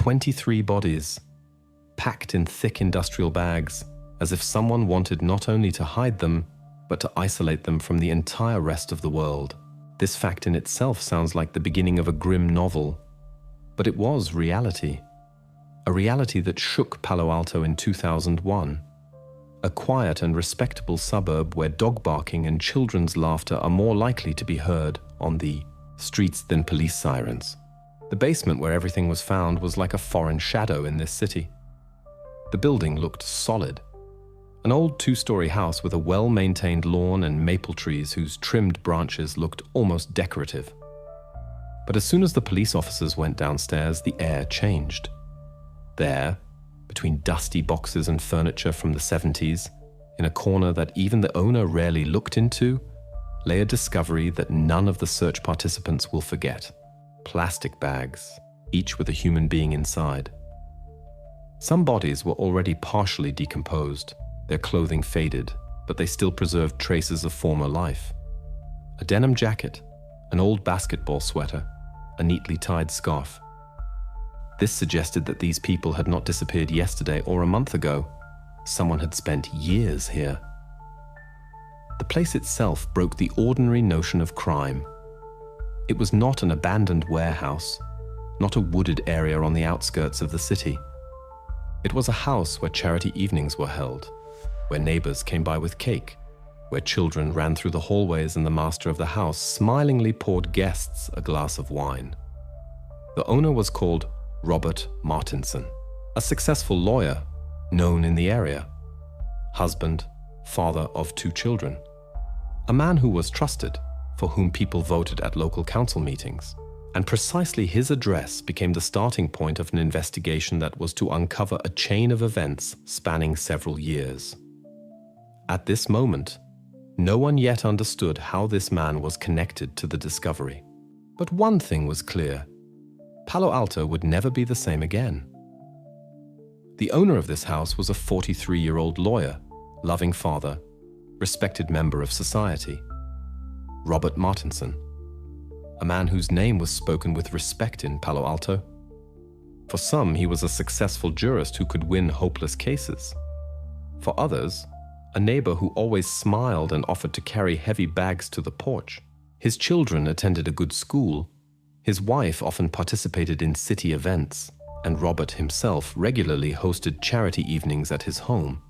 23 bodies, packed in thick industrial bags, as if someone wanted not only to hide them, but to isolate them from the entire rest of the world. This fact in itself sounds like the beginning of a grim novel, but it was reality. A reality that shook Palo Alto in 2001. A quiet and respectable suburb where dog barking and children's laughter are more likely to be heard on the streets than police sirens. The basement where everything was found was like a foreign shadow in this city. The building looked solid. An old two-story house with a well-maintained lawn and maple trees whose trimmed branches looked almost decorative. But as soon as the police officers went downstairs, the air changed. There, between dusty boxes and furniture from the 70s, in a corner that even the owner rarely looked into, lay a discovery that none of the search participants will forget. Plastic bags, each with a human being inside. Some bodies were already partially decomposed, their clothing faded, but they still preserved traces of former life. A denim jacket, an old basketball sweater, a neatly tied scarf. This suggested that these people had not disappeared yesterday or a month ago. Someone had spent years here. The place itself broke the ordinary notion of crime. It was not an abandoned warehouse, not a wooded area on the outskirts of the city. It was a house where charity evenings were held, where neighbors came by with cake, where children ran through the hallways and the master of the house smilingly poured guests a glass of wine. The owner was called Robert Martinsson, a successful lawyer, known in the area, husband, father of 2 children, a man who was trusted, for whom people voted at local council meetings. And precisely his address became the starting point of an investigation that was to uncover a chain of events spanning several years. At this moment, no one yet understood how this man was connected to the discovery. But one thing was clear: Palo Alto would never be the same again. The owner of this house was a 43-year-old lawyer, loving father, respected member of society, Robert Martinsson, a man whose name was spoken with respect in Palo Alto. For some, he was a successful jurist who could win hopeless cases. For others, a neighbor who always smiled and offered to carry heavy bags to the porch. His children attended a good school. His wife often participated in city events, and Robert himself regularly hosted charity evenings at his home.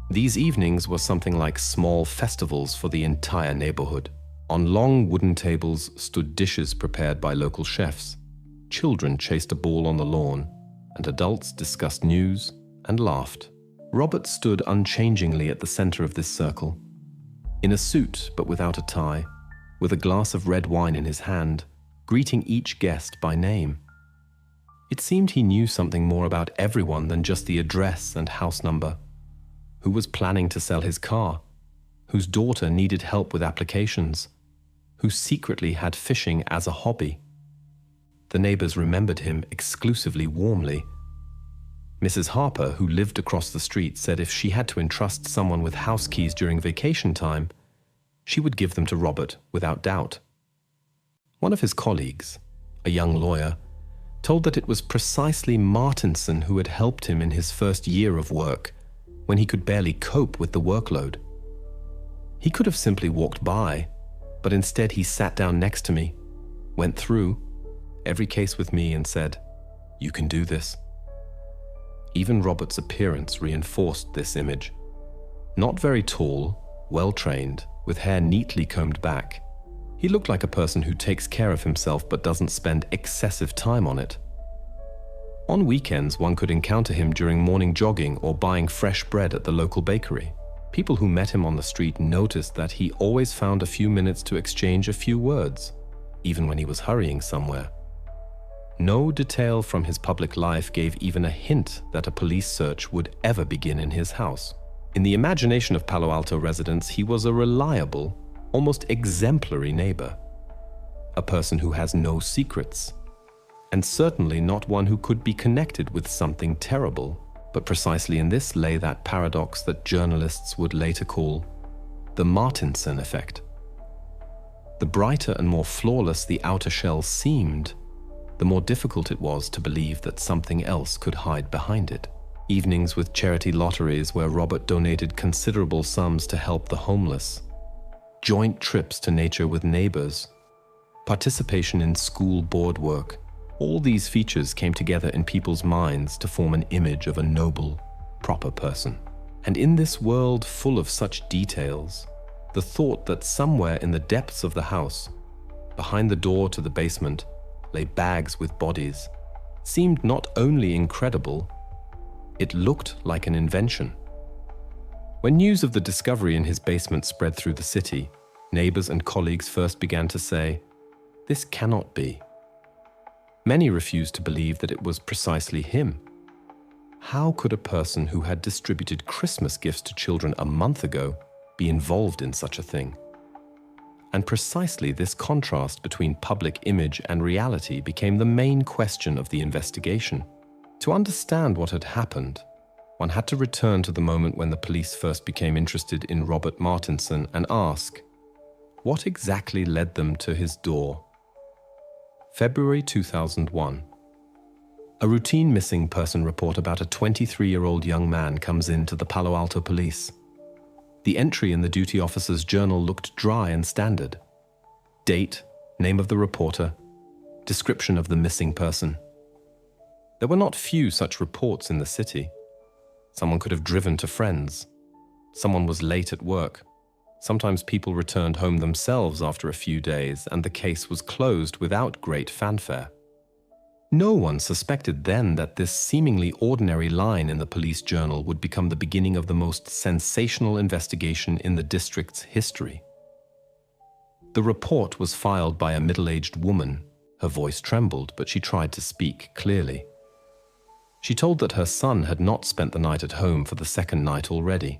These evenings were something like small festivals for the entire neighborhood. On long wooden tables stood dishes prepared by local chefs. Children chased a ball on the lawn, and adults discussed news and laughed. Robert stood unchangingly at the center of this circle, in a suit but without a tie, with a glass of red wine in his hand, greeting each guest by name. It seemed he knew something more about everyone than just the address and house number. Who was planning to sell his car? Whose daughter needed help with applications? Who secretly had fishing as a hobby? The neighbors remembered him exclusively warmly. Mrs. Harper, who lived across the street, said if she had to entrust someone with house keys during vacation time, she would give them to Robert without doubt. One of his colleagues, a young lawyer, told that it was precisely Martinsson who had helped him in his first year of work, when he could barely cope with the workload. He could have simply walked by, but instead he sat down next to me, went through every case with me and said, "You can do this." Even Robert's appearance reinforced this image. Not very tall, well-trained, with hair neatly combed back, he looked like a person who takes care of himself but doesn't spend excessive time on it. On weekends, one could encounter him during morning jogging or buying fresh bread at the local bakery. People who met him on the street noticed that he always found a few minutes to exchange a few words, even when he was hurrying somewhere. No detail from his public life gave even a hint that a police search would ever begin in his house. In the imagination of Palo Alto residents, he was a reliable, almost exemplary neighbor. A person who has no secrets, and certainly not one who could be connected with something terrible. But precisely in this lay that paradox that journalists would later call the Martinsson effect. The brighter and more flawless the outer shell seemed, the more difficult it was to believe that something else could hide behind it. Evenings with charity lotteries where Robert donated considerable sums to help the homeless, joint trips to nature with neighbors, participation in school board work, all these features came together in people's minds to form an image of a noble, proper person. And in this world full of such details, the thought that somewhere in the depths of the house, behind the door to the basement, lay bags with bodies, seemed not only incredible, it looked like an invention. When news of the discovery in his basement spread through the city, neighbors and colleagues first began to say, "This cannot be." Many refused to believe that it was precisely him. How could a person who had distributed Christmas gifts to children a month ago be involved in such a thing? And precisely this contrast between public image and reality became the main question of the investigation. To understand what had happened, one had to return to the moment when the police first became interested in Robert Martinsson and ask, what exactly led them to his door? February 2001. A routine missing person report about a 23-year-old young man comes in to the Palo Alto police. The entry in the duty officer's journal looked dry and standard. Date, name of the reporter, description of the missing person. There were not few such reports in the city. Someone could have driven to friends. Someone was late at work. Sometimes people returned home themselves after a few days, and the case was closed without great fanfare. No one suspected then that this seemingly ordinary line in the police journal would become the beginning of the most sensational investigation in the district's history. The report was filed by a middle-aged woman. Her voice trembled, but she tried to speak clearly. She told that her son had not spent the night at home for the second night already.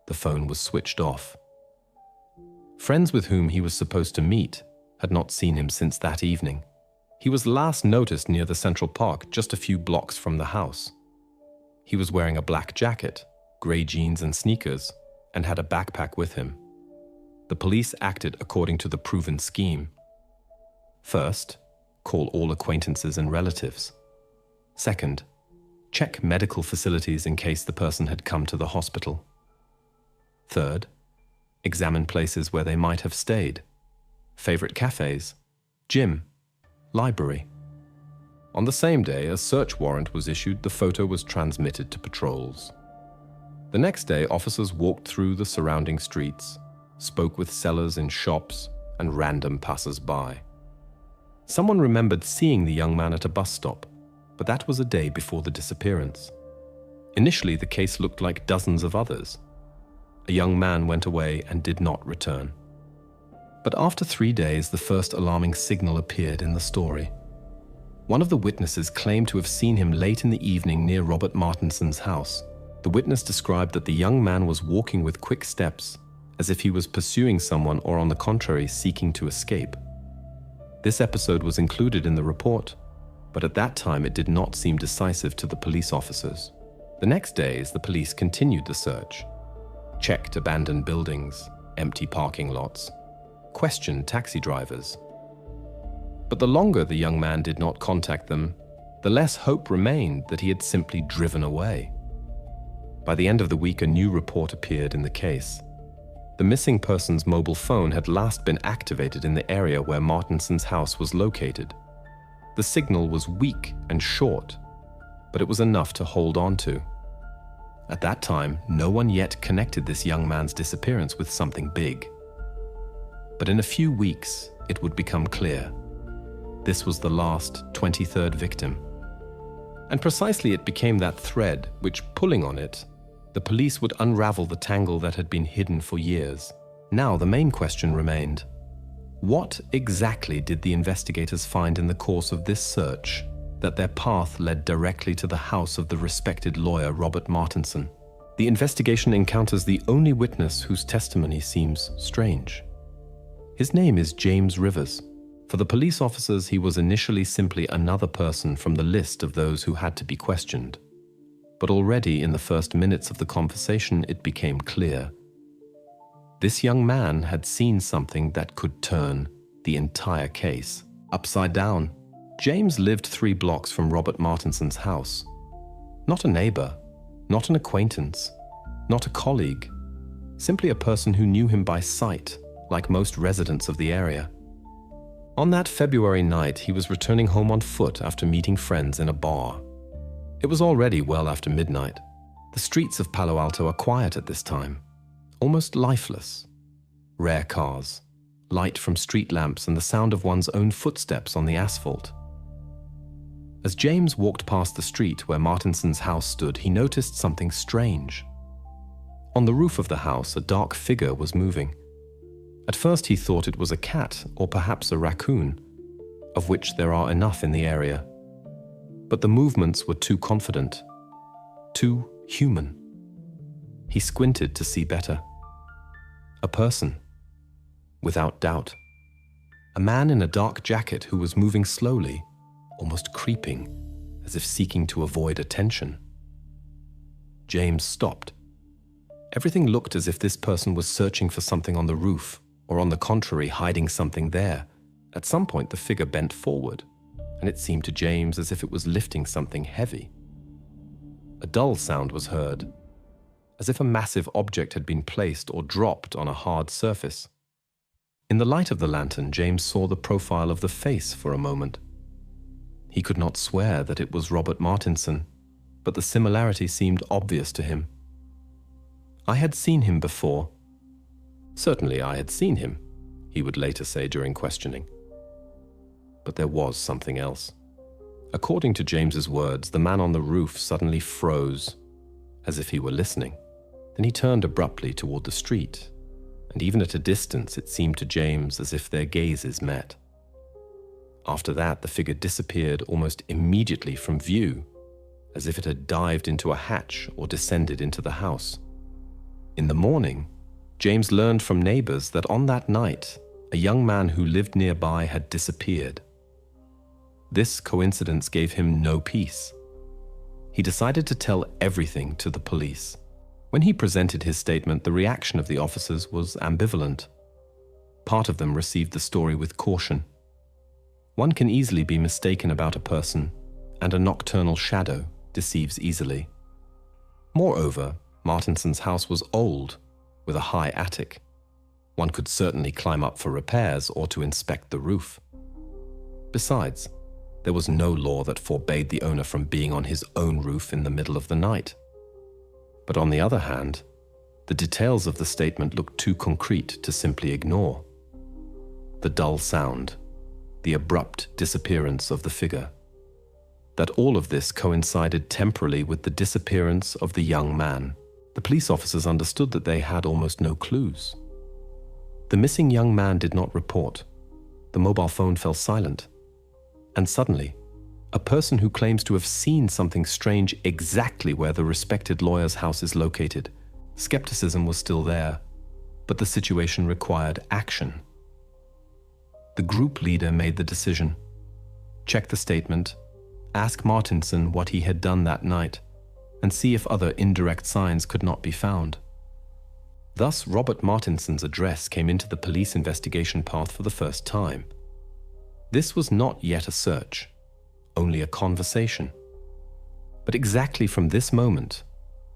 The phone was switched off. Friends with whom he was supposed to meet had not seen him since that evening. He was last noticed near the Central Park, just a few blocks from the house. He was wearing a black jacket, grey jeans and sneakers, and had a backpack with him. The police acted according to the proven scheme. First, call all acquaintances and relatives. Second, check medical facilities in case the person had come to the hospital. Third, examine places where they might have stayed. Favorite cafes, gym, library. On the same day, a search warrant was issued. The photo was transmitted to patrols. The next day, officers walked through the surrounding streets, spoke with sellers in shops and random passers-by. Someone remembered seeing the young man at a bus stop, but that was a day before the disappearance. Initially, the case looked like dozens of others. A young man went away and did not return. But after 3 days, the first alarming signal appeared in the story. One of the witnesses claimed to have seen him late in the evening near Robert Martinsson's house. The witness described that the young man was walking with quick steps, as if he was pursuing someone or, on the contrary, seeking to escape. This episode was included in the report, but at that time it did not seem decisive to the police officers. The next days, the police continued the search, checked abandoned buildings, empty parking lots, questioned taxi drivers. But the longer the young man did not contact them, the less hope remained that he had simply driven away. By the end of the week, a new report appeared in the case. The missing person's mobile phone had last been activated in the area where Martinsson's house was located. The signal was weak and short, but it was enough to hold on to. At that time, no one yet connected this young man's disappearance with something big. But in a few weeks, it would become clear. This was the last 23rd victim. And precisely it became that thread which, pulling on it, the police would unravel the tangle that had been hidden for years. Now the main question remained: what exactly did the investigators find in the course of this search that their path led directly to the house of the respected lawyer Robert Martinsson? The investigation encounters the only witness whose testimony seems strange. His name is James Rivers. For the police officers, he was initially simply another person from the list of those who had to be questioned. But already in the first minutes of the conversation, it became clear. This young man had seen something that could turn the entire case upside down. James lived 3 blocks from Robert Martinson's house. Not a neighbor, not an acquaintance, not a colleague, simply a person who knew him by sight, like most residents of the area. On that February night, he was returning home on foot after meeting friends in a bar. It was already well after midnight. The streets of Palo Alto are quiet at this time, almost lifeless. Rare cars, light from street lamps, and the sound of one's own footsteps on the asphalt. As James walked past the street where Martinson's house stood, he noticed something strange. On the roof of the house, a dark figure was moving. At first he thought it was a cat or perhaps a raccoon, of which there are enough in the area. But the movements were too confident, too human. He squinted to see better. A person, without doubt. A man in a dark jacket who was moving slowly, almost creeping, as if seeking to avoid attention. James stopped. Everything looked as if this person was searching for something on the roof, or on the contrary, hiding something there. At some point, the figure bent forward, and it seemed to James as if it was lifting something heavy. A dull sound was heard, as if a massive object had been placed or dropped on a hard surface. In the light of the lantern, James saw the profile of the face for a moment. He could not swear that it was Robert Martinsson, but the similarity seemed obvious to him. I had seen him before. Certainly I had seen him, he would later say during questioning. But there was something else. According to James's words, the man on the roof suddenly froze, as if he were listening. Then he turned abruptly toward the street, and even at a distance it seemed to James as if their gazes met. After that, the figure disappeared almost immediately from view, as if it had dived into a hatch or descended into the house. In the morning, James learned from neighbors that on that night, a young man who lived nearby had disappeared. This coincidence gave him no peace. He decided to tell everything to the police. When he presented his statement, the reaction of the officers was ambivalent. Part of them received the story with caution. One can easily be mistaken about a person, and a nocturnal shadow deceives easily. Moreover, Martinson's house was old, with a high attic. One could certainly climb up for repairs or to inspect the roof. Besides, there was no law that forbade the owner from being on his own roof in the middle of the night. But on the other hand, the details of the statement looked too concrete to simply ignore. The dull sound, the abrupt disappearance of the figure. That all of this coincided temporally with the disappearance of the young man. The police officers understood that they had almost no clues. The missing young man did not report. The mobile phone fell silent. And suddenly, a person who claims to have seen something strange exactly where the respected lawyer's house is located. Skepticism was still there, but the situation required action. The group leader made the decision. Check the statement, ask Martinsson what he had done that night, and see if other indirect signs could not be found. Thus, Robert Martinsson's address came into the police investigation path for the first time. This was not yet a search, only a conversation. But exactly from this moment,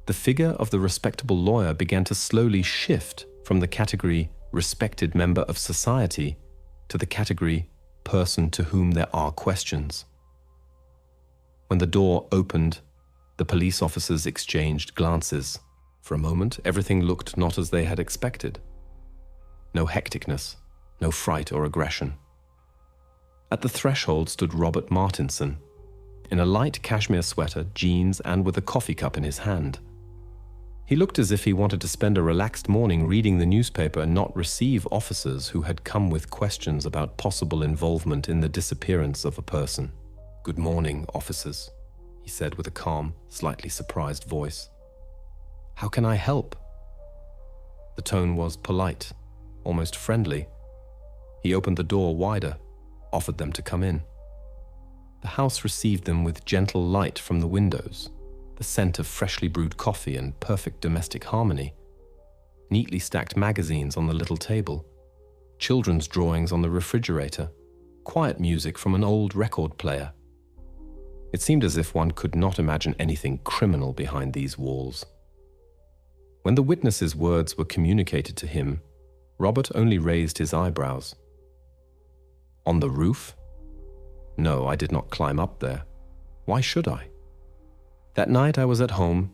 the figure of the respectable lawyer began to slowly shift from the category respected member of society to the category person to whom there are questions. When the door opened, the police officers exchanged glances. For a moment, everything looked not as they had expected. No hecticness, no fright or aggression. At the threshold stood Robert Martinsson, in a light cashmere sweater, jeans, and with a coffee cup in his hand. He looked as if he wanted to spend a relaxed morning reading the newspaper and not receive officers who had come with questions about possible involvement in the disappearance of a person. "Good morning, officers," he said with a calm, slightly surprised voice. "How can I help?" The tone was polite, almost friendly. He opened the door wider, offered them to come in. The house received them with gentle light from the windows, the scent of freshly brewed coffee and perfect domestic harmony, neatly stacked magazines on the little table, children's drawings on the refrigerator, quiet music from an old record player. It seemed as if one could not imagine anything criminal behind these walls. When the witness's words were communicated to him, Robert only raised his eyebrows. On the roof? No, I did not climb up there. Why should I? That night I was at home.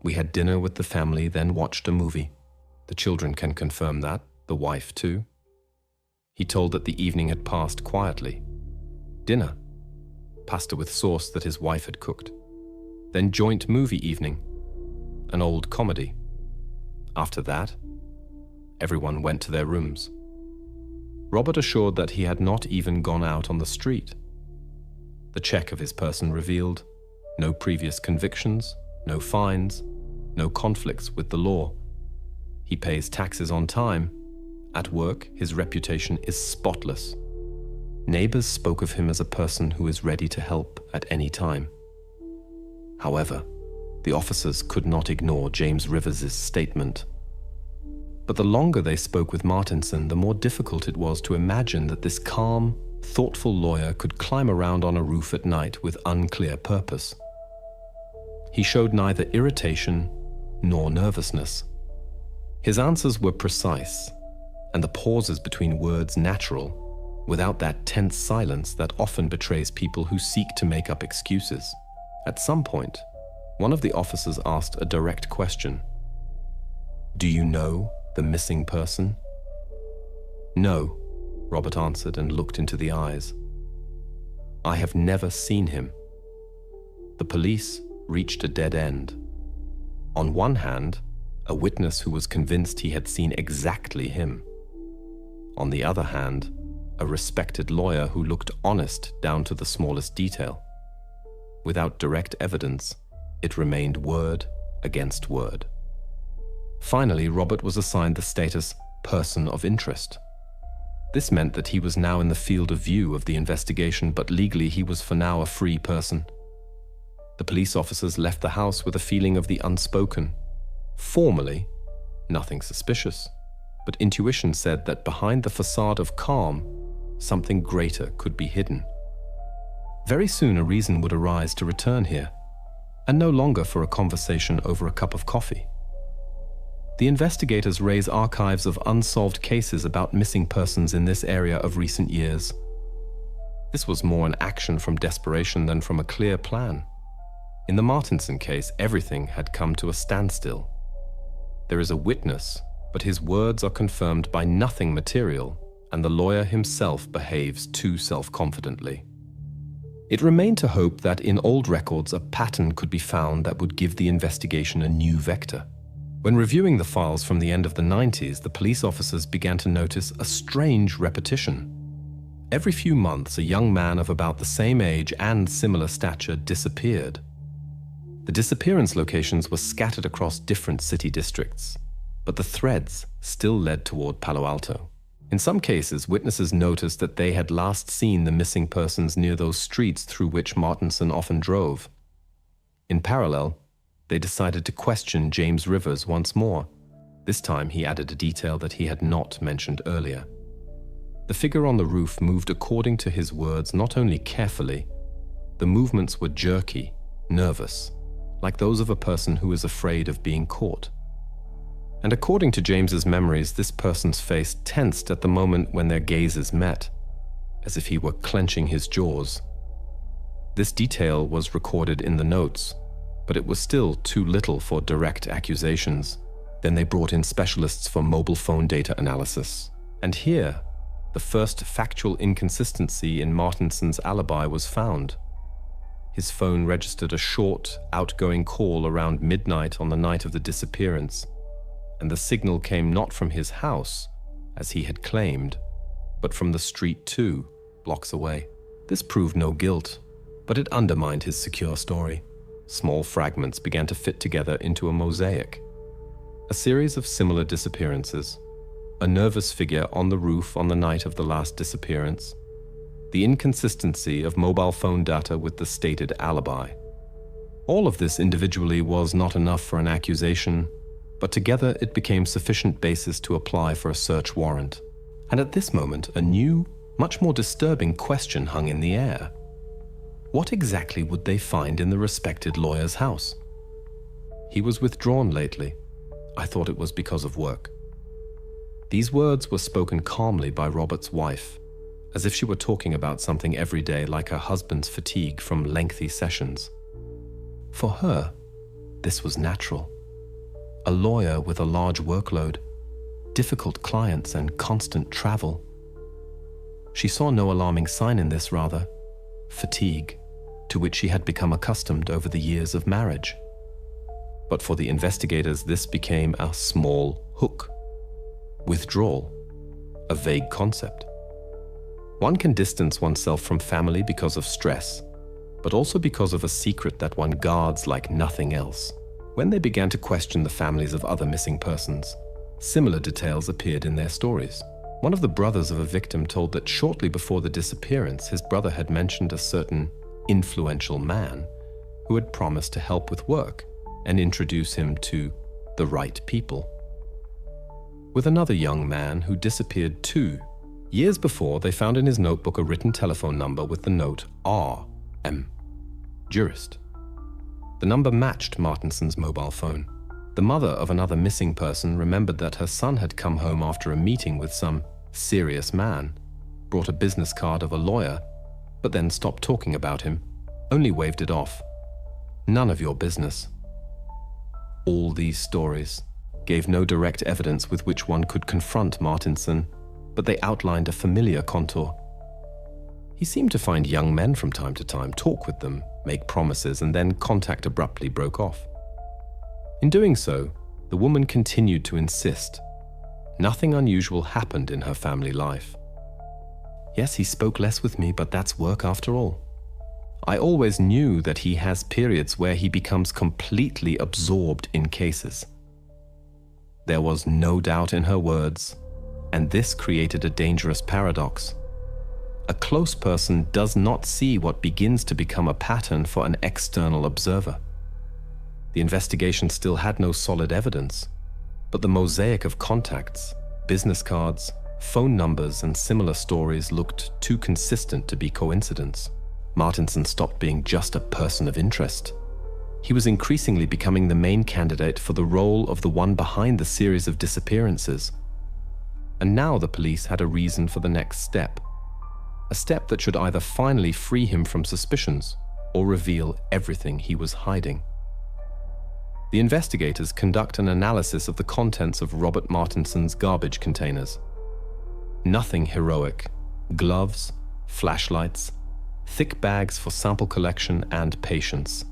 We had dinner with the family, then watched a movie. The children can confirm that, the wife too. He told that the evening had passed quietly. Dinner, pasta with sauce that his wife had cooked. Then joint movie evening, an old comedy. After that, everyone went to their rooms. Robert assured that he had not even gone out on the street. The check of his person revealed no previous convictions, no fines, no conflicts with the law. He pays taxes on time. At work, his reputation is spotless. Neighbors spoke of him as a person who is ready to help at any time. However, the officers could not ignore James Rivers's statement. But the longer they spoke with Martinsson, the more difficult it was to imagine that this calm, thoughtful lawyer could climb around on a roof at night with unclear purpose. He showed neither irritation nor nervousness. His answers were precise, and the pauses between words natural, without that tense silence that often betrays people who seek to make up excuses. At some point, one of the officers asked a direct question. "Do you know the missing person?" "No," Robert answered and looked into the eyes. "I have never seen him." The police reached a dead end. On one hand, a witness who was convinced he had seen exactly him. On the other hand, a respected lawyer who looked honest down to the smallest detail. Without direct evidence, it remained word against word. Finally, Robert was assigned the status person of interest. This meant that he was now in the field of view of the investigation, but legally he was for now a free person. The police officers left the house with a feeling of the unspoken. Formally, nothing suspicious, but intuition said that behind the facade of calm, something greater could be hidden. Very soon a reason would arise to return here, and no longer for a conversation over a cup of coffee. The investigators raise archives of unsolved cases about missing persons in this area of recent years. This was more an action from desperation than from a clear plan. In the Martinsson case, everything had come to a standstill. There is a witness, but his words are confirmed by nothing material, and the lawyer himself behaves too self-confidently. It remained to hope that in old records a pattern could be found that would give the investigation a new vector. When reviewing the files from the end of the 90s, the police officers began to notice a strange repetition. Every few months, a young man of about the same age and similar stature disappeared. The disappearance locations were scattered across different city districts, but the threads still led toward Palo Alto. In some cases, witnesses noticed that they had last seen the missing persons near those streets through which Martinsson often drove. In parallel, they decided to question James Rivers once more. This time he added a detail that he had not mentioned earlier. The figure on the roof moved according to his words not only carefully, the movements were jerky, nervous, like those of a person who is afraid of being caught. And according to James's memories, this person's face tensed at the moment when their gazes met, as if he were clenching his jaws. This detail was recorded in the notes, but it was still too little for direct accusations. Then they brought in specialists for mobile phone data analysis. And here, the first factual inconsistency in Martinsson's alibi was found. His phone registered a short, outgoing call around midnight on the night of the disappearance, and the signal came not from his house, as he had claimed, but from the street 2 blocks away. This proved no guilt, but it undermined his secure story. Small fragments began to fit together into a mosaic. A series of similar disappearances, a nervous figure on the roof on the night of the last disappearance, the inconsistency of mobile phone data with the stated alibi. All of this individually was not enough for an accusation, but together it became sufficient basis to apply for a search warrant. And at this moment, a new, much more disturbing question hung in the air. What exactly would they find in the respected lawyer's house? He was withdrawn lately. I thought it was because of work. These words were spoken calmly by Robert's wife, as if she were talking about something everyday like her husband's fatigue from lengthy sessions. For her, this was natural. A lawyer with a large workload, difficult clients and constant travel. She saw no alarming sign in this, rather, fatigue, to which she had become accustomed over the years of marriage. But for the investigators, this became a small hook. Withdrawal, a vague concept. One can distance oneself from family because of stress, but also because of a secret that one guards like nothing else. When they began to question the families of other missing persons, similar details appeared in their stories. One of the brothers of a victim told that shortly before the disappearance, his brother had mentioned a certain influential man who had promised to help with work and introduce him to the right people. With another young man who disappeared too. Years before, they found in his notebook a written telephone number with the note R.M. Jurist. The number matched Martinsson's mobile phone. The mother of another missing person remembered that her son had come home after a meeting with some serious man, brought a business card of a lawyer, but then stopped talking about him, only waved it off. None of your business. All these stories gave no direct evidence with which one could confront Martinsson, but they outlined a familiar contour. He seemed to find young men from time to time, talk with them, make promises, and then contact abruptly broke off. In doing so, the woman continued to insist. Nothing unusual happened in her family life. Yes, he spoke less with me, but that's work after all. I always knew that he has periods where he becomes completely absorbed in cases. There was no doubt in her words, and this created a dangerous paradox. A close person does not see what begins to become a pattern for an external observer. The investigation still had no solid evidence, but the mosaic of contacts, business cards, phone numbers, and similar stories looked too consistent to be coincidence. Martinsson stopped being just a person of interest. He was increasingly becoming the main candidate for the role of the one behind the series of disappearances. And now the police had a reason for the next step. A step that should either finally free him from suspicions or reveal everything he was hiding. The investigators conduct an analysis of the contents of Robert Martinsson's garbage containers. Nothing heroic. Gloves, flashlights, thick bags for sample collection, and patience.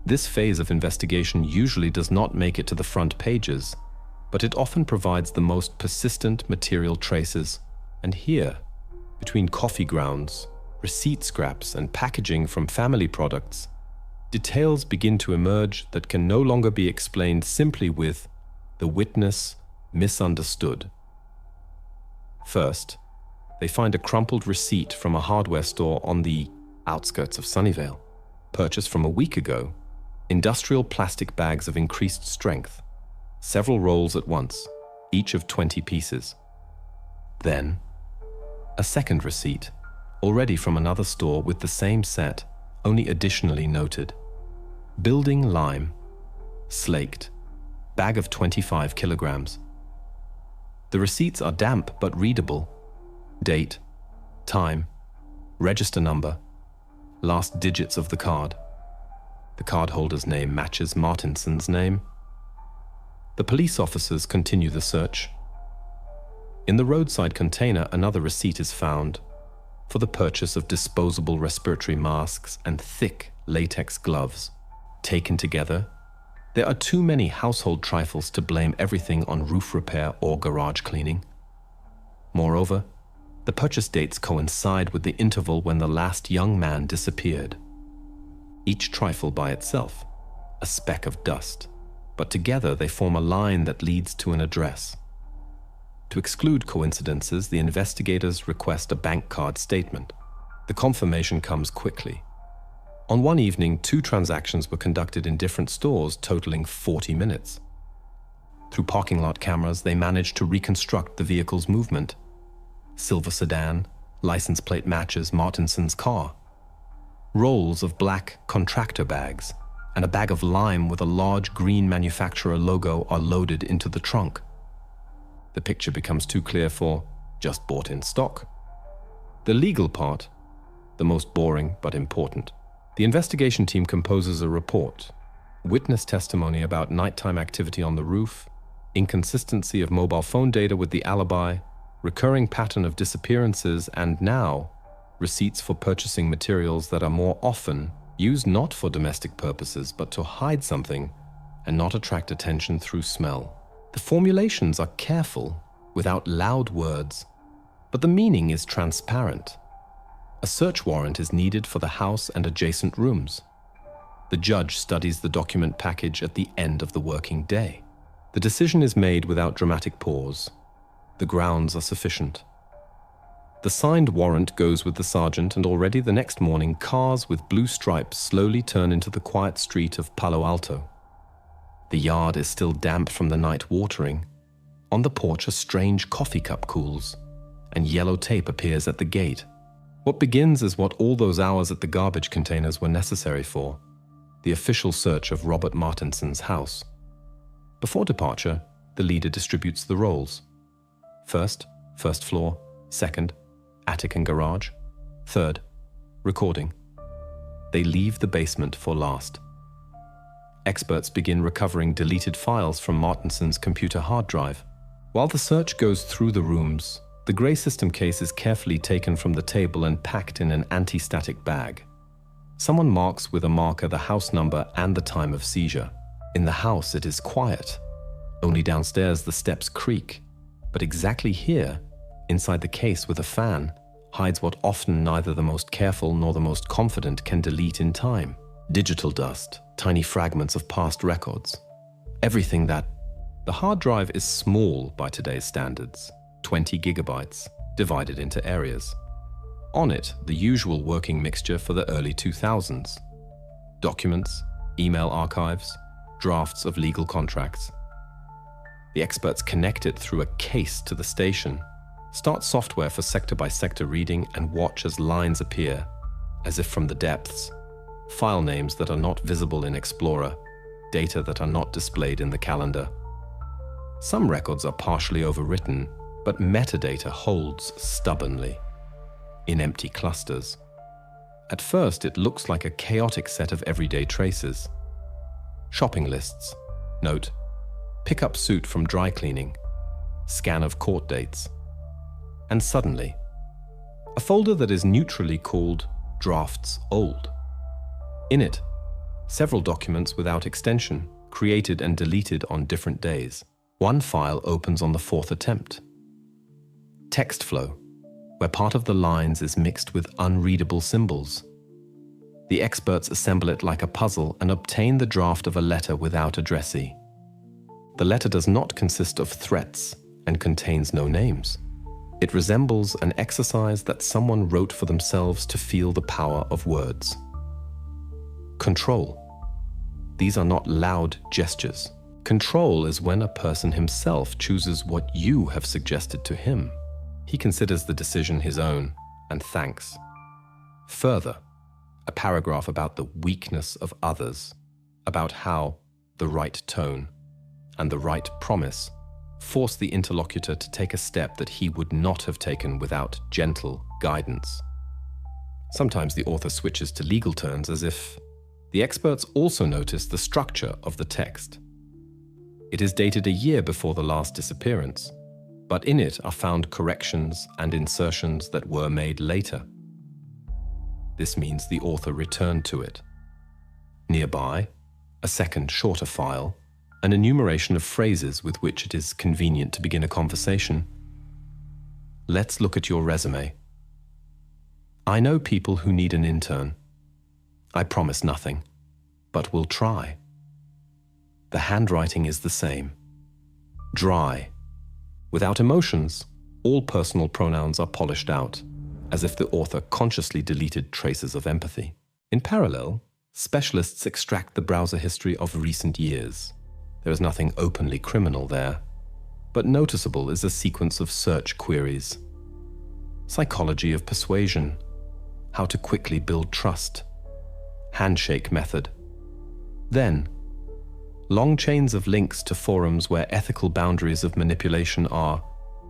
This phase of investigation usually does not make it to the front pages, but it often provides the most persistent material traces. And here, between coffee grounds, receipt scraps, and packaging from family products, details begin to emerge that can no longer be explained simply with the witness misunderstood. First, they find a crumpled receipt from a hardware store on the outskirts of Sunnyvale, purchased from a week ago. Industrial plastic bags of increased strength, several rolls at once, each of 20 pieces. Then, a second receipt, already from another store with the same set, only additionally noted. Building lime, slaked, bag of 25 kilograms. The receipts are damp but readable. Date, time, register number, last digits of the card. The cardholder's name matches Martinsson's name. The police officers continue the search. In the roadside container, another receipt is found for the purchase of disposable respiratory masks and thick latex gloves. Taken together, there are too many household trifles to blame everything on roof repair or garage cleaning. Moreover, the purchase dates coincide with the interval when the last young man disappeared. Each trifle by itself, a speck of dust, but together they form a line that leads to an address. To exclude coincidences, the investigators request a bank card statement. The confirmation comes quickly. On one evening, 2 transactions were conducted in different stores, totaling 40 minutes. Through parking lot cameras, they managed to reconstruct the vehicle's movement. silver sedan, license plate matches Martinsson's car. Rolls of black contractor bags and a bag of lime with a large green manufacturer logo are loaded into the trunk. The picture becomes too clear for just bought in stock. The legal part, the most boring but important. The investigation team composes a report, witness testimony about nighttime activity on the roof, inconsistency of mobile phone data with the alibi, recurring pattern of disappearances, and now, receipts for purchasing materials that are more often used not for domestic purposes but to hide something and not attract attention through smell. The formulations are careful, without loud words, but the meaning is transparent. A search warrant is needed for the house and adjacent rooms. The judge studies the document package at the end of the working day. The decision is made without dramatic pause. The grounds are sufficient. The signed warrant goes with the sergeant, and already the next morning, cars with blue stripes slowly turn into the quiet street of Palo Alto. The yard is still damp from the night watering. On the porch, a strange coffee cup cools, and yellow tape appears at the gate. What begins is what all those hours at the garbage containers were necessary for: the official search of Robert Martinsson's house. Before departure, the leader distributes the roles. First floor. Second, attic and garage. Third, recording. They leave the basement for last. Experts begin recovering deleted files from Martinsson's computer hard drive. While the search goes through the rooms, the Gray system case is carefully taken from the table and packed in an anti-static bag. Someone marks with a marker the house number and the time of seizure. In the house, it is quiet. Only downstairs the steps creak. But exactly here, inside the case with a fan, hides what often neither the most careful nor the most confident can delete in time. Digital dust, tiny fragments of past records. Everything that... The hard drive is small by today's standards, 20 gigabytes, divided into areas. On it, the usual working mixture for the early 2000s. Documents, email archives, drafts of legal contracts. The experts connect it through a case to the station, start software for sector-by-sector reading, and watch as lines appear, as if from the depths. File names that are not visible in Explorer, data that are not displayed in the calendar. Some records are partially overwritten, but metadata holds stubbornly, in empty clusters. At first, it looks like a chaotic set of everyday traces. Shopping lists, note, pickup suit from dry cleaning, scan of court dates. And suddenly, a folder that is neutrally called Drafts Old. In it, several documents without extension, created and deleted on different days. One file opens on the fourth attempt. Text flow, where part of the lines is mixed with unreadable symbols. The experts assemble it like a puzzle and obtain the draft of a letter without addressee. The letter does not consist of threats and contains no names. It resembles an exercise that someone wrote for themselves to feel the power of words. Control. These are not loud gestures. Control is when a person himself chooses what you have suggested to him. He considers the decision his own and thanks. Further, a paragraph about the weakness of others, about how the right tone and the right promise force the interlocutor to take a step that he would not have taken without gentle guidance. Sometimes the author switches to legal terms as if the experts also notice the structure of the text. It is dated a year before the last disappearance, but in it are found corrections and insertions that were made later. This means the author returned to it. Nearby, a second, shorter file, an enumeration of phrases with which it is convenient to begin a conversation. Let's look at your resume. I know people who need an intern. I promise nothing, but will try. The handwriting is the same. Dry. Without emotions, all personal pronouns are polished out, as if the author consciously deleted traces of empathy. In parallel, specialists extract the browser history of recent years. There is nothing openly criminal there, but noticeable is a sequence of search queries. psychology of persuasion, how to quickly build trust, handshake method. Then, long chains of links to forums where ethical boundaries of manipulation are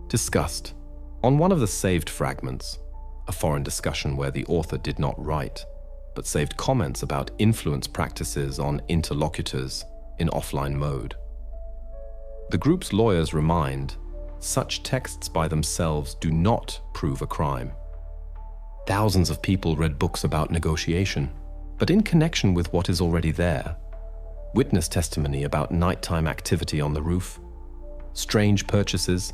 discussed. On one of the saved fragments, a foreign discussion where the author did not write, but saved comments about influence practices on interlocutors in offline mode. The group's lawyers remind, such texts by themselves do not prove a crime. Thousands of people read books about negotiation, but in connection with what is already there, witness testimony about nighttime activity on the roof, strange purchases,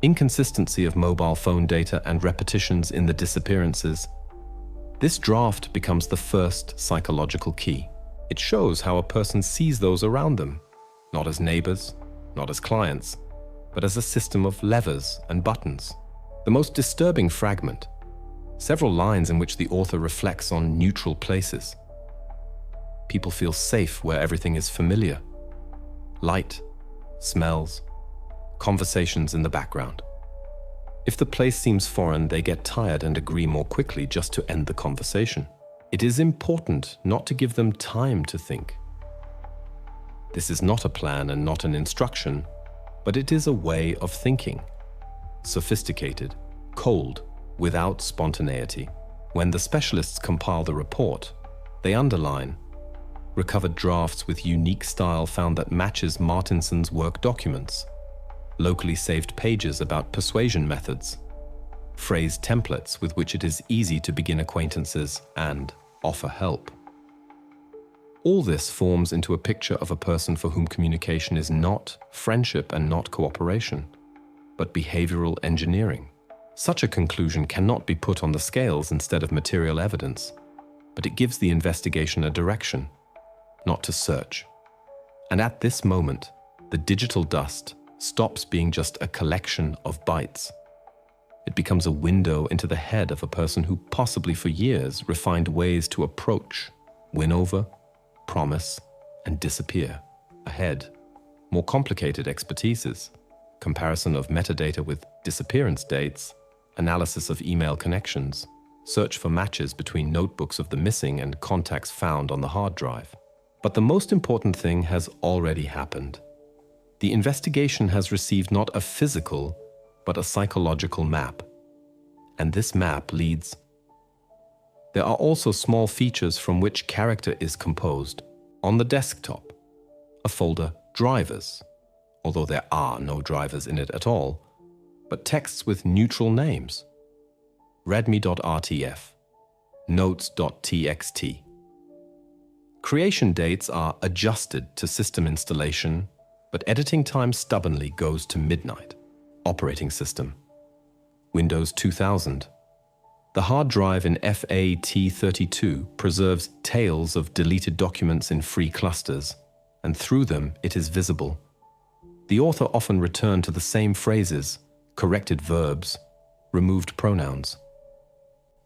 inconsistency of mobile phone data and repetitions in the disappearances, this draft becomes the first psychological key. It shows how a person sees those around them, not as neighbors, not as clients, but as a system of levers and buttons. The most disturbing fragment, several lines in which the author reflects on neutral places. People feel safe where everything is familiar. Light, smells, conversations in the background. If the place seems foreign, they get tired and agree more quickly just to end the conversation. It is important not to give them time to think. This is not a plan and not an instruction, but it is a way of thinking. Sophisticated, cold, without spontaneity. When the specialists compile the report, they underline recovered drafts with unique style found that matches Martinson's work documents, locally saved pages about persuasion methods, phrase templates with which it is easy to begin acquaintances and offer help. All this forms into a picture of a person for whom communication is not friendship and not cooperation, but behavioral engineering. Such a conclusion cannot be put on the scales instead of material evidence, but it gives the investigation a direction, not to search. And at this moment, the digital dust stops being just a collection of bytes. It becomes a window into the head of a person who possibly for years refined ways to approach, win over, promise, and disappear. Ahead, more complicated expertises, comparison of metadata with disappearance dates, analysis of email connections, search for matches between notebooks of the missing and contacts found on the hard drive. But the most important thing has already happened. The investigation has received not a physical, but a psychological map. And this map leads. There are also small features from which character is composed. On the desktop, a folder drivers, although there are no drivers in it at all, but texts with neutral names. readme.rtf, notes.txt. Creation dates are adjusted to system installation, but editing time stubbornly goes to midnight. Operating system, Windows 2000. The hard drive in FAT32 preserves tails of deleted documents in free clusters, and through them it is visible. The author often returned to the same phrases, corrected verbs, removed pronouns.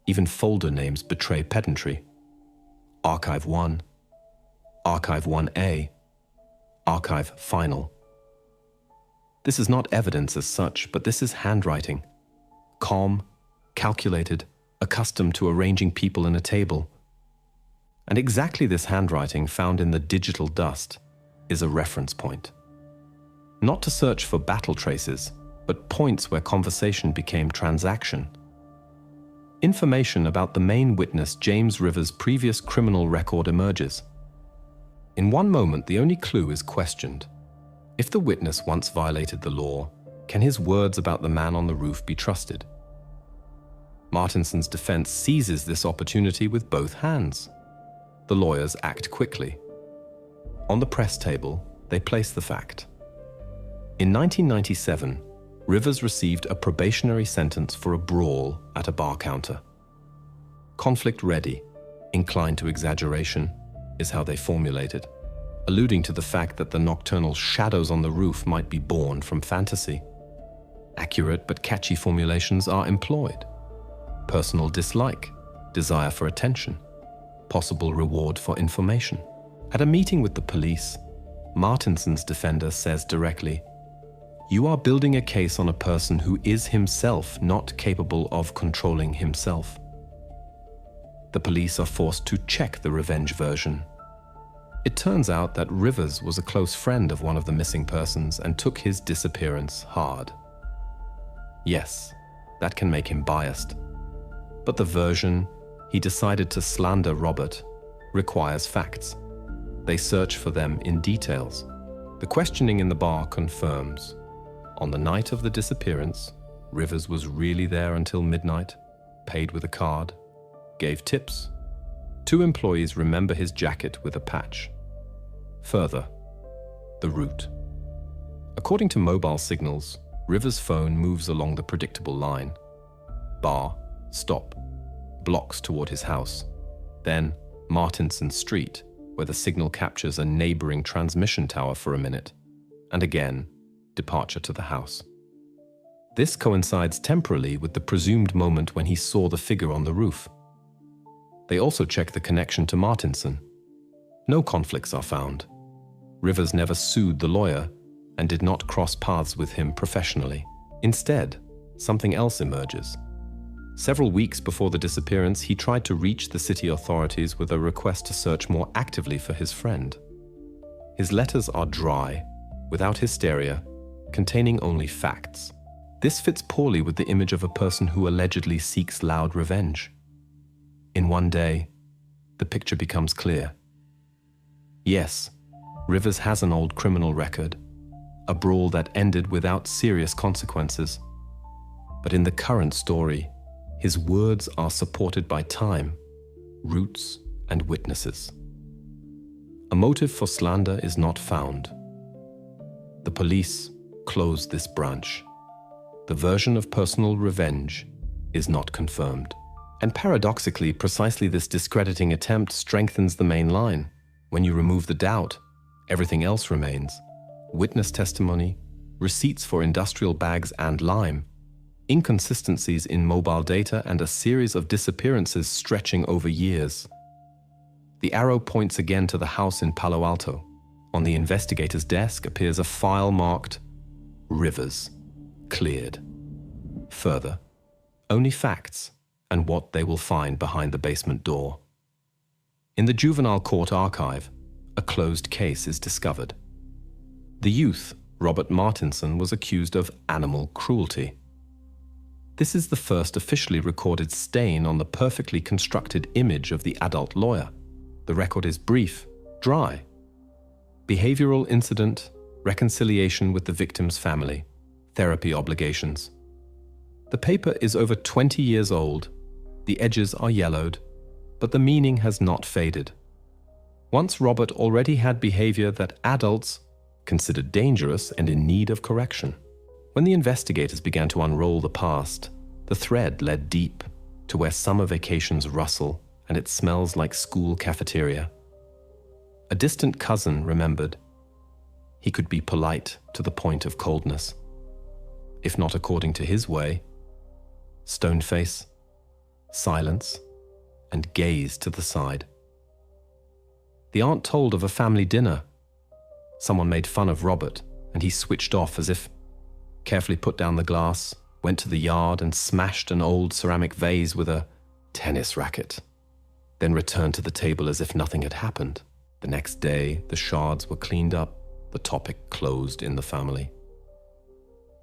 Even folder names betray pedantry. Archive 1, Archive 1A, Archive Final. This is not evidence as such, but this is handwriting. Calm, calculated, accustomed to arranging people in a table. And exactly this handwriting found in the digital dust is a reference point. Not to search for battle traces, but points where conversation became transaction. Information about the main witness James Rivers' previous criminal record emerges. In one moment, the only clue is questioned. If the witness once violated the law, can his words about the man on the roof be trusted? Martinsson's defense seizes this opportunity with both hands. The lawyers act quickly. On the press table, they place the fact. In 1997, Rivers received a probationary sentence for a brawl at a bar counter. Conflict ready, inclined to exaggeration, is how they formulated, alluding to the fact that the nocturnal shadows on the roof might be born from fantasy. Accurate but catchy formulations are employed. Personal dislike, desire for attention, possible reward for information. At a meeting with the police, Martinsson's defender says directly, you are building a case on a person who is himself not capable of controlling himself. The police are forced to check the revenge version. It turns out that Rivers was a close friend of one of the missing persons and took his disappearance hard. Yes, that can make him biased. But the version he decided to slander Robert requires facts. They search for them in details. The questioning in the bar confirms. On the night of the disappearance, Rivers was really there until midnight, paid with a card, gave tips. 2 employees remember his jacket with a patch. Further, the route. According to mobile signals, Rivers' phone moves along the predictable line. Bar, stop, blocks toward his house. Then Martinsson Street, where the signal captures a neighboring transmission tower for a minute. And again, departure to the house. This coincides temporally with the presumed moment when he saw the figure on the roof. They also check the connection to Martinsson. No conflicts are found. Rivers never sued the lawyer and did not cross paths with him professionally. Instead, something else emerges. Several weeks before the disappearance, he tried to reach the city authorities with a request to search more actively for his friend. His letters are dry, without hysteria, containing only facts. This fits poorly with the image of a person who allegedly seeks loud revenge. In one day, the picture becomes clear. Yes, Rivers has an old criminal record, a brawl that ended without serious consequences. But in the current story, his words are supported by time, roots, and witnesses. A motive for slander is not found. The police close this branch. The version of personal revenge is not confirmed. And paradoxically, precisely this discrediting attempt strengthens the main line. When you remove the doubt, everything else remains. Witness testimony, receipts for industrial bags and lime, inconsistencies in mobile data, and a series of disappearances stretching over years. The arrow points again to the house in Palo Alto. On the investigator's desk appears a file marked Rivers, cleared. Further, only facts and what they will find behind the basement door. In the juvenile court archive, a closed case is discovered. The youth, Robert Martinsson, was accused of animal cruelty. This is the first officially recorded stain on the perfectly constructed image of the adult lawyer. The record is brief, dry. Behavioral incident, reconciliation with the victim's family, therapy obligations. The paper is over 20 years old, the edges are yellowed, but the meaning has not faded. Once Robert already had behavior that adults considered dangerous and in need of correction. When the investigators began to unroll the past, the thread led deep to where summer vacations rustle and it smells like school cafeteria. A distant cousin remembered. He could be polite to the point of coldness. If not according to his way, stone face, silence, and gaze to the side. The aunt told of a family dinner. Someone made fun of Robert, and he switched off as if, carefully put down the glass, went to the yard and smashed an old ceramic vase with a tennis racket, then returned to the table as if nothing had happened. The next day, the shards were cleaned up, the topic closed in the family.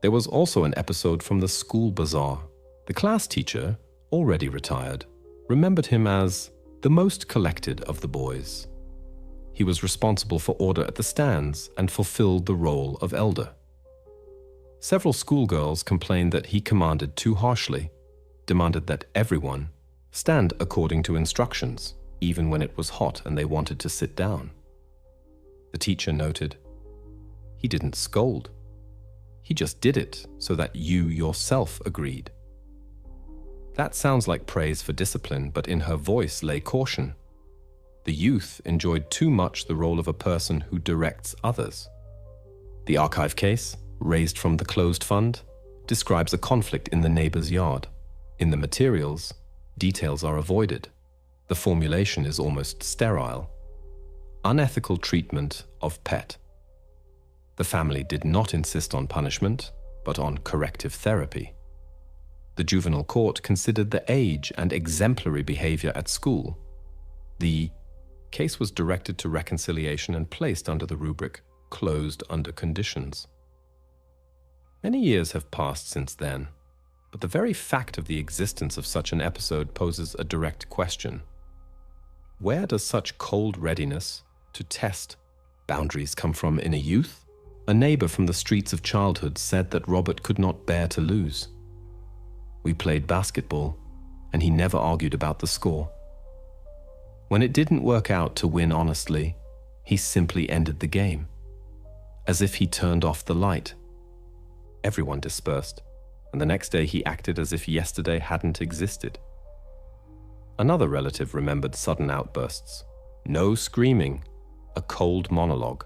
There was also an episode from the school bazaar. The class teacher, already retired, remembered him as the most collected of the boys. He was responsible for order at the stands and fulfilled the role of elder. Several schoolgirls complained that he commanded too harshly, demanded that everyone stand according to instructions, even when it was hot and they wanted to sit down. The teacher noted, "He didn't scold. He just did it so that you yourself agreed." That sounds like praise for discipline, but in her voice lay caution. The youth enjoyed too much the role of a person who directs others. The archive case, raised from the closed fund, describes a conflict in the neighbor's yard. In the materials, details are avoided. The formulation is almost sterile. Unethical treatment of pet. The family did not insist on punishment, but on corrective therapy. The juvenile court considered the age and exemplary behavior at school. The case was directed to reconciliation and placed under the rubric closed under conditions. Many years have passed since then, but the very fact of the existence of such an episode poses a direct question. Where does such cold readiness to test boundaries come from in a youth? A neighbor from the streets of childhood said that Robert could not bear to lose. We played basketball, and he never argued about the score. When it didn't work out to win honestly, he simply ended the game, as if he turned off the light. Everyone dispersed, and the next day he acted as if yesterday hadn't existed. Another relative remembered sudden outbursts. No screaming, a cold monologue.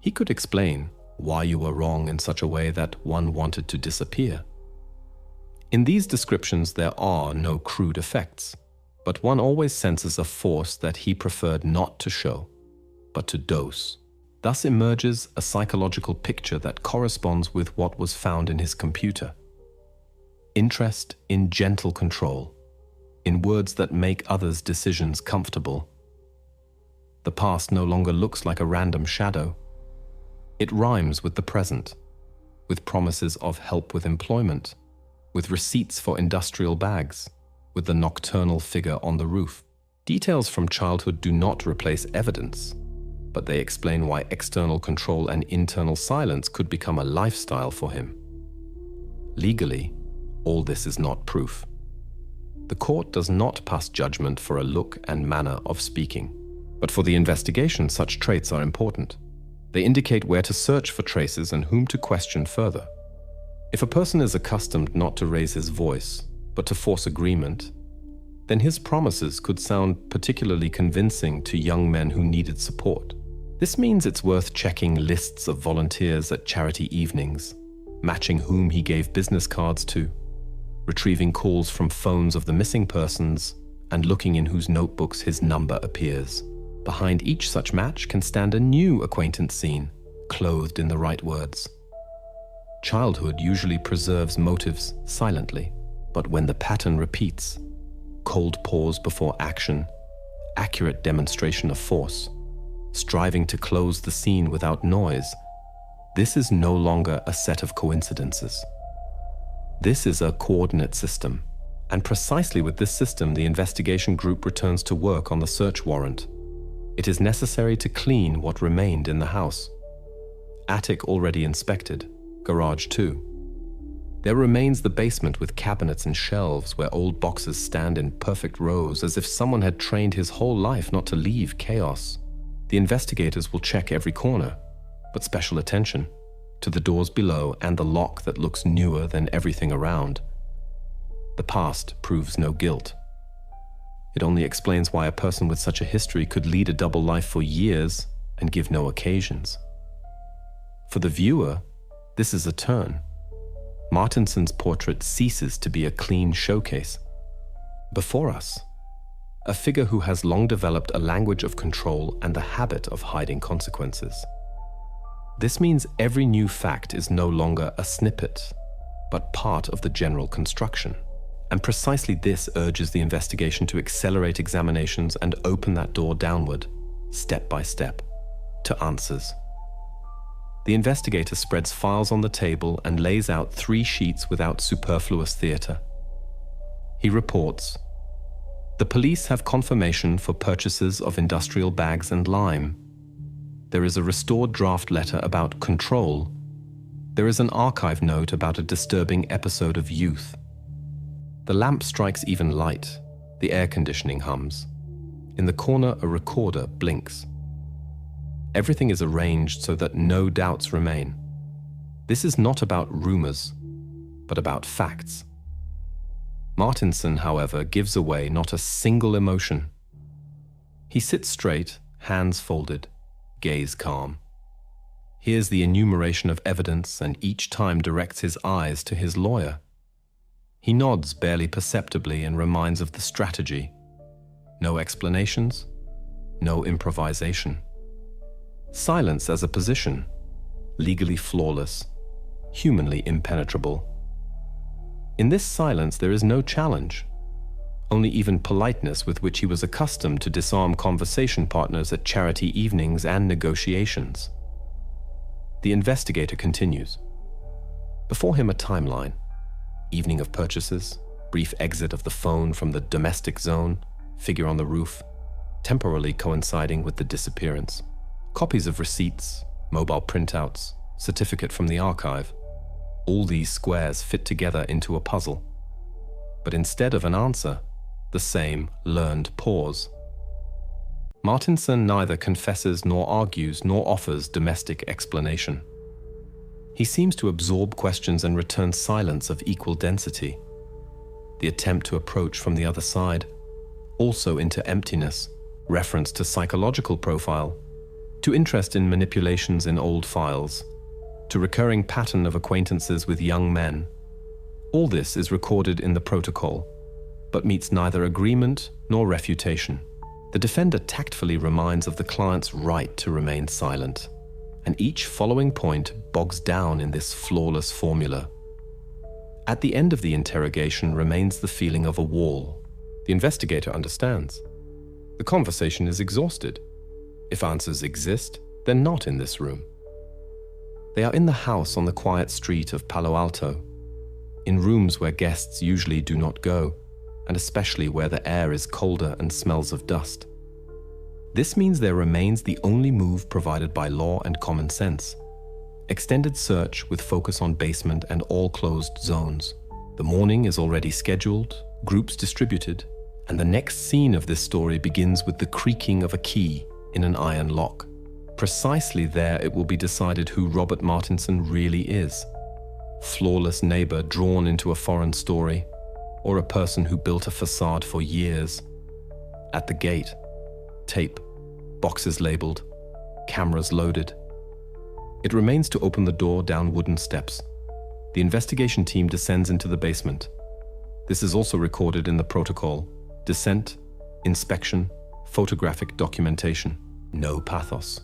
He could explain why you were wrong in such a way that one wanted to disappear. In these descriptions there are no crude effects, but one always senses a force that he preferred not to show, but to dose. Thus emerges a psychological picture that corresponds with what was found in his computer. Interest in gentle control, in words that make others' decisions comfortable. The past no longer looks like a random shadow. It rhymes with the present, with promises of help with employment, with receipts for industrial bags, with the nocturnal figure on the roof. Details from childhood do not replace evidence, but they explain why external control and internal silence could become a lifestyle for him. Legally, all this is not proof. The court does not pass judgment for a look and manner of speaking, but for the investigation such traits are important. They indicate where to search for traces and whom to question further. If a person is accustomed not to raise his voice, but to force agreement, then his promises could sound particularly convincing to young men who needed support. This means it's worth checking lists of volunteers at charity evenings, matching whom he gave business cards to, retrieving calls from phones of the missing persons, and looking in whose notebooks his number appears. Behind each such match can stand a new acquaintance scene, clothed in the right words. Childhood usually preserves motives silently, but when the pattern repeats, cold pause before action, accurate demonstration of force, striving to close the scene without noise, this is no longer a set of coincidences. This is a coordinate system, and precisely with this system the investigation group returns to work on the search warrant. It is necessary to clean what remained in the house. Attic already inspected, garage too. There remains the basement with cabinets and shelves where old boxes stand in perfect rows as if someone had trained his whole life not to leave chaos. The investigators will check every corner, but special attention to the doors below and the lock that looks newer than everything around. The past proves no guilt. It only explains why a person with such a history could lead a double life for years and give no occasions. For the viewer, this is a turn. Martinsson's portrait ceases to be a clean showcase. Before us, a figure who has long developed a language of control and the habit of hiding consequences. This means every new fact is no longer a snippet, but part of the general construction. And precisely this urges the investigation to accelerate examinations and open that door downward, step by step, to answers. The investigator spreads files on the table and lays out 3 sheets without superfluous theater. He reports, "The police have confirmation for purchases of industrial bags and lime. There is a restored draft letter about control. There is an archive note about a disturbing episode of youth. The lamp strikes even light. The air conditioning hums. In the corner, a recorder blinks. Everything is arranged so that no doubts remain. This is not about rumors, but about facts." Martinsson, however, gives away not a single emotion. He sits straight, hands folded, gaze calm. Hears the enumeration of evidence and each time directs his eyes to his lawyer. He nods barely perceptibly and reminds of the strategy. No explanations, no improvisation. Silence as a position, legally flawless, humanly impenetrable. In this silence there is no challenge, only even politeness with which he was accustomed to disarm conversation partners at charity evenings and negotiations. The investigator continues. Before him a timeline, evening of purchases, brief exit of the phone from the domestic zone, figure on the roof, temporarily coinciding with the disappearance. Copies of receipts, mobile printouts, certificate from the archive. All these squares fit together into a puzzle. But instead of an answer, the same learned pause. Martinsson neither confesses nor argues nor offers domestic explanation. He seems to absorb questions and return silence of equal density. The attempt to approach from the other side, also into emptiness, reference to psychological profile, to interest in manipulations in old files, to recurring pattern of acquaintances with young men. All this is recorded in the protocol, but meets neither agreement nor refutation. The defender tactfully reminds of the client's right to remain silent, and each following point bogs down in this flawless formula. At the end of the interrogation remains the feeling of a wall. The investigator understands. The conversation is exhausted. If answers exist, they're not in this room. They are in the house on the quiet street of Palo Alto, in rooms where guests usually do not go, and especially where the air is colder and smells of dust. This means there remains the only move provided by law and common sense. Extended search with focus on basement and all closed zones. The morning is already scheduled, groups distributed, and the next scene of this story begins with the creaking of a key in an iron lock. Precisely there it will be decided who Robert Martinsson really is. Flawless neighbor drawn into a foreign story, or a person who built a facade for years. At the gate, tape, boxes labeled, cameras loaded. It remains to open the door down wooden steps. The investigation team descends into the basement. This is also recorded in the protocol. Descent, inspection, photographic documentation. No pathos.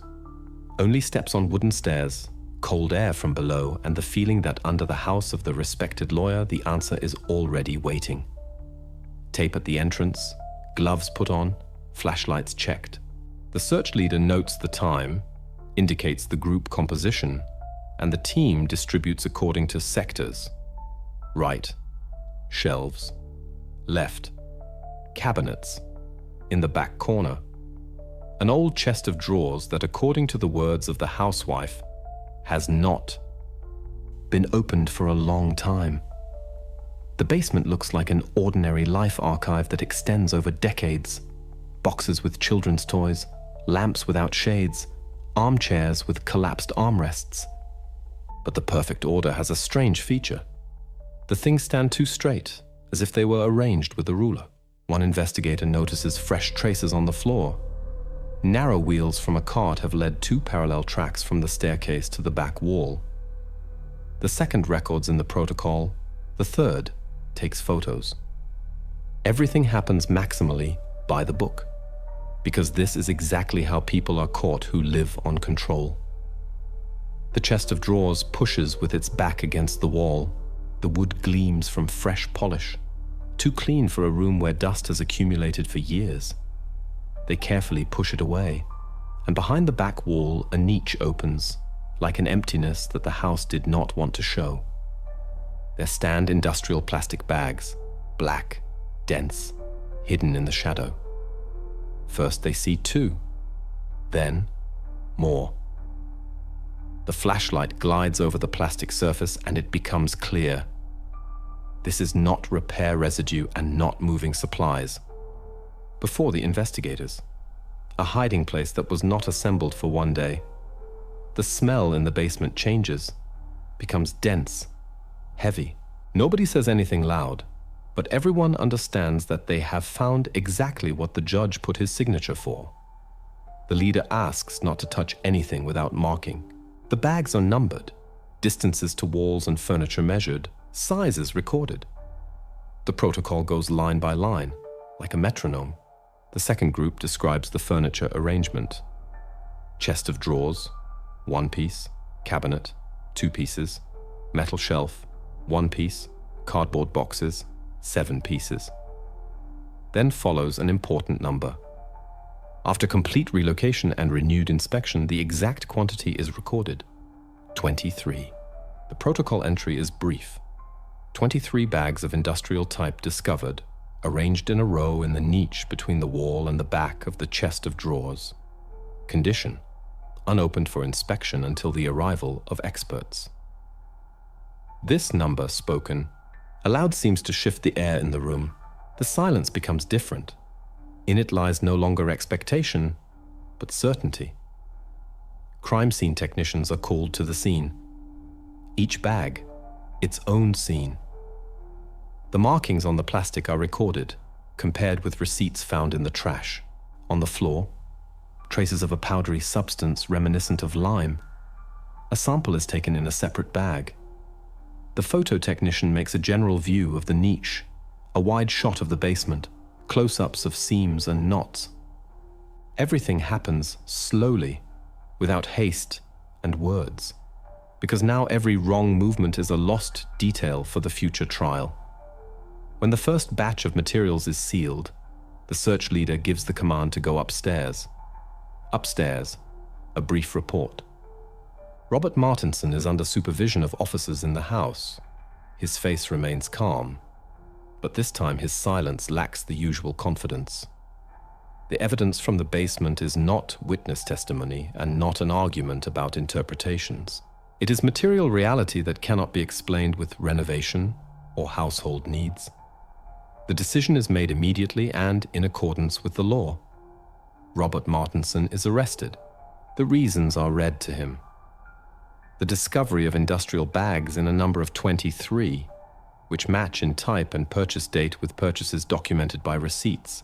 Only steps on wooden stairs, cold air from below, and the feeling that under the house of the respected lawyer, the answer is already waiting. Tape at the entrance, gloves put on, flashlights checked. The search leader notes the time, indicates the group composition, and the team distributes according to sectors. Right, shelves. Left, cabinets. In the back corner, an old chest of drawers that, according to the words of the housewife, has not been opened for a long time. The basement looks like an ordinary life archive that extends over decades. Boxes with children's toys, lamps without shades, armchairs with collapsed armrests. But the perfect order has a strange feature. The things stand too straight, as if they were arranged with a ruler. One investigator notices fresh traces on the floor. Narrow wheels from a cart have led 2 parallel tracks from the staircase to the back wall. The second records in the protocol, the third takes photos. Everything happens maximally by the book, because this is exactly how people are caught who live on control. The chest of drawers pushes with its back against the wall. The wood gleams from fresh polish, too clean for a room where dust has accumulated for years. They carefully push it away, and behind the back wall a niche opens, like an emptiness that the house did not want to show. There stand industrial plastic bags, black, dense, hidden in the shadow. First they see 2, then more. The flashlight glides over the plastic surface and it becomes clear. This is not repair residue and not moving supplies. Before the investigators, a hiding place that was not assembled for one day. The smell in the basement changes, becomes dense, heavy. Nobody says anything loud, but everyone understands that they have found exactly what the judge put his signature for. The leader asks not to touch anything without marking. The bags are numbered, distances to walls and furniture measured, sizes recorded. The protocol goes line by line, like a metronome. The second group describes the furniture arrangement. Chest of drawers, 1 piece. cabinet, 2 pieces, metal shelf, 1 piece, cardboard boxes, 7 pieces. Then follows an important number. After complete relocation and renewed inspection, the exact quantity is recorded: 23. The protocol entry is brief. 23 bags of industrial type discovered, arranged in a row in the niche between the wall and the back of the chest of drawers. Condition: unopened for inspection until the arrival of experts. This number spoken aloud seems to shift the air in the room. The silence becomes different. In it lies no longer expectation, but certainty. Crime scene technicians are called to the scene. Each bag, its own scene. The markings on the plastic are recorded, compared with receipts found in the trash. On the floor, traces of a powdery substance reminiscent of lime. A sample is taken in a separate bag. The photo technician makes a general view of the niche, a wide shot of the basement, close-ups of seams and knots. Everything happens slowly, without haste and words, because now every wrong movement is a lost detail for the future trial. When the first batch of materials is sealed, the search leader gives the command to go upstairs. Upstairs, a brief report. Robert Martinsson is under supervision of officers in the house. His face remains calm, but this time his silence lacks the usual confidence. The evidence from the basement is not witness testimony and not an argument about interpretations. It is material reality that cannot be explained with renovation or household needs. The decision is made immediately and in accordance with the law. Robert Martinsson is arrested. The reasons are read to him. The discovery of industrial bags in a number of 23, which match in type and purchase date with purchases documented by receipts.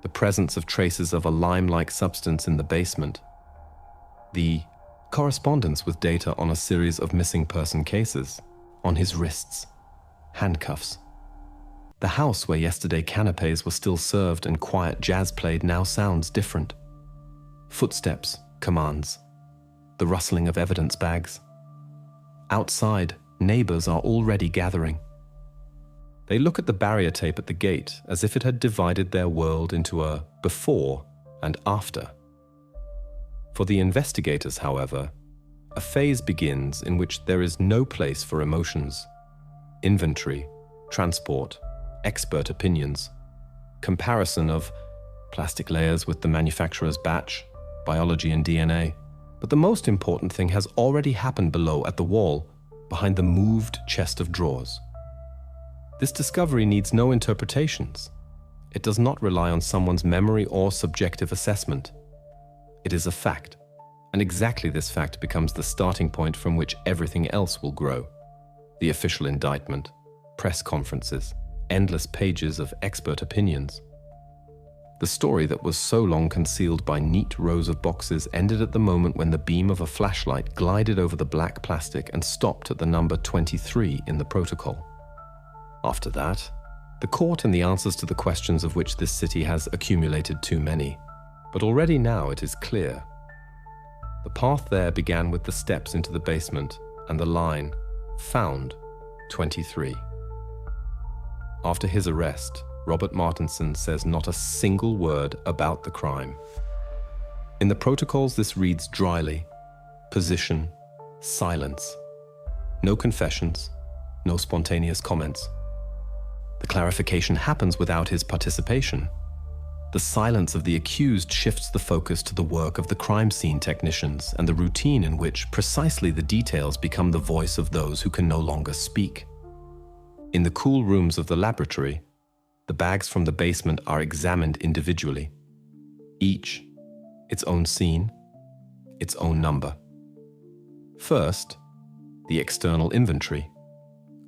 The presence of traces of a lime-like substance in the basement. The correspondence with data on a series of missing person cases, on his wrists, handcuffs. The house where yesterday canapes were still served and quiet jazz played now sounds different. Footsteps, commands, the rustling of evidence bags. Outside, neighbors are already gathering. They look at the barrier tape at the gate as if it had divided their world into a before and after. For the investigators, however, a phase begins in which there is no place for emotions, inventory, transport, expert opinions, comparison of plastic layers with the manufacturer's batch, biology and DNA. But the most important thing has already happened below at the wall, behind the moved chest of drawers. This discovery needs no interpretations. It does not rely on someone's memory or subjective assessment. It is a fact, and exactly this fact becomes the starting point from which everything else will grow. The official indictment, press conferences, endless pages of expert opinions. The story that was so long concealed by neat rows of boxes ended at the moment when the beam of a flashlight glided over the black plastic and stopped at the number 23 in the protocol. After that, the court and the answers to the questions of which this city has accumulated too many. But already now it is clear. The path there began with the steps into the basement and the line, found 23. After his arrest, Robert Martinsson says not a single word about the crime. In the protocols, this reads dryly: position, silence. No confessions, no spontaneous comments. The clarification happens without his participation. The silence of the accused shifts the focus to the work of the crime scene technicians and the routine in which precisely the details become the voice of those who can no longer speak. In the cool rooms of the laboratory, the bags from the basement are examined individually. Each, its own scene, its own number. First, the external inventory: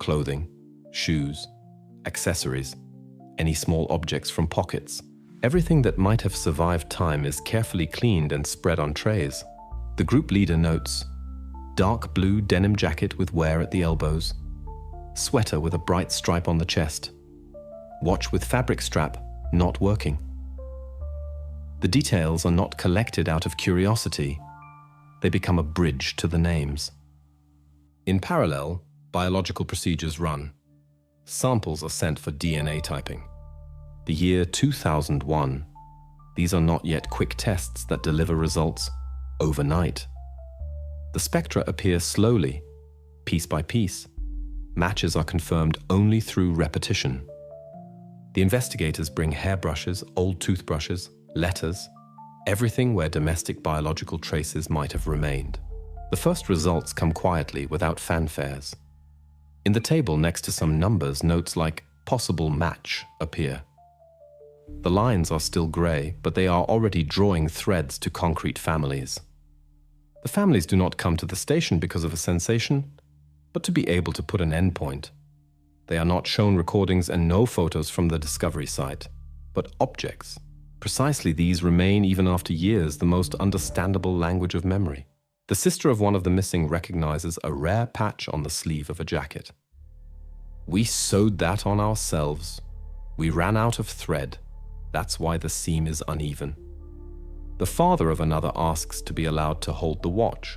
clothing, shoes, accessories, any small objects from pockets. Everything that might have survived time is carefully cleaned and spread on trays. The group leader notes: dark blue denim jacket with wear at the elbows, sweater with a bright stripe on the chest, watch with fabric strap not working. The details are not collected out of curiosity. they become a bridge to the names. In parallel, biological procedures run. Samples are sent for DNA typing. The year 2001. These are not yet quick tests that deliver results overnight. The spectra appear slowly, piece by piece. Matches are confirmed only through repetition. The investigators bring hairbrushes, old toothbrushes, letters, everything where domestic biological traces might have remained. The first results come quietly, without fanfares. In the table next to some numbers, notes like possible match appear. The lines are still grey, but they are already drawing threads to concrete families. The families do not come to the station because of a sensation, but to be able to put an endpoint. They are not shown recordings and no photos from the discovery site, but objects. Precisely these remain even after years the most understandable language of memory. The sister of one of the missing recognizes a rare patch on the sleeve of a jacket. We sewed that on ourselves. We ran out of thread. That's why the seam is uneven. The father of another asks to be allowed to hold the watch.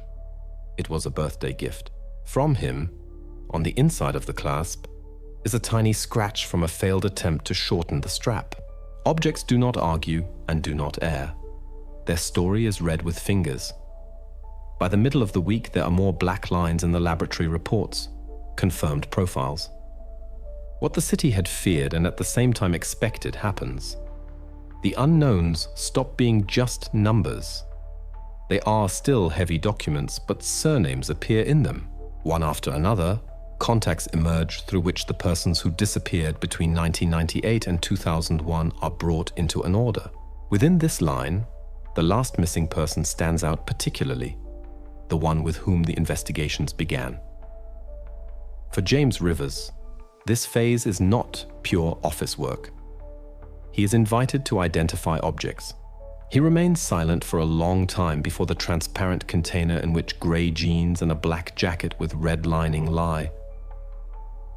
It was a birthday gift. From him, on the inside of the clasp, is a tiny scratch from a failed attempt to shorten the strap. Objects do not argue and do not err. Their story is read with fingers. By the middle of the week, there are more black lines in the laboratory reports, confirmed profiles. What the city had feared and at the same time expected happens. The unknowns stop being just numbers. They are still heavy documents, but surnames appear in them. One after another, contacts emerge through which the persons who disappeared between 1998 and 2001 are brought into an order. Within this line, the last missing person stands out particularly, the one with whom the investigations began. For James Rivers, this phase is not pure office work. He is invited to identify objects. He remains silent for a long time before the transparent container in which grey jeans and a black jacket with red lining lie.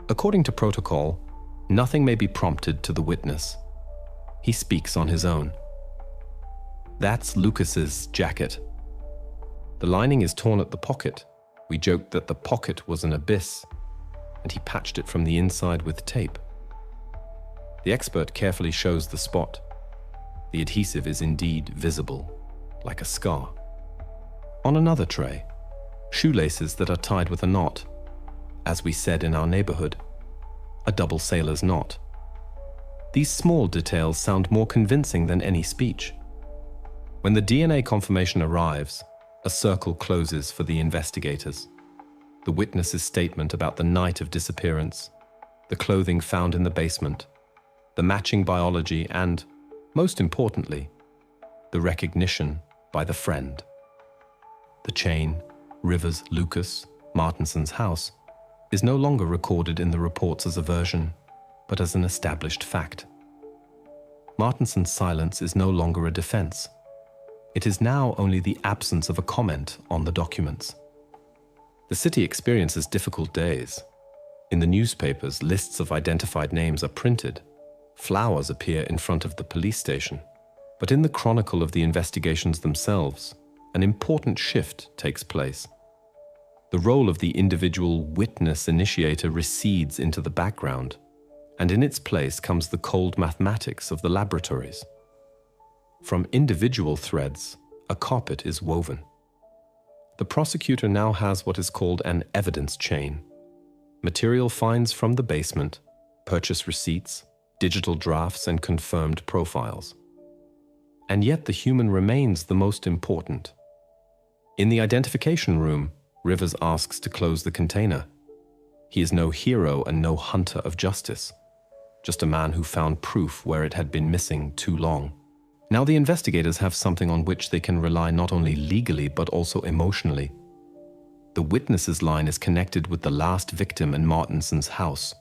According to protocol, nothing may be prompted to the witness. He speaks on his own. That's Lucas's jacket. The lining is torn at the pocket. We joked that the pocket was an abyss, and he patched it from the inside with tape. The expert carefully shows the spot. The adhesive is indeed visible, like a scar. On another tray, shoelaces that are tied with a knot. As we said in our neighborhood, a double sailor's knot. These small details sound more convincing than any speech. When the DNA confirmation arrives, a circle closes for the investigators. The witness's statement about the night of disappearance, the clothing found in the basement, the matching biology, and, most importantly, the recognition by the friend. The chain, Rivers, Lucas, Martinsson's house, is no longer recorded in the reports as a version, but as an established fact. Martinsson's silence is no longer a defense. It is now only the absence of a comment on the documents. The city experiences difficult days. In the newspapers, lists of identified names are printed. Flowers appear in front of the police station. But in the chronicle of the investigations themselves, an important shift takes place. The role of the individual witness initiator recedes into the background, and in its place comes the cold mathematics of the laboratories. From individual threads, a carpet is woven. The prosecutor now has what is called an evidence chain. Material finds from the basement, purchase receipts, digital drafts, and confirmed profiles. And yet the human remains the most important. In the identification room, Rivers asks to close the container. He is no hero and no hunter of justice, just a man who found proof where it had been missing too long. Now the investigators have something on which they can rely not only legally but also emotionally. The witness's line is connected with the last victim in Martinsson's house.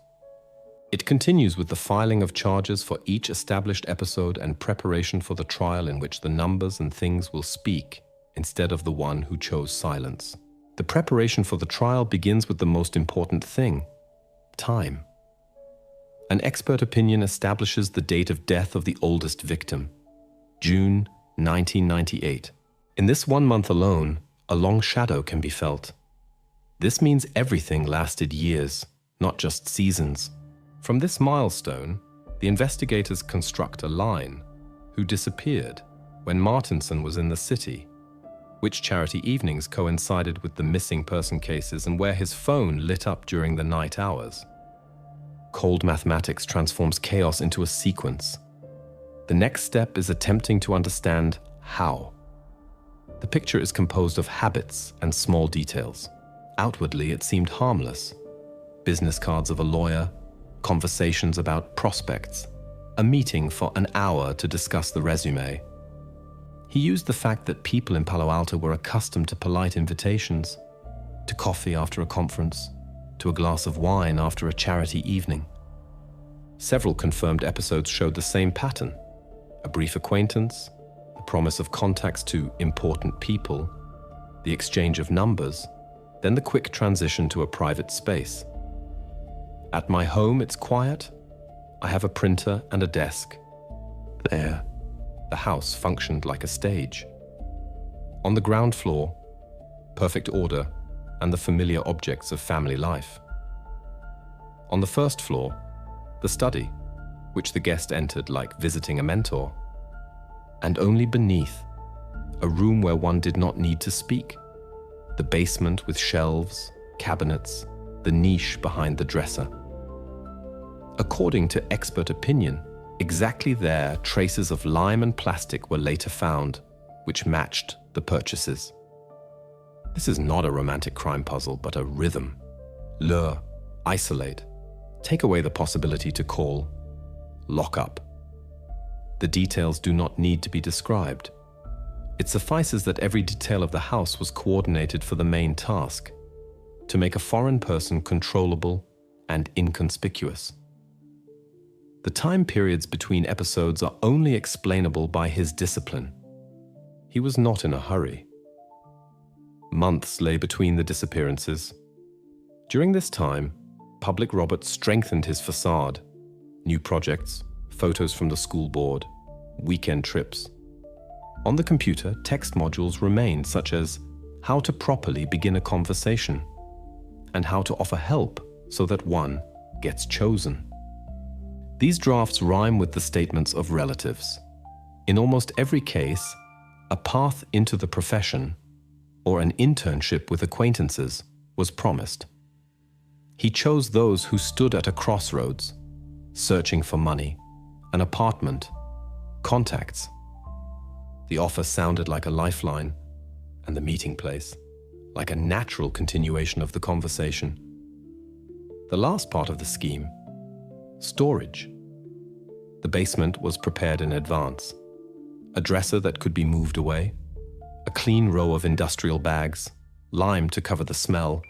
It continues with the filing of charges for each established episode and preparation for the trial in which the numbers and things will speak instead of the one who chose silence. The preparation for the trial begins with the most important thing: time. An expert opinion establishes the date of death of the oldest victim, June 1998. In this 1 month alone, a long shadow can be felt. This means everything lasted years, not just seasons. From this milestone, the investigators construct a line: who disappeared when Martinsson was in the city, which charity evenings coincided with the missing person cases, and where his phone lit up during the night hours. Cold mathematics transforms chaos into a sequence. The next step is attempting to understand how. The picture is composed of habits and small details. Outwardly, it seemed harmless. Business cards of a lawyer, conversations about prospects, a meeting for an hour to discuss the resume. He used the fact that people in Palo Alto were accustomed to polite invitations, to coffee after a conference, to a glass of wine after a charity evening. Several confirmed episodes showed the same pattern: a brief acquaintance, the promise of contacts to important people, the exchange of numbers, then the quick transition to a private space. At my home, it's quiet. I have a printer and a desk. There, the house functioned like a stage. On the ground floor, perfect order and the familiar objects of family life. On the first floor, the study, which the guest entered like visiting a mentor. And only beneath, a room where one did not need to speak. The basement with shelves, cabinets, the niche behind the dresser. According to expert opinion, exactly there, traces of lime and plastic were later found, which matched the purchases. This is not a romantic crime puzzle, but a rhythm. Lure, isolate, take away the possibility to call, lock up. The details do not need to be described. It suffices that every detail of the house was coordinated for the main task: to make a foreign person controllable and inconspicuous. The time periods between episodes are only explainable by his discipline. He was not in a hurry. Months lay between the disappearances. During this time, Public Robert strengthened his facade. New projects, photos from the school board, weekend trips. On the computer, text modules remained, such as how to properly begin a conversation and how to offer help so that one gets chosen. These drafts rhyme with the statements of relatives. In almost every case, a path into the profession or an internship with acquaintances was promised. He chose those who stood at a crossroads, searching for money, an apartment, contacts. The offer sounded like a lifeline, and the meeting place like a natural continuation of the conversation. The last part of the scheme: storage. The basement was prepared in advance. A dresser that could be moved away, a clean row of industrial bags, lime to cover the smell,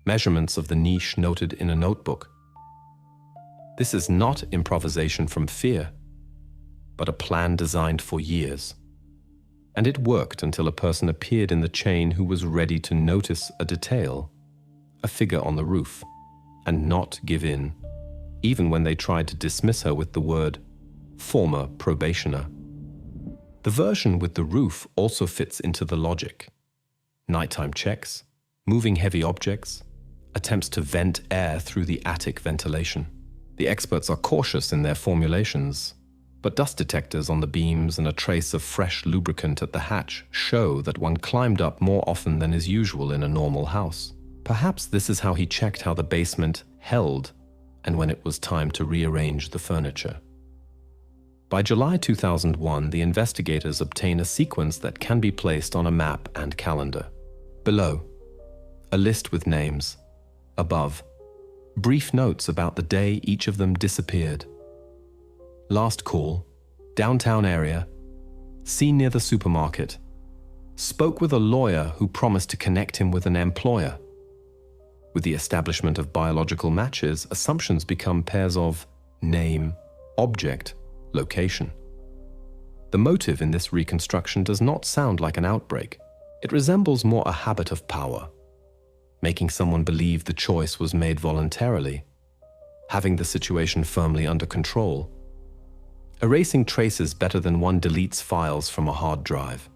measurements of the niche noted in a notebook. This is not improvisation from fear, but a plan designed for years. And it worked until a person appeared in the chain who was ready to notice a detail, a figure on the roof, and not give in, even when they tried to dismiss her with the word former probationer. The version with the roof also fits into the logic. Nighttime checks, moving heavy objects, attempts to vent air through the attic ventilation. The experts are cautious in their formulations, but dust detectors on the beams and a trace of fresh lubricant at the hatch show that one climbed up more often than is usual in a normal house. Perhaps this is how he checked how the basement held and when it was time to rearrange the furniture. By July 2001, the investigators obtain a sequence that can be placed on a map and calendar. Below, a list with names. Above, brief notes about the day each of them disappeared. Last call, downtown area, seen near the supermarket, spoke with a lawyer who promised to connect him with an employer. With the establishment of biological matches, assumptions become pairs of name, object, location. The motive in this reconstruction does not sound like an outbreak. It resembles more a habit of power, making someone believe the choice was made voluntarily, having the situation firmly under control, erasing traces better than one deletes files from a hard drive.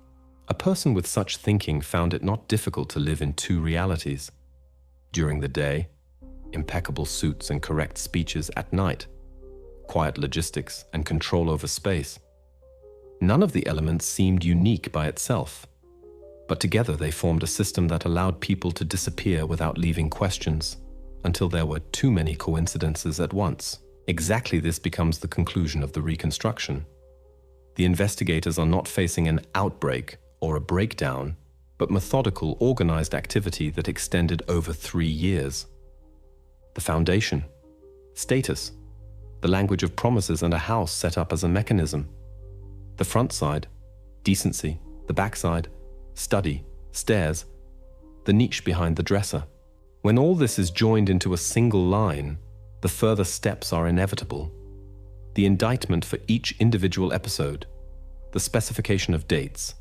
A person with such thinking found it not difficult to live in two realities. During the day, impeccable suits and correct speeches; at night, quiet logistics and control over space. None of the elements seemed unique by itself, but together they formed a system that allowed people to disappear without leaving questions until there were too many coincidences at once. Exactly this becomes the conclusion of the reconstruction. The investigators are not facing an outbreak or a breakdown, but methodical, organized activity that extended over 3 years. The foundation, status, the language of promises and a house set up as a mechanism. The front side, decency; the back side, study, stairs; the niche behind the dresser. When all this is joined into a single line, the further steps are inevitable. The indictment for each individual episode, the specification of dates,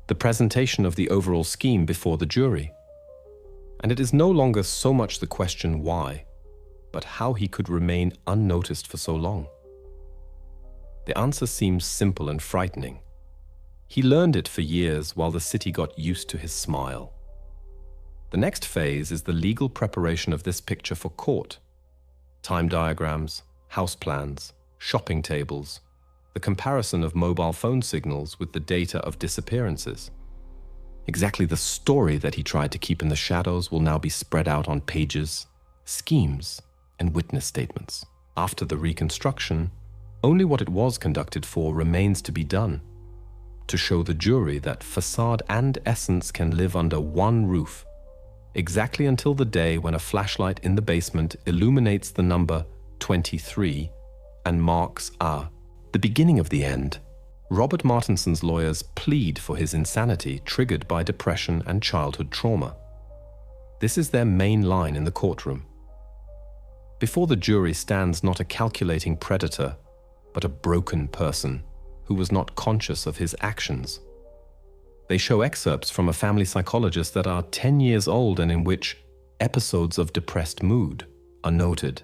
the presentation of the overall scheme before the jury. And it is no longer so much the question why, but how he could remain unnoticed for so long. The answer seems simple and frightening. He learned it for years while the city got used to his smile. The next phase is the legal preparation of this picture for court. Time diagrams, house plans, shopping tables, the comparison of mobile phone signals with the data of disappearances. Exactly the story that he tried to keep in the shadows will now be spread out on pages, schemes, and witness statements. After the reconstruction, only what it was conducted for remains to be done, to show the jury that facade and essence can live under one roof, exactly until the day when a flashlight in the basement illuminates the number 23 and marks the beginning of the end. Robert Martinsson's lawyers plead for his insanity triggered by depression and childhood trauma. This is their main line in the courtroom. Before the jury stands not a calculating predator, but a broken person who was not conscious of his actions. They show excerpts from a family psychologist that are 10 years old and in which episodes of depressed mood are noted,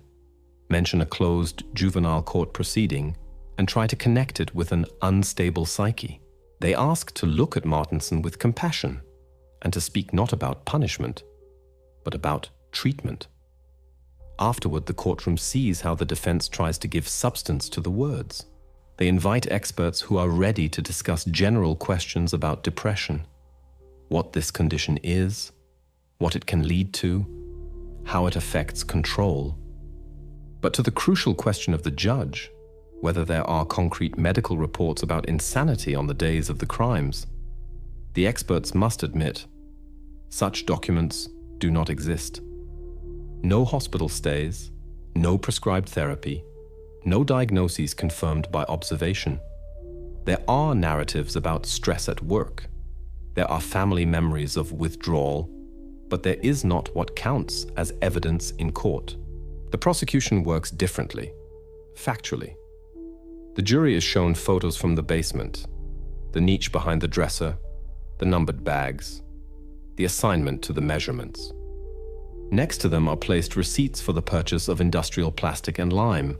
mention a closed juvenile court proceeding, and try to connect it with an unstable psyche. They ask to look at Martinsson with compassion and to speak not about punishment, but about treatment. Afterward, the courtroom sees how the defense tries to give substance to the words. They invite experts who are ready to discuss general questions about depression, what this condition is, what it can lead to, how it affects control. But to the crucial question of the judge, whether there are concrete medical reports about insanity on the days of the crimes, the experts must admit, such documents do not exist. No hospital stays, no prescribed therapy, no diagnoses confirmed by observation. There are narratives about stress at work. There are family memories of withdrawal, but there is not what counts as evidence in court. The prosecution works differently, factually. The jury is shown photos from the basement, the niche behind the dresser, the numbered bags, the assignment to the measurements. Next to them are placed receipts for the purchase of industrial plastic and lime,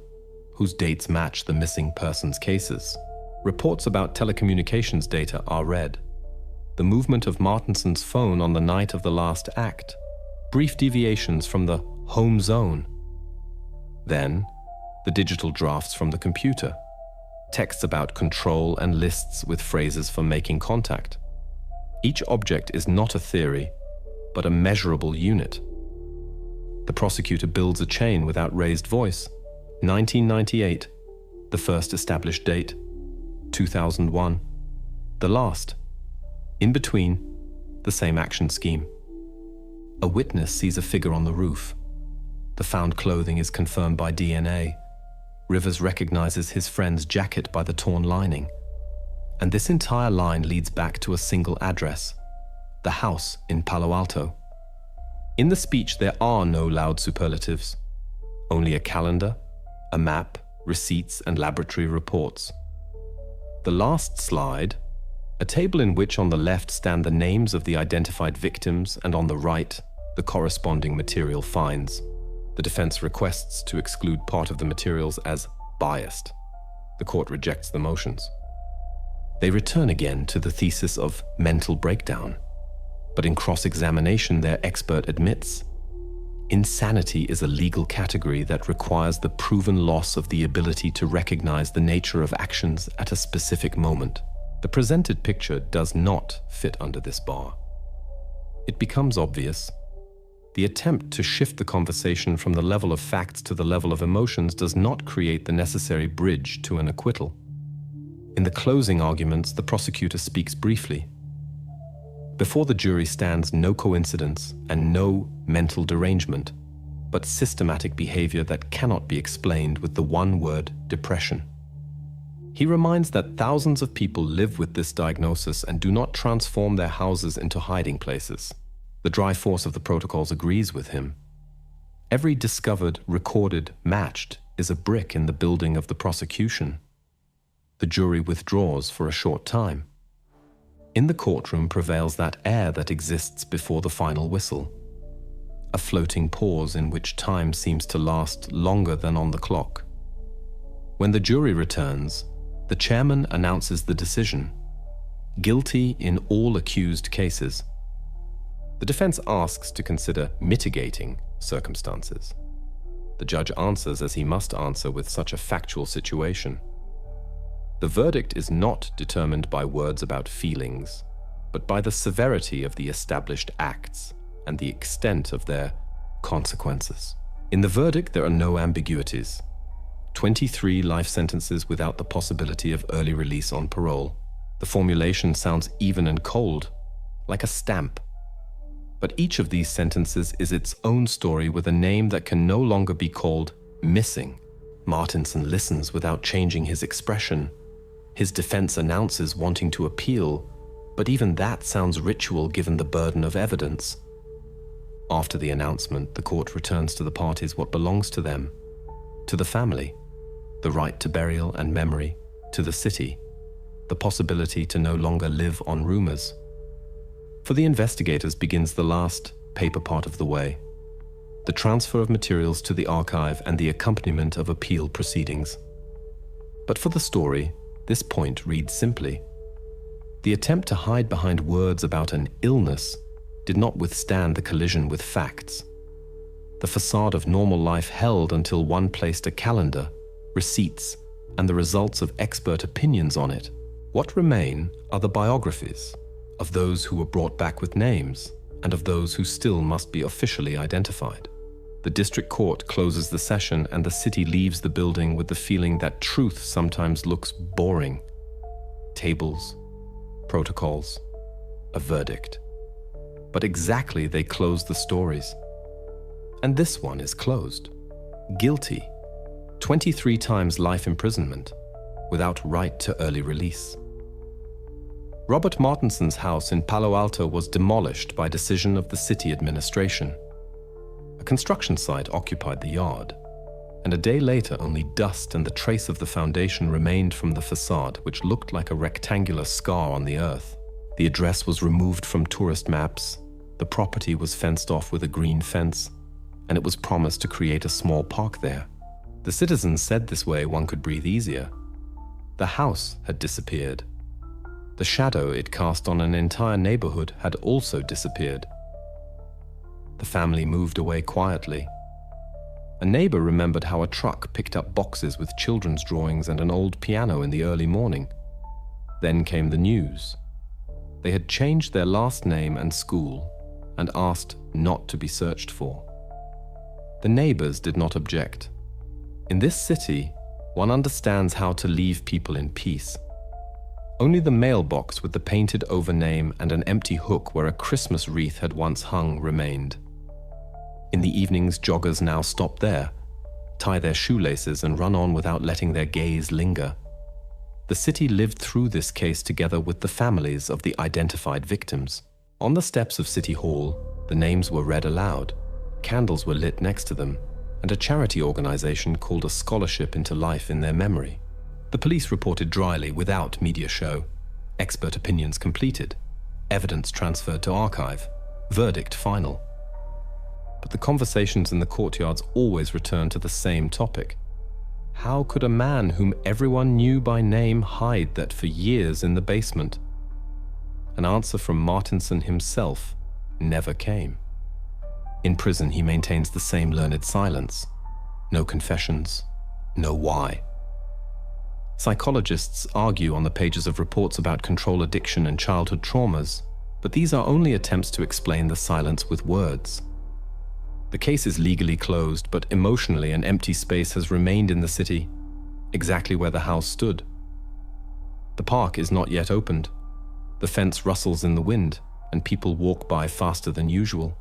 whose dates match the missing persons cases. Reports about telecommunications data are read. The movement of Martinsson's phone on the night of the last act, brief deviations from the home zone. Then, the digital drafts from the computer, texts about control and lists with phrases for making contact. Each object is not a theory, but a measurable unit. The prosecutor builds a chain without raised voice. 1998, the first established date. 2001, the last. In between, the same action scheme. A witness sees a figure on the roof. The found clothing is confirmed by DNA. Rivers recognizes his friend's jacket by the torn lining. And this entire line leads back to a single address, the house in Palo Alto. In the speech, there are no loud superlatives, only a calendar, a map, receipts, and laboratory reports. The last slide, a table in which on the left stand the names of the identified victims and on the right, the corresponding material finds. The defense requests to exclude part of the materials as biased. The court rejects the motions. They return again to the thesis of mental breakdown. But in cross-examination, their expert admits, insanity is a legal category that requires the proven loss of the ability to recognize the nature of actions at a specific moment. The presented picture does not fit under this bar. It becomes obvious. The attempt to shift the conversation from the level of facts to the level of emotions does not create the necessary bridge to an acquittal. In the closing arguments, the prosecutor speaks briefly. Before the jury stands no coincidence and no mental derangement, but systematic behavior that cannot be explained with the one word depression. He reminds that thousands of people live with this diagnosis and do not transform their houses into hiding places. The dry force of the protocols agrees with him. Every discovered, recorded, matched is a brick in the building of the prosecution. The jury withdraws for a short time. In the courtroom prevails that air that exists before the final whistle. A floating pause in which time seems to last longer than on the clock. When the jury returns, the chairman announces the decision. Guilty in all accused cases. The defense asks to consider mitigating circumstances. The judge answers as he must answer with such a factual situation. The verdict is not determined by words about feelings, but by the severity of the established acts and the extent of their consequences. In the verdict, there are no ambiguities. 23 life sentences without the possibility of early release on parole. The formulation sounds even and cold, like a stamp. But each of these sentences is its own story with a name that can no longer be called missing. Martinsson listens without changing his expression. His defense announces wanting to appeal, but even that sounds ritual given the burden of evidence. After the announcement, the court returns to the parties what belongs to them, to the family, the right to burial and memory, to the city, the possibility to no longer live on rumors. For the investigators begins the last paper part of the way, the transfer of materials to the archive and the accompaniment of appeal proceedings. But for the story, this point reads simply. The attempt to hide behind words about an illness did not withstand the collision with facts. The facade of normal life held until one placed a calendar, receipts, and the results of expert opinions on it. What remain are the biographies of those who were brought back with names and of those who still must be officially identified. The district court closes the session and the city leaves the building with the feeling that truth sometimes looks boring. Tables, protocols, a verdict. But exactly they close the stories. And this one is closed. Guilty. 23 times life imprisonment, without right to early release. Robert Martinsson's house in Palo Alto was demolished by decision of the city administration. A construction site occupied the yard, and a day later only dust and the trace of the foundation remained from the facade, which looked like a rectangular scar on the earth. The address was removed from tourist maps, the property was fenced off with a green fence, and it was promised to create a small park there. The citizens said this way one could breathe easier. The house had disappeared. The shadow it cast on an entire neighborhood had also disappeared. The family moved away quietly. A neighbor remembered how a truck picked up boxes with children's drawings and an old piano in the early morning. Then came the news. They had changed their last name and school and asked not to be searched for. The neighbors did not object. In this city, one understands how to leave people in peace. Only the mailbox with the painted over name and an empty hook where a Christmas wreath had once hung remained. In the evenings, joggers now stop there, tie their shoelaces and run on without letting their gaze linger. The city lived through this case together with the families of the identified victims. On the steps of City Hall, the names were read aloud, candles were lit next to them, and a charity organization called a scholarship into life in their memory. The police reported dryly, without media show. Expert opinions completed. Evidence transferred to archive. Verdict final. But the conversations in the courtyards always return to the same topic. How could a man whom everyone knew by name hide that for years in the basement? An answer from Martinsson himself never came. In prison, he maintains the same learned silence. No confessions, no why. Psychologists argue on the pages of reports about control addiction and childhood traumas, but these are only attempts to explain the silence with words. The case is legally closed, but emotionally an empty space has remained in the city, exactly where the house stood. The park is not yet opened. The fence rustles in the wind, and people walk by faster than usual.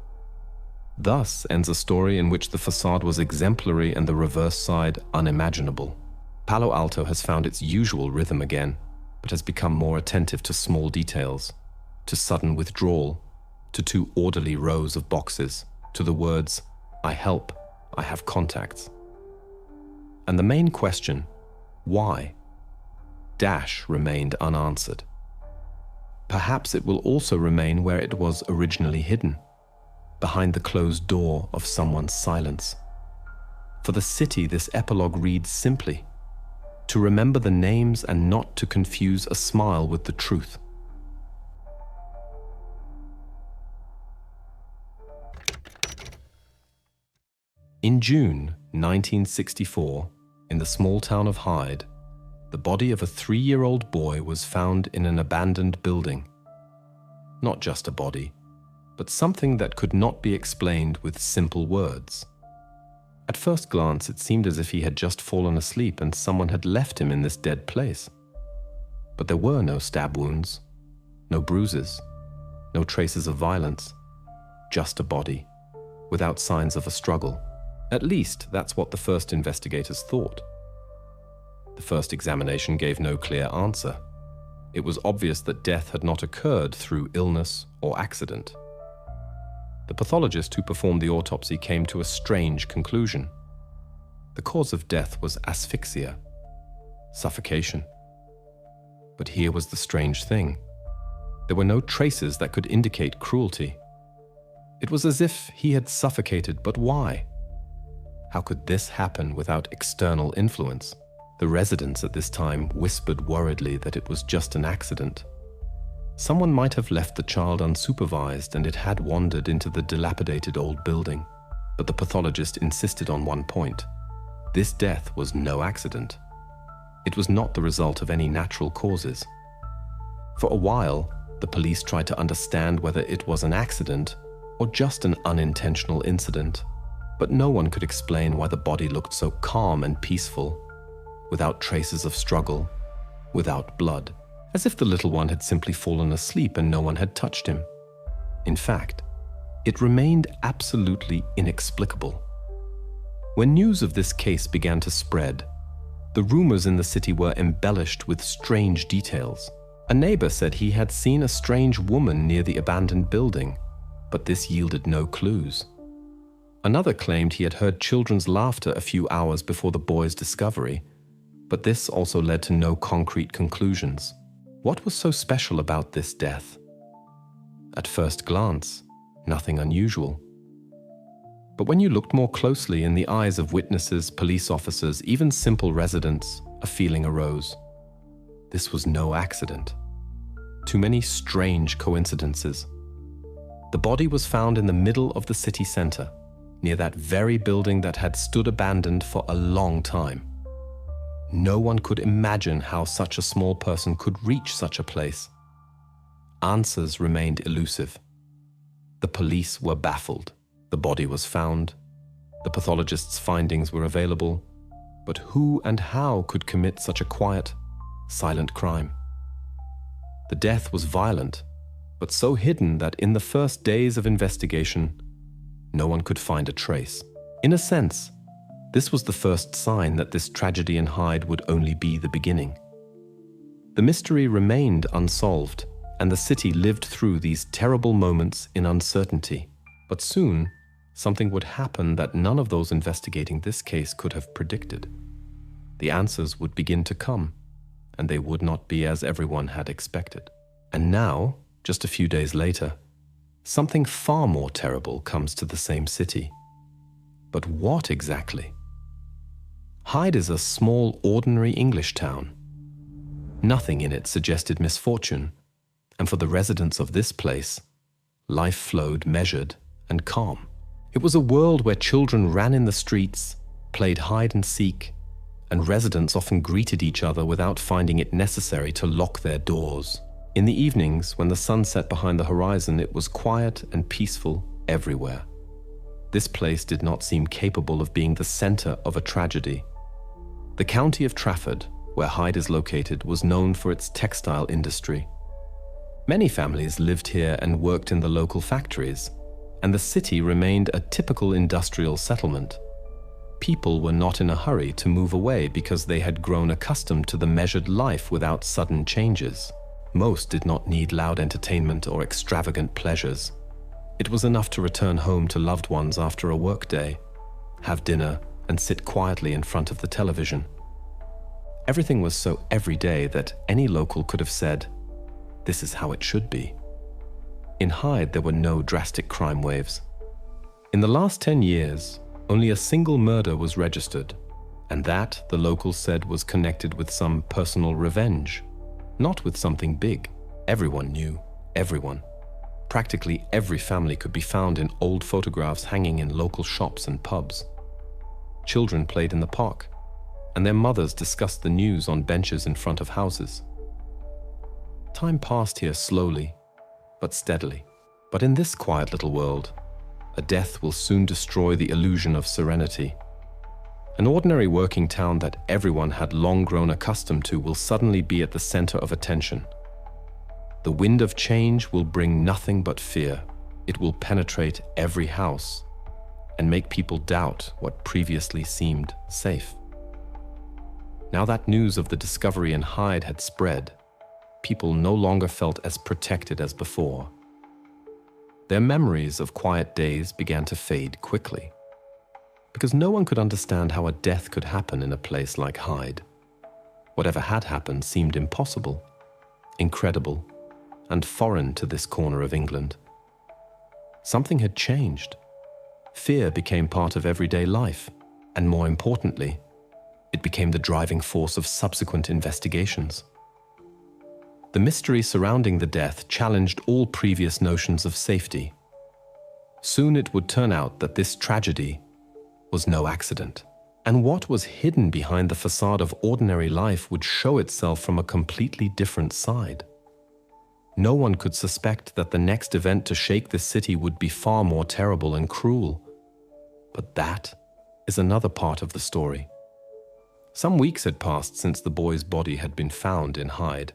Thus ends a story in which the facade was exemplary and the reverse side unimaginable. Palo Alto has found its usual rhythm again, but has become more attentive to small details, to sudden withdrawal, to 2 orderly rows of boxes, to the words, "I help, I have contacts." And the main question, why? Dash remained unanswered. Perhaps it will also remain where it was originally hidden, behind the closed door of someone's silence. For the city, this epilogue reads simply, to remember the names and not to confuse a smile with the truth. In June 1964, in the small town of Hyde, the body of a 3-year-old boy was found in an abandoned building. Not just a body, but something that could not be explained with simple words. At first glance, it seemed as if he had just fallen asleep and someone had left him in this dead place. But there were no stab wounds, no bruises, no traces of violence, just a body, without signs of a struggle. At least, that's what the first investigators thought. The first examination gave no clear answer. It was obvious that death had not occurred through illness or accident. The pathologist who performed the autopsy came to a strange conclusion. The cause of death was asphyxia, suffocation. But here was the strange thing. There were no traces that could indicate cruelty. It was as if he had suffocated, but why? How could this happen without external influence? The residents at this time whispered worriedly that it was just an accident. Someone might have left the child unsupervised and it had wandered into the dilapidated old building. But the pathologist insisted on one point. This death was no accident. It was not the result of any natural causes. For a while, the police tried to understand whether it was an accident or just an unintentional incident. But no one could explain why the body looked so calm and peaceful, without traces of struggle, without blood, as if the little one had simply fallen asleep and no one had touched him. In fact, it remained absolutely inexplicable. When news of this case began to spread, the rumors in the city were embellished with strange details. A neighbor said he had seen a strange woman near the abandoned building, but this yielded no clues. Another claimed he had heard children's laughter a few hours before the boy's discovery, but this also led to no concrete conclusions. What was so special about this death? At first glance, nothing unusual. But when you looked more closely in the eyes of witnesses, police officers, even simple residents, a feeling arose. This was no accident. Too many strange coincidences. The body was found in the middle of the city center, near that very building that had stood abandoned for a long time. No one could imagine how such a small person could reach such a place. Answers remained elusive. The police were baffled. The body was found. The pathologist's findings were available. But who and how could commit such a quiet, silent crime? The death was violent, but so hidden that in the first days of investigation, no one could find a trace. In a sense, this was the first sign that this tragedy in Hyde would only be the beginning. The mystery remained unsolved, and the city lived through these terrible moments in uncertainty. But soon, something would happen that none of those investigating this case could have predicted. The answers would begin to come, and they would not be as everyone had expected. And now, just a few days later, something far more terrible comes to the same city. But what exactly? Hyde is a small, ordinary English town. Nothing in it suggested misfortune, and for the residents of this place, life flowed measured and calm. It was a world where children ran in the streets, played hide and seek, and residents often greeted each other without finding it necessary to lock their doors. In the evenings, when the sun set behind the horizon, it was quiet and peaceful everywhere. This place did not seem capable of being the center of a tragedy. The county of Trafford, where Hyde is located, was known for its textile industry. Many families lived here and worked in the local factories, and the city remained a typical industrial settlement. People were not in a hurry to move away because they had grown accustomed to the measured life without sudden changes. Most did not need loud entertainment or extravagant pleasures. It was enough to return home to loved ones after a workday, have dinner, and sit quietly in front of the television. Everything was so everyday that any local could have said, "This is how it should be." In Hyde, there were no drastic crime waves. In the last 10 years, only a single murder was registered, and that, the locals said, was connected with some personal revenge, not with something big. Everyone knew everyone. Practically every family could be found in old photographs hanging in local shops and pubs. Children played in the park, and their mothers discussed the news on benches in front of houses. Time passed here slowly, but steadily. But in this quiet little world, a death will soon destroy the illusion of serenity. An ordinary working town that everyone had long grown accustomed to will suddenly be at the center of attention. The wind of change will bring nothing but fear. It will penetrate every house and make people doubt what previously seemed safe. Now that news of the discovery in Hyde had spread, people no longer felt as protected as before. Their memories of quiet days began to fade quickly, because no one could understand how a death could happen in a place like Hyde. Whatever had happened seemed impossible, incredible, and foreign to this corner of England. Something had changed. Fear became part of everyday life, and more importantly, it became the driving force of subsequent investigations. The mystery surrounding the death challenged all previous notions of safety. Soon it would turn out that this tragedy was no accident, and what was hidden behind the facade of ordinary life would show itself from a completely different side. No one could suspect that the next event to shake this city would be far more terrible and cruel. But that is another part of the story. Some weeks had passed since the boy's body had been found in Hyde.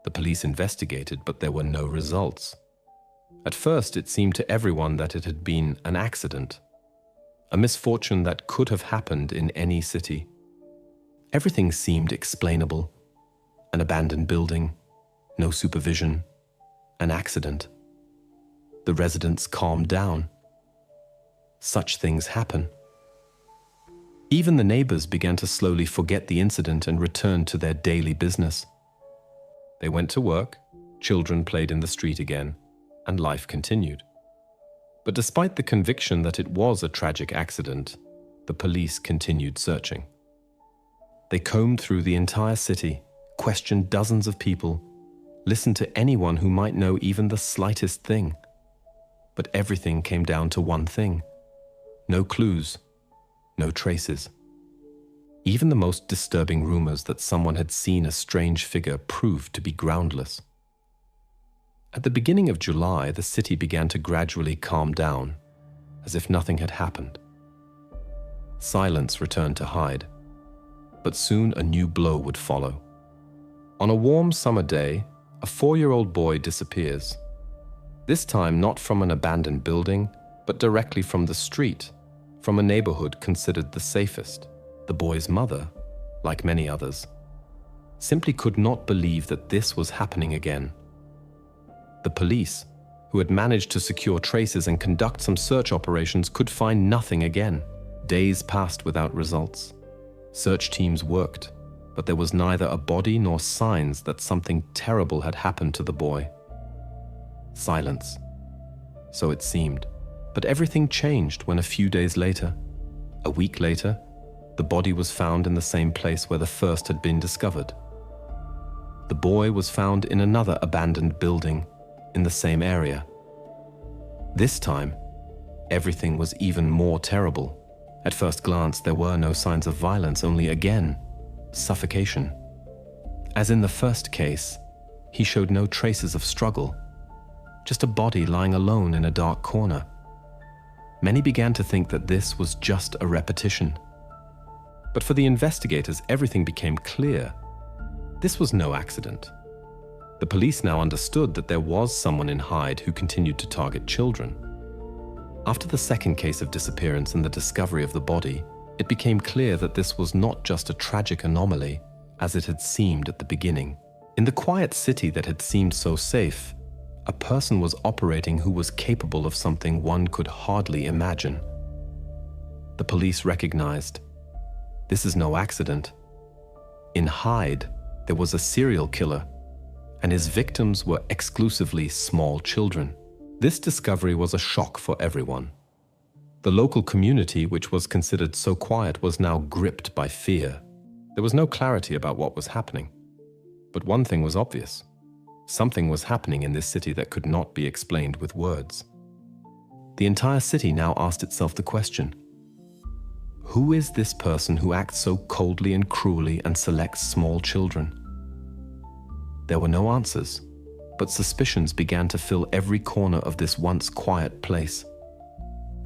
The police investigated, but there were no results. At first, it seemed to everyone that it had been an accident, a misfortune that could have happened in any city. Everything seemed explainable. An abandoned building, no supervision, an accident. The residents calmed down. Such things happen. Even the neighbors began to slowly forget the incident and return to their daily business. They went to work, children played in the street again, and life continued. But despite the conviction that it was a tragic accident, the police continued searching. They combed through the entire city, questioned dozens of people, listened to anyone who might know even the slightest thing. But everything came down to one thing: no clues, no traces. Even the most disturbing rumors that someone had seen a strange figure proved to be groundless. At the beginning of July, the city began to gradually calm down, as if nothing had happened. Silence returned to Hyde, but soon a new blow would follow. On a warm summer day, a 4-year-old boy disappears. This time not from an abandoned building, but directly from the street, from a neighborhood considered the safest. The boy's mother, like many others, simply could not believe that this was happening again. The police, who had managed to secure traces and conduct some search operations, could find nothing again. Days passed without results. Search teams worked, but there was neither a body nor signs that something terrible had happened to the boy. Silence. So it seemed. But everything changed when a few days later, a week later, The body was found in the same place where the first had been discovered. The boy was found in another abandoned building in the same area. This time, everything was even more terrible. At first glance, there were no signs of violence, only again, suffocation. As in the first case, he showed no traces of struggle, just a body lying alone in a dark corner. Many began to think that this was just a repetition. But for the investigators, everything became clear. This was no accident. The police now understood that there was someone in Hyde who continued to target children. After the second case of disappearance and the discovery of the body, it became clear that this was not just a tragic anomaly, as it had seemed at the beginning. In the quiet city that had seemed so safe, a person was operating who was capable of something one could hardly imagine. The police recognized, this is no accident. In Hyde, there was a serial killer, and his victims were exclusively small children. This discovery was a shock for everyone. The local community, which was considered so quiet, was now gripped by fear. There was no clarity about what was happening. But one thing was obvious. Something was happening in this city that could not be explained with words. The entire city now asked itself the question, who is this person who acts so coldly and cruelly and selects small children? There were no answers, but suspicions began to fill every corner of this once quiet place.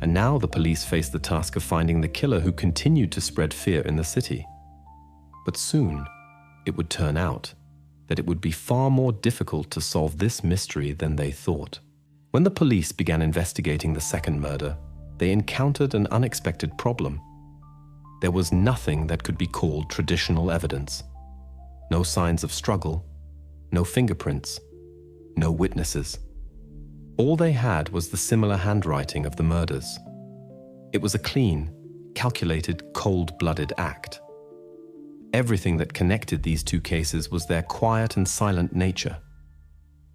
And now the police faced the task of finding the killer who continued to spread fear in the city. But soon, it would turn out that it would be far more difficult to solve this mystery than they thought. When the police began investigating the second murder, they encountered an unexpected problem. There was nothing that could be called traditional evidence. No signs of struggle, no fingerprints, no witnesses. All they had was the similar handwriting of the murders. It was a clean, calculated, cold-blooded act. Everything that connected these two cases was their quiet and silent nature.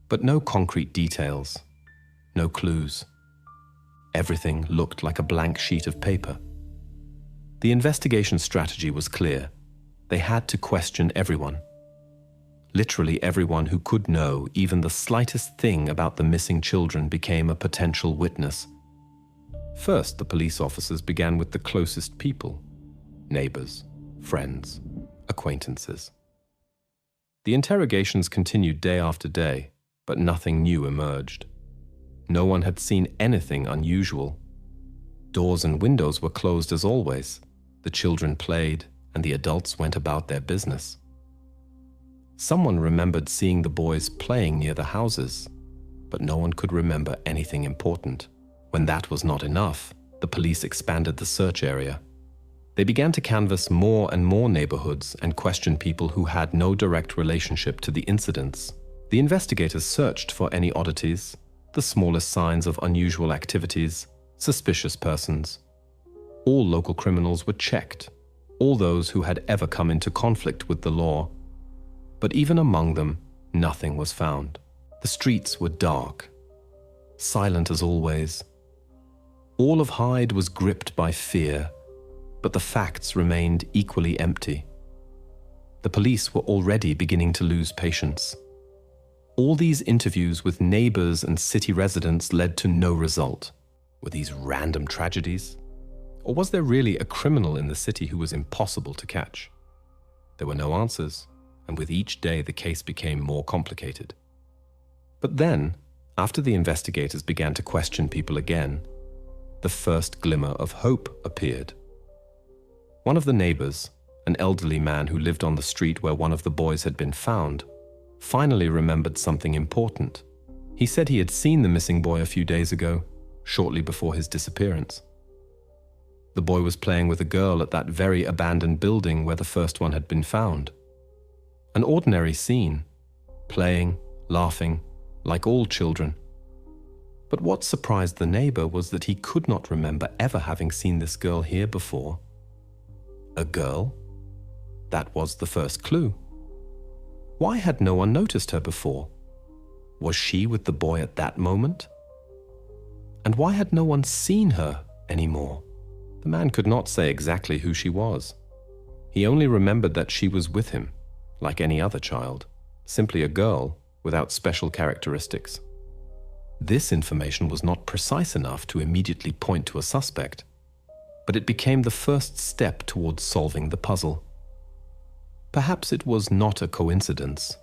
But no concrete details, no clues. Everything looked like a blank sheet of paper. The investigation strategy was clear. They had to question everyone. Literally everyone who could know even the slightest thing about the missing children became a potential witness. First, the police officers began with the closest people, neighbors, friends, acquaintances. The interrogations continued day after day, but nothing new emerged. No one had seen anything unusual. Doors and windows were closed as always. The children played, and the adults went about their business. Someone remembered seeing the boys playing near the houses, but no one could remember anything important. When that was not enough, the police expanded the search area. They began to canvass more and more neighborhoods and question people who had no direct relationship to the incidents. The investigators searched for any oddities, the smallest signs of unusual activities, suspicious persons. All local criminals were checked, all those who had ever come into conflict with the law. But even among them, nothing was found. The streets were dark, silent as always. All of Hyde was gripped by fear, but the facts remained equally empty. The police were already beginning to lose patience. All these interviews with neighbors and city residents led to no result. Were these random tragedies? Or was there really a criminal in the city who was impossible to catch? There were no answers, and with each day the case became more complicated. But then, after the investigators began to question people again, the first glimmer of hope appeared. One of the neighbors, an elderly man who lived on the street where one of the boys had been found, finally remembered something important. He said he had seen the missing boy a few days ago, shortly before his disappearance. The boy was playing with a girl at that very abandoned building where the first one had been found. An ordinary scene, playing, laughing, like all children. But what surprised the neighbor was that he could not remember ever having seen this girl here before. A girl? That was the first clue. Why had no one noticed her before? Was she with the boy at that moment? And why had no one seen her anymore? The man could not say exactly who she was. He only remembered that she was with him, like any other child, simply a girl without special characteristics. This information was not precise enough to immediately point to a suspect, but it became the first step towards solving the puzzle. Perhaps it was not a coincidence.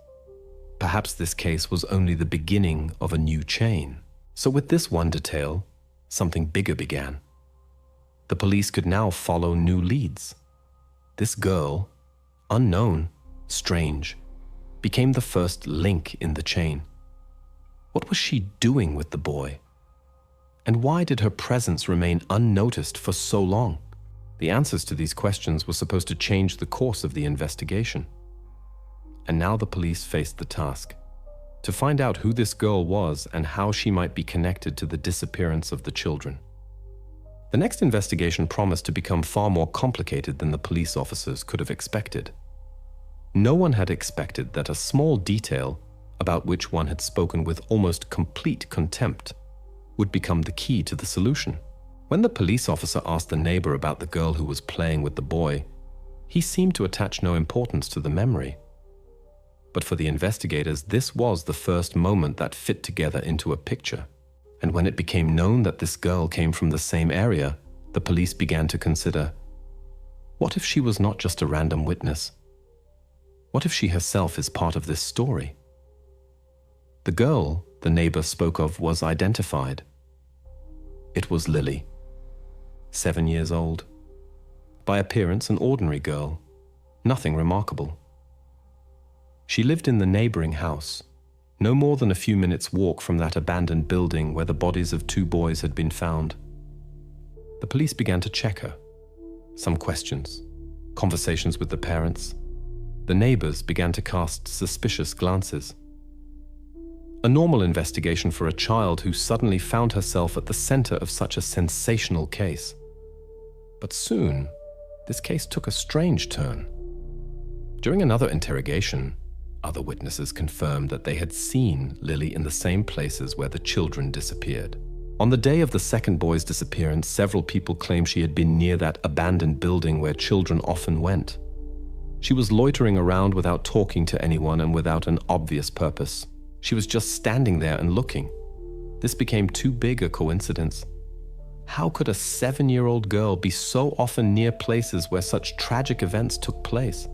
Perhaps this case was only the beginning of a new chain. So with this one detail, something bigger began. The police could now follow new leads. This girl, unknown, strange, became the first link in the chain. What was she doing with the boy? And why did her presence remain unnoticed for so long? The answers to these questions were supposed to change the course of the investigation. And now the police faced the task to find out who this girl was and how she might be connected to the disappearance of the children. The next investigation promised to become far more complicated than the police officers could have expected. No one had expected that a small detail, about which one had spoken with almost complete contempt, would become the key to the solution. When the police officer asked the neighbor about the girl who was playing with the boy, he seemed to attach no importance to the memory. But for the investigators, this was the first moment that fit together into a picture. And when it became known that this girl came from the same area, the police began to consider, what if she was not just a random witness? What if she herself is part of this story? The girl the neighbor spoke of was identified. It was Lily, 7 years old. By appearance, an ordinary girl, nothing remarkable. She lived in the neighboring house, no more than a few minutes' walk from that abandoned building where the bodies of 2 boys had been found. The police began to check her. Some questions, conversations with the parents. The neighbors began to cast suspicious glances. A normal investigation for a child who suddenly found herself at the center of such a sensational case. But soon, this case took a strange turn. During another interrogation, other witnesses confirmed that they had seen Lily in the same places where the children disappeared. On the day of the second boy's disappearance, several people claimed she had been near that abandoned building where children often went. She was loitering around without talking to anyone and without an obvious purpose. She was just standing there and looking. This became too big a coincidence. How could a 7-year-old girl be so often near places where such tragic events took place?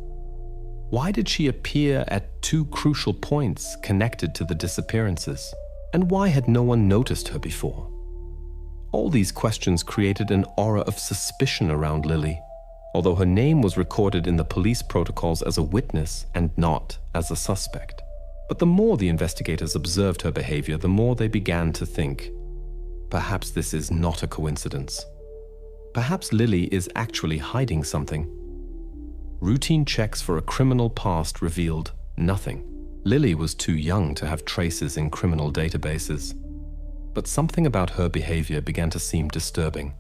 Why did she appear at 2 crucial points connected to the disappearances? And why had no one noticed her before? All these questions created an aura of suspicion around Lily, although her name was recorded in the police protocols as a witness and not as a suspect. But the more the investigators observed her behavior, the more they began to think, perhaps this is not a coincidence. Perhaps Lily is actually hiding something. Routine checks for a criminal past revealed nothing. Lily was too young to have traces in criminal databases, but something about her behavior began to seem disturbing.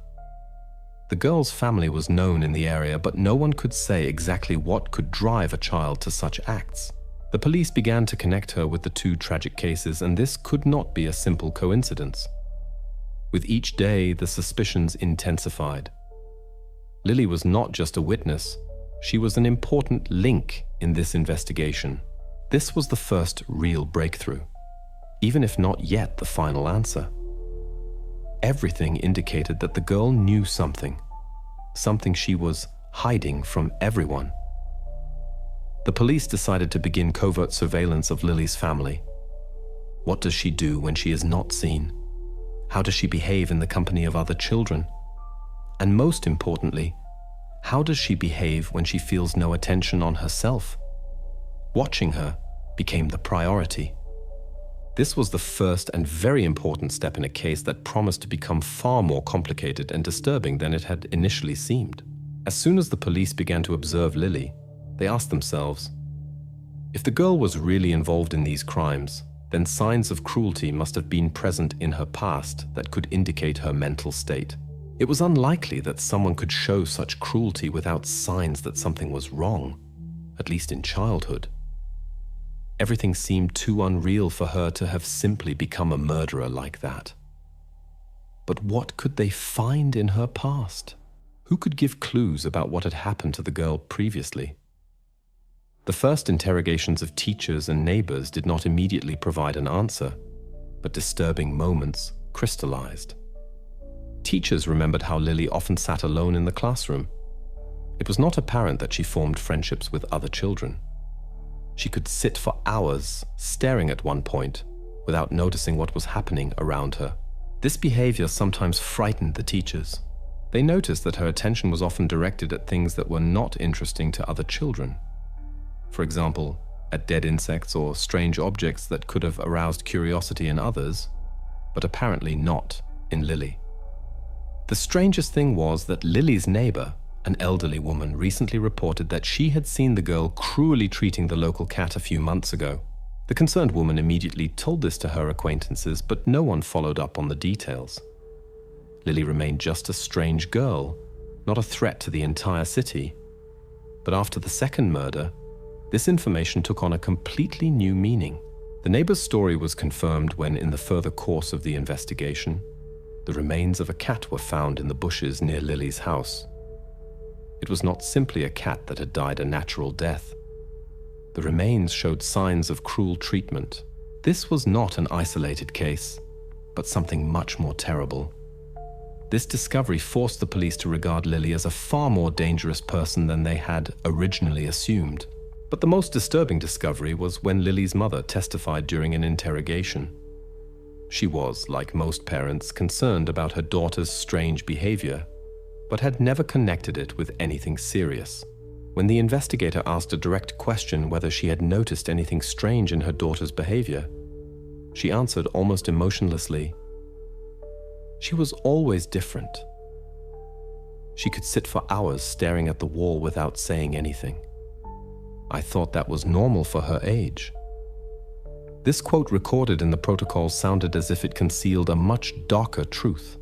The girl's family was known in the area, but no one could say exactly what could drive a child to such acts. The police began to connect her with the 2 tragic cases, and this could not be a simple coincidence. With each day, the suspicions intensified. Lily was not just a witness, she was an important link in this investigation. This was the first real breakthrough, even if not yet the final answer. Everything indicated that the girl knew something she was hiding from everyone. The police decided to begin covert surveillance of Lily's family. What does she do when she is not seen? How does she behave in the company of other children? And most importantly, how does she behave when she feels no attention on herself? Watching her became the priority. This was the first and very important step in a case that promised to become far more complicated and disturbing than it had initially seemed. As soon as the police began to observe Lily, they asked themselves, if the girl was really involved in these crimes, then signs of cruelty must have been present in her past that could indicate her mental state. It was unlikely that someone could show such cruelty without signs that something was wrong, at least in childhood. Everything seemed too unreal for her to have simply become a murderer like that. But what could they find in her past? Who could give clues about what had happened to the girl previously? The first interrogations of teachers and neighbors did not immediately provide an answer, but disturbing moments crystallized. Teachers remembered how Lily often sat alone in the classroom. It was not apparent that she formed friendships with other children. She could sit for hours, staring at one point, without noticing what was happening around her. This behavior sometimes frightened the teachers. They noticed that her attention was often directed at things that were not interesting to other children. For example, at dead insects or strange objects that could have aroused curiosity in others, but apparently not in Lily. The strangest thing was that Lily's neighbor, an elderly woman, recently reported that she had seen the girl cruelly treating the local cat a few months ago. The concerned woman immediately told this to her acquaintances, but no one followed up on the details. Lily remained just a strange girl, not a threat to the entire city. But after the second murder, this information took on a completely new meaning. The neighbor's story was confirmed when, in the further course of the investigation, the remains of a cat were found in the bushes near Lily's house. It was not simply a cat that had died a natural death. The remains showed signs of cruel treatment. This was not an isolated case, but something much more terrible. This discovery forced the police to regard Lily as a far more dangerous person than they had originally assumed. But the most disturbing discovery was when Lily's mother testified during an interrogation. She was, like most parents, concerned about her daughter's strange behavior, but had never connected it with anything serious. When the investigator asked a direct question whether she had noticed anything strange in her daughter's behavior, she answered almost emotionlessly, "She was always different. She could sit for hours staring at the wall without saying anything. I thought that was normal for her age." This quote recorded in the protocol sounded as if it concealed a much darker truth.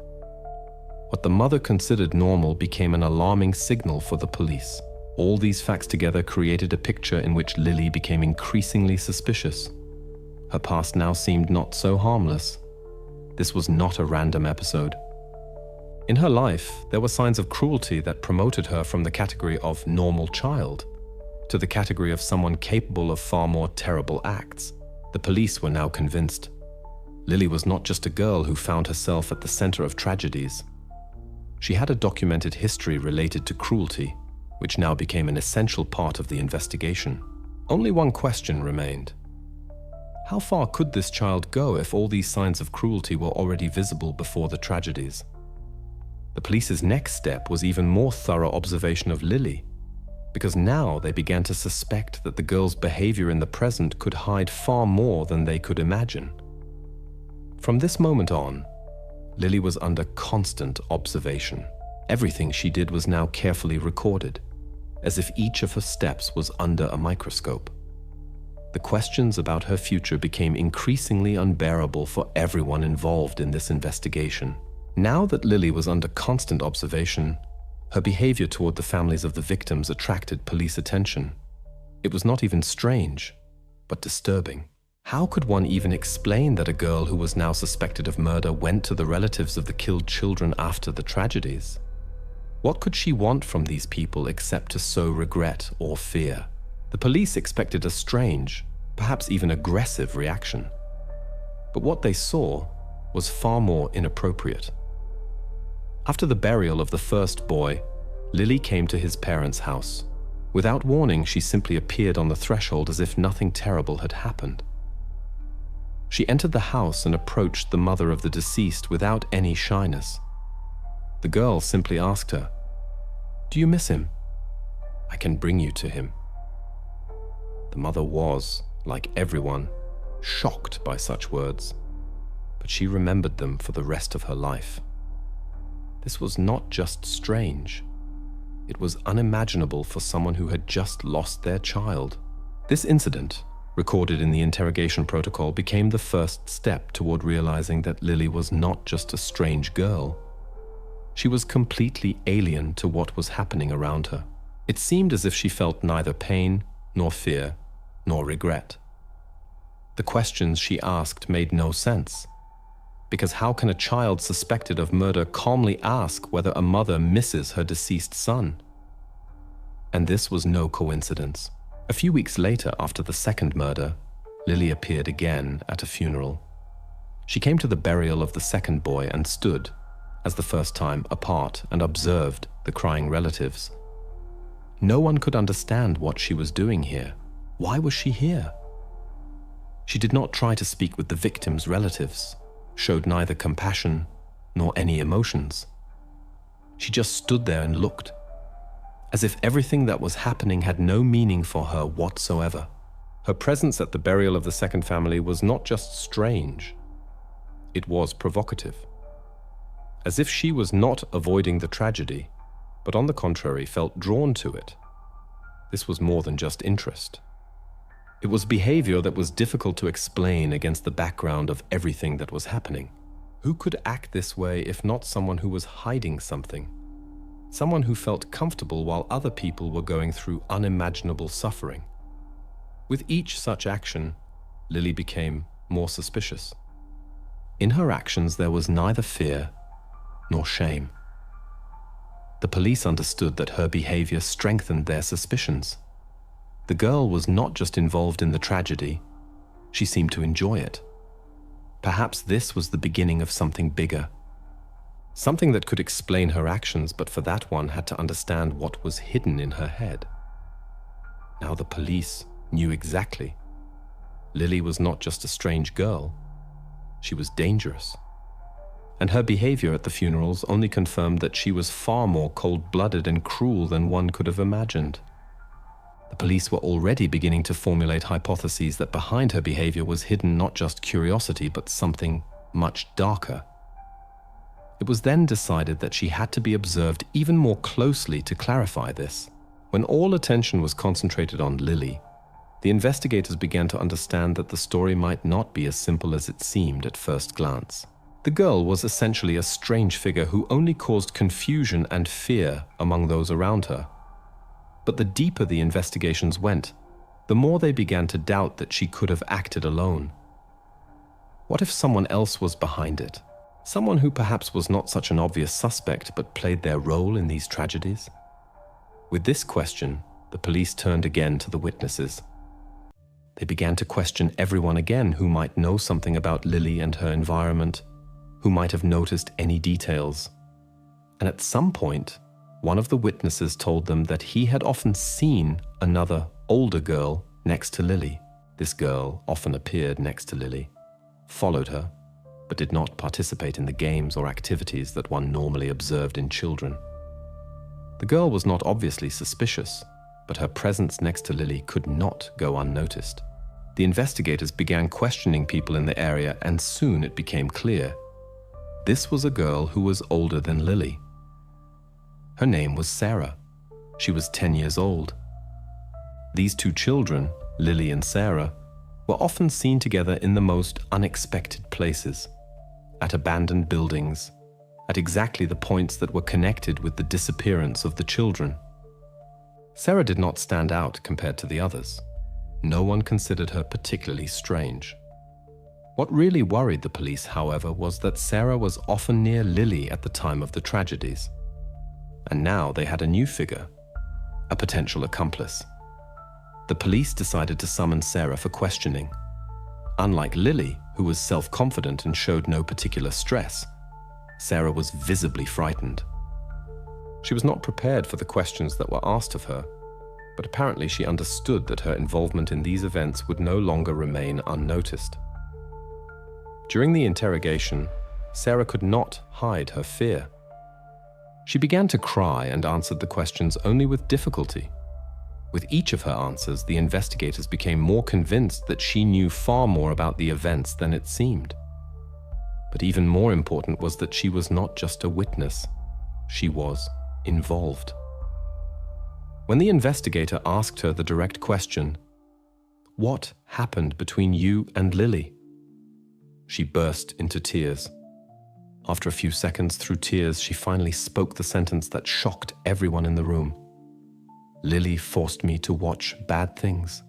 What the mother considered normal became an alarming signal for the police. All these facts together created a picture in which Lily became increasingly suspicious. Her past now seemed not so harmless. This was not a random episode. In her life, there were signs of cruelty that promoted her from the category of normal child to the category of someone capable of far more terrible acts. The police were now convinced. Lily was not just a girl who found herself at the center of tragedies. She had a documented history related to cruelty, which now became an essential part of the investigation. Only one question remained. How far could this child go if all these signs of cruelty were already visible before the tragedies? The police's next step was even more thorough observation of Lily, because now they began to suspect that the girl's behavior in the present could hide far more than they could imagine. From this moment on, Lily was under constant observation. Everything she did was now carefully recorded, as if each of her steps was under a microscope. The questions about her future became increasingly unbearable for everyone involved in this investigation. Now that Lily was under constant observation, her behavior toward the families of the victims attracted police attention. It was not even strange, but disturbing. How could one even explain that a girl who was now suspected of murder went to the relatives of the killed children after the tragedies? What could she want from these people except to sow regret or fear? The police expected a strange, perhaps even aggressive reaction. But what they saw was far more inappropriate. After the burial of the first boy, Lily came to his parents' house. Without warning, she simply appeared on the threshold as if nothing terrible had happened. She entered the house and approached the mother of the deceased without any shyness. The girl simply asked her, "Do you miss him? I can bring you to him." The mother was, like everyone, shocked by such words, but she remembered them for the rest of her life. This was not just strange. It was unimaginable for someone who had just lost their child. This incident, recorded in the interrogation protocol, became the first step toward realizing that Lily was not just a strange girl. She was completely alien to what was happening around her. It seemed as if she felt neither pain, nor fear, nor regret. The questions she asked made no sense, Because how can a child suspected of murder calmly ask whether a mother misses her deceased son? And this was no coincidence. A few weeks later, after the second murder, Lily appeared again at a funeral. She came to the burial of the second boy and stood, as the first time, apart and observed the crying relatives. No one could understand what she was doing here. Why was she here? She did not try to speak with the victims' relatives, showed neither compassion nor any emotions. She just stood there and looked, as if everything that was happening had no meaning for her whatsoever. Her presence at the burial of the second family was not just strange, it was provocative. As if she was not avoiding the tragedy, but on the contrary felt drawn to it. This was more than just interest. It was behavior that was difficult to explain against the background of everything that was happening. Who could act this way if not someone who was hiding something? Someone who felt comfortable while other people were going through unimaginable suffering. With each such action, Lily became more suspicious. In her actions, there was neither fear nor shame. The police understood that her behavior strengthened their suspicions. The girl was not just involved in the tragedy, she seemed to enjoy it. Perhaps this was the beginning of something bigger. Something that could explain her actions, but for that one had to understand what was hidden in her head. Now the police knew exactly. Lily was not just a strange girl, she was dangerous. And her behavior at the funerals only confirmed that she was far more cold-blooded and cruel than one could have imagined. The police were already beginning to formulate hypotheses that behind her behavior was hidden not just curiosity, but something much darker. It was then decided that she had to be observed even more closely to clarify this. When all attention was concentrated on Lily, the investigators began to understand that the story might not be as simple as it seemed at first glance. The girl was essentially a strange figure who only caused confusion and fear among those around her. But the deeper the investigations went, the more they began to doubt that she could have acted alone. What if someone else was behind it? Someone who perhaps was not such an obvious suspect but played their role in these tragedies? With this question, the police turned again to the witnesses. They began to question everyone again who might know something about Lily and her environment, who might have noticed any details. And at some point, one of the witnesses told them that he had often seen another, older girl next to Lily. This girl often appeared next to Lily, followed her, but did not participate in the games or activities that one normally observed in children. The girl was not obviously suspicious, but her presence next to Lily could not go unnoticed. The investigators began questioning people in the area, and soon it became clear. This was a girl who was older than Lily. Her name was Sarah. She was 10 years old. These two children, Lily and Sarah, were often seen together in the most unexpected places, at abandoned buildings, at exactly the points that were connected with the disappearance of the children. Sarah did not stand out compared to the others. No one considered her particularly strange. What really worried the police, however, was that Sarah was often near Lily at the time of the tragedies. And now they had a new figure, a potential accomplice. The police decided to summon Sarah for questioning. Unlike Lily, who was self-confident and showed no particular stress, Sarah was visibly frightened. She was not prepared for the questions that were asked of her, but apparently she understood that her involvement in these events would no longer remain unnoticed. During the interrogation, Sarah could not hide her fear. She began to cry and answered the questions only with difficulty. With each of her answers, the investigators became more convinced that she knew far more about the events than it seemed. But even more important was that she was not just a witness, she was involved. When the investigator asked her the direct question, "What happened between you and Lily?" she burst into tears. After a few seconds, through tears, she finally spoke the sentence that shocked everyone in the room. "Lily forced me to watch bad things.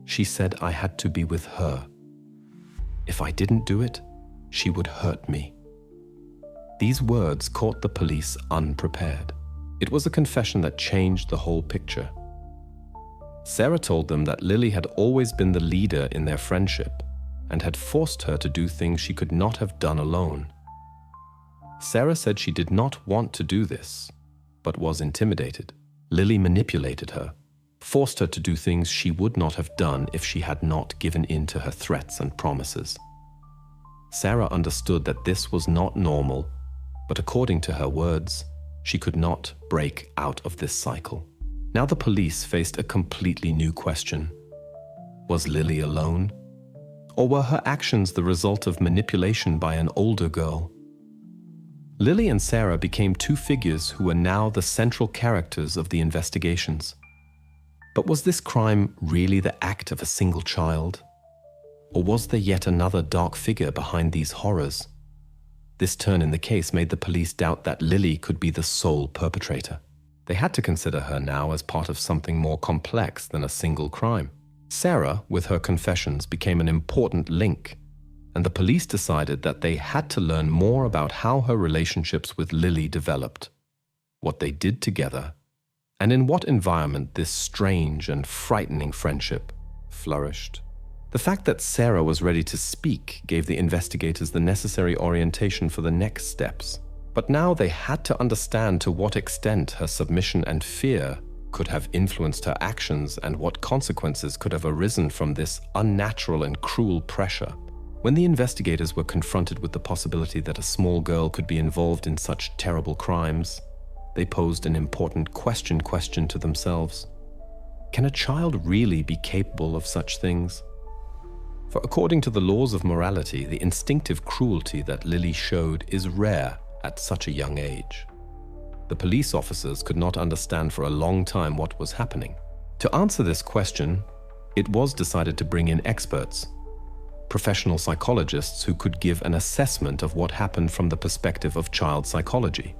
She said I had to be with her. If I didn't do it, She would hurt me. These words caught the police unprepared. It was a confession that changed the whole picture. Sarah told them that Lily had always been the leader in their friendship and had forced her to do things she could not have done alone. Sarah said she did not want to do this, but was intimidated. Lily manipulated her, forced her to do things she would not have done if she had not given in to her threats and promises. Sarah understood that this was not normal, but according to her words, she could not break out of this cycle. Now the police faced a completely new question. Was Lily alone? Or were her actions the result of manipulation by an older girl? Lily and Sarah became two figures who were now the central characters of the investigations. But was this crime really the act of a single child? Or was there yet another dark figure behind these horrors? This turn in the case made the police doubt that Lily could be the sole perpetrator. They had to consider her now as part of something more complex than a single crime. Sarah, with her confessions, became an important link, and the police decided that they had to learn more about how her relationships with Lily developed, what they did together, and in what environment this strange and frightening friendship flourished. The fact that Sarah was ready to speak gave the investigators the necessary orientation for the next steps. But now they had to understand to what extent her submission and fear could have influenced her actions and what consequences could have arisen from this unnatural and cruel pressure. When the investigators were confronted with the possibility that a small girl could be involved in such terrible crimes, they posed an important question to themselves. Can a child really be capable of such things? For according to the laws of morality, the instinctive cruelty that Lily showed is rare at such a young age. The police officers could not understand for a long time what was happening. To answer this question, it was decided to bring in experts, professional psychologists who could give an assessment of what happened from the perspective of child psychology.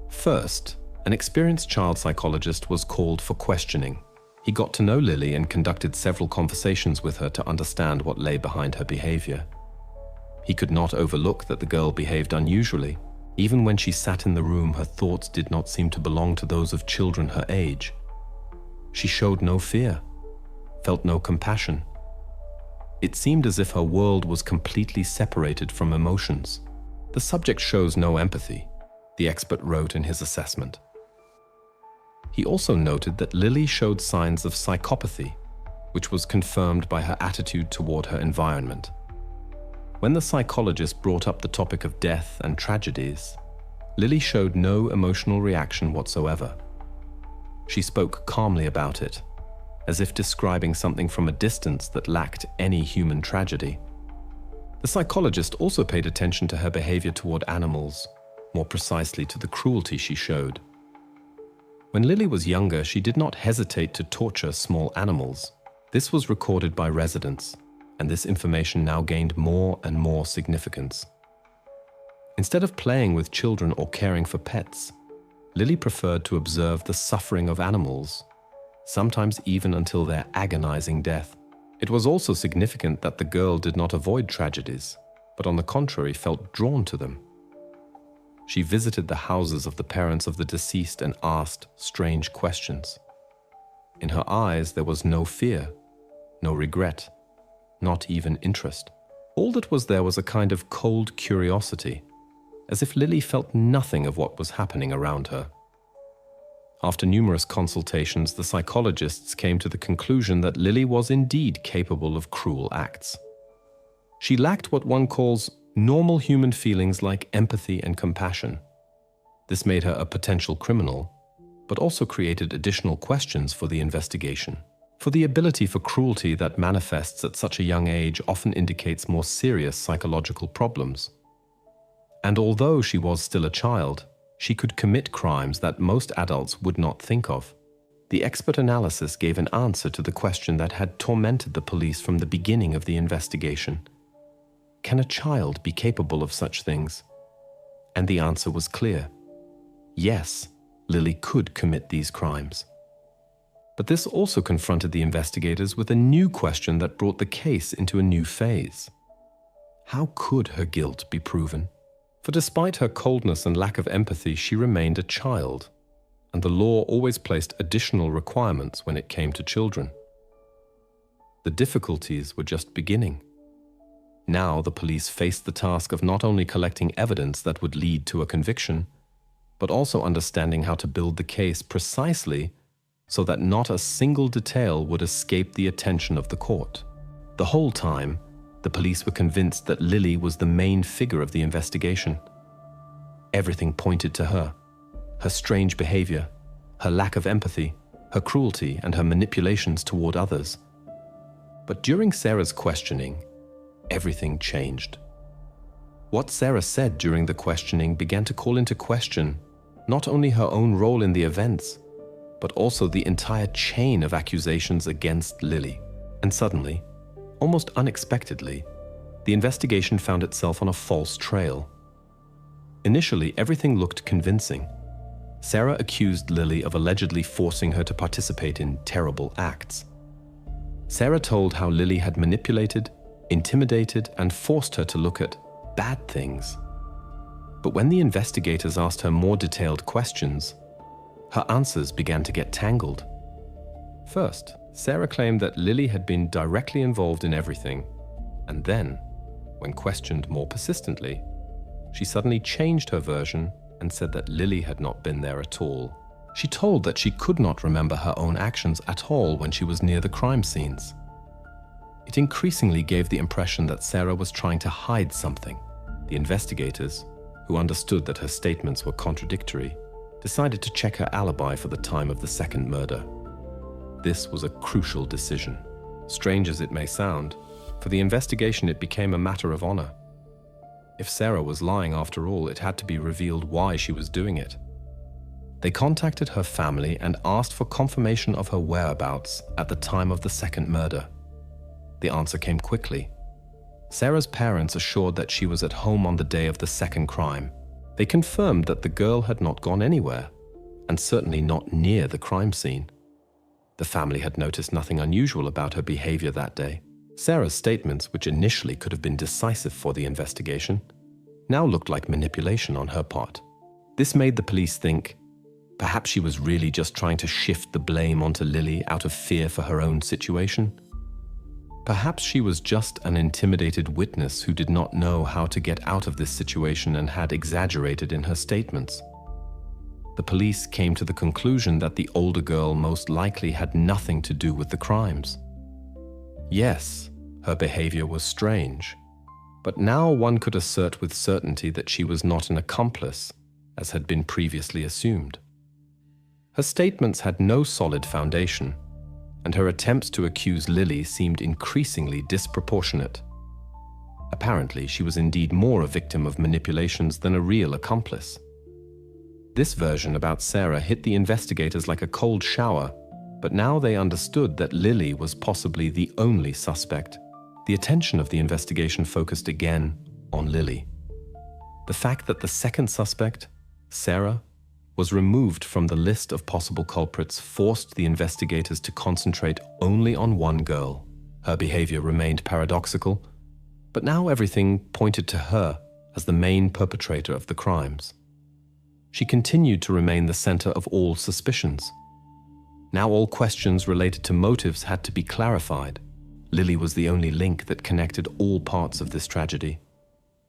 First, an experienced child psychologist was called for questioning. He got to know Lily and conducted several conversations with her to understand what lay behind her behavior. He could not overlook that the girl behaved unusually. Even when she sat in the room, her thoughts did not seem to belong to those of children her age. She showed no fear, felt no compassion. It seemed as if her world was completely separated from emotions. The subject shows no empathy, the expert wrote in his assessment. He also noted that Lily showed signs of psychopathy, which was confirmed by her attitude toward her environment. When the psychologist brought up the topic of death and tragedies, Lily showed no emotional reaction whatsoever. She spoke calmly about it, as if describing something from a distance that lacked any human tragedy. The psychologist also paid attention to her behavior toward animals, more precisely to the cruelty she showed. When Lily was younger, she did not hesitate to torture small animals. This was recorded by residents, and this information now gained more and more significance. Instead of playing with children or caring for pets, Lily preferred to observe the suffering of animals, sometimes even until their agonizing death. It was also significant that the girl did not avoid tragedies, but on the contrary felt drawn to them. She visited the houses of the parents of the deceased and asked strange questions. In her eyes there was no fear, no regret, not even interest. All that was there was a kind of cold curiosity, as if Lily felt nothing of what was happening around her. After numerous consultations, the psychologists came to the conclusion that Lily was indeed capable of cruel acts. She lacked what one calls normal human feelings like empathy and compassion. This made her a potential criminal, but also created additional questions for the investigation. For the ability for cruelty that manifests at such a young age often indicates more serious psychological problems. And although she was still a child, she could commit crimes that most adults would not think of. The expert analysis gave an answer to the question that had tormented the police from the beginning of the investigation. Can a child be capable of such things? And the answer was clear. Yes, Lily could commit these crimes. But this also confronted the investigators with a new question that brought the case into a new phase. How could her guilt be proven? For despite her coldness and lack of empathy, she remained a child, and the law always placed additional requirements when it came to children. The difficulties were just beginning. Now the police faced the task of not only collecting evidence that would lead to a conviction, but also understanding how to build the case precisely so that not a single detail would escape the attention of the court. The whole time, the police were convinced that Lily was the main figure of the investigation. Everything pointed to her. Her strange behavior, her lack of empathy, her cruelty, and her manipulations toward others. But during Sarah's questioning, everything changed. What Sarah said during the questioning began to call into question not only her own role in the events, but also the entire chain of accusations against Lily. And suddenly, almost unexpectedly, the investigation found itself on a false trail. Initially, everything looked convincing. Sarah accused Lily of allegedly forcing her to participate in terrible acts. Sarah told how Lily had manipulated, intimidated, and forced her to look at bad things. But when the investigators asked her more detailed questions, her answers began to get tangled. First, Sarah claimed that Lily had been directly involved in everything, and then, when questioned more persistently, she suddenly changed her version and said that Lily had not been there at all. She told that she could not remember her own actions at all when she was near the crime scenes. It increasingly gave the impression that Sarah was trying to hide something. The investigators, who understood that her statements were contradictory, decided to check her alibi for the time of the second murder. This was a crucial decision. Strange as it may sound, for the investigation it became a matter of honor. If Sarah was lying after all, it had to be revealed why she was doing it. They contacted her family and asked for confirmation of her whereabouts at the time of the second murder. The answer came quickly. Sarah's parents assured that she was at home on the day of the second crime. They confirmed that the girl had not gone anywhere, and certainly not near the crime scene. The family had noticed nothing unusual about her behavior that day. Sarah's statements, which initially could have been decisive for the investigation, now looked like manipulation on her part. This made the police think, perhaps she was really just trying to shift the blame onto Lily out of fear for her own situation. Perhaps she was just an intimidated witness who did not know how to get out of this situation and had exaggerated in her statements. The police came to the conclusion that the older girl most likely had nothing to do with the crimes. Yes, her behavior was strange, but now one could assert with certainty that she was not an accomplice, as had been previously assumed. Her statements had no solid foundation, and her attempts to accuse Lily seemed increasingly disproportionate. Apparently, she was indeed more a victim of manipulations than a real accomplice. This version about Sarah hit the investigators like a cold shower, but now they understood that Lily was possibly the only suspect. The attention of the investigation focused again on Lily. The fact that the second suspect, Sarah, was removed from the list of possible culprits forced the investigators to concentrate only on one girl. Her behavior remained paradoxical, but now everything pointed to her as the main perpetrator of the crimes. She continued to remain the center of all suspicions. Now all questions related to motives had to be clarified. Lily was the only link that connected all parts of this tragedy.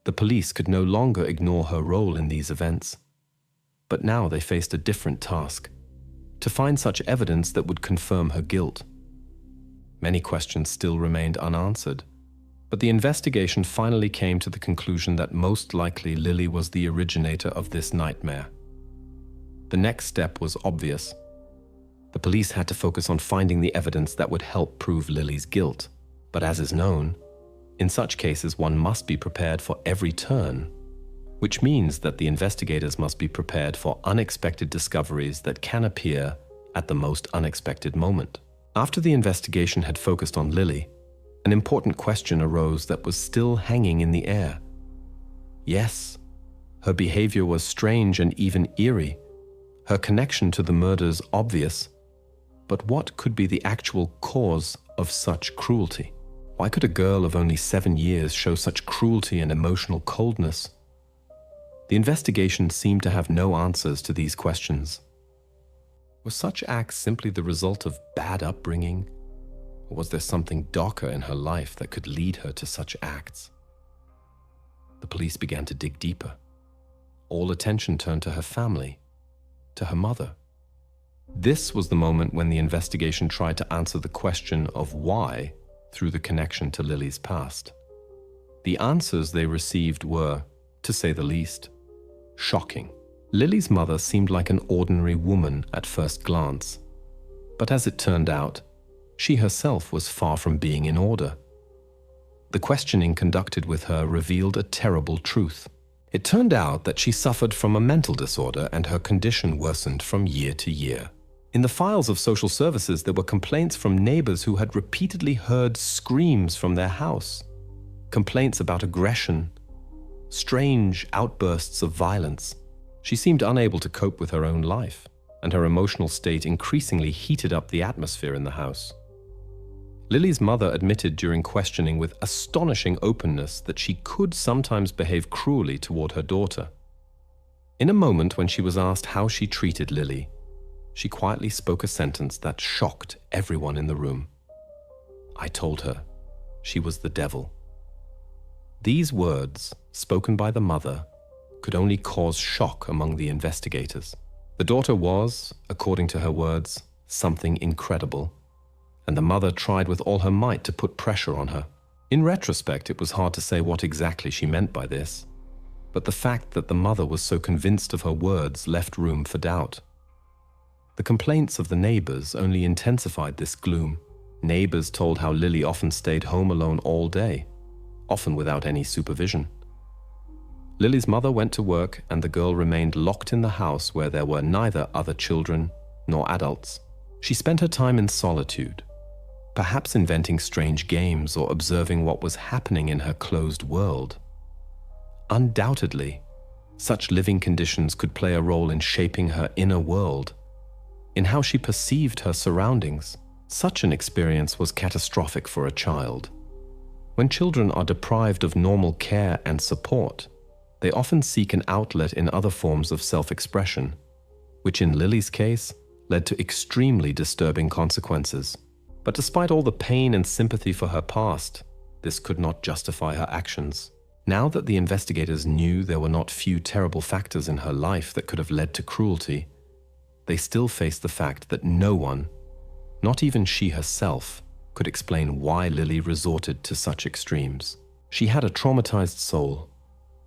The police could no longer ignore her role in these events. But now they faced a different task: to find such evidence that would confirm her guilt. Many questions still remained unanswered, but the investigation finally came to the conclusion that most likely Lily was the originator of this nightmare. The next step was obvious. The police had to focus on finding the evidence that would help prove Lily's guilt. But as is known, in such cases one must be prepared for every turn, which means that the investigators must be prepared for unexpected discoveries that can appear at the most unexpected moment. After the investigation had focused on Lily, an important question arose that was still hanging in the air. Yes, her behavior was strange and even eerie, her connection to the murders obvious, but what could be the actual cause of such cruelty? Why could a girl of only 7 years show such cruelty and emotional coldness? The investigation seemed to have no answers to these questions. Were such acts simply the result of bad upbringing, or was there something darker in her life that could lead her to such acts? The police began to dig deeper. All attention turned to her family, to her mother. This was the moment when the investigation tried to answer the question of why through the connection to Lily's past. The answers they received were, to say the least, shocking. Lily's mother seemed like an ordinary woman at first glance, but as it turned out, she herself was far from being in order. The questioning conducted with her revealed a terrible truth. It turned out that she suffered from a mental disorder and her condition worsened from year to year. In the files of social services, there were complaints from neighbors who had repeatedly heard screams from their house, complaints about aggression, strange outbursts of violence. She seemed unable to cope with her own life, and her emotional state increasingly heated up the atmosphere in the house. Lily's mother admitted during questioning with astonishing openness that she could sometimes behave cruelly toward her daughter. In a moment when she was asked how she treated Lily, she quietly spoke a sentence that shocked everyone in the room. "I told her she was the devil." These words, spoken by the mother, could only cause shock among the investigators. The daughter was, according to her words, something incredible, and the mother tried with all her might to put pressure on her. In retrospect, it was hard to say what exactly she meant by this, but the fact that the mother was so convinced of her words left room for doubt. The complaints of the neighbors only intensified this gloom. Neighbors told how Lily often stayed home alone all day, often without any supervision. Lily's mother went to work and the girl remained locked in the house where there were neither other children nor adults. She spent her time in solitude, perhaps inventing strange games or observing what was happening in her closed world. Undoubtedly, such living conditions could play a role in shaping her inner world, in how she perceived her surroundings. Such an experience was catastrophic for a child. When children are deprived of normal care and support, they often seek an outlet in other forms of self-expression, which in Lily's case led to extremely disturbing consequences. But despite all the pain and sympathy for her past, this could not justify her actions. Now that the investigators knew there were not few terrible factors in her life that could have led to cruelty, they still faced the fact that no one, not even she herself, could explain why Lily resorted to such extremes. She had a traumatized soul,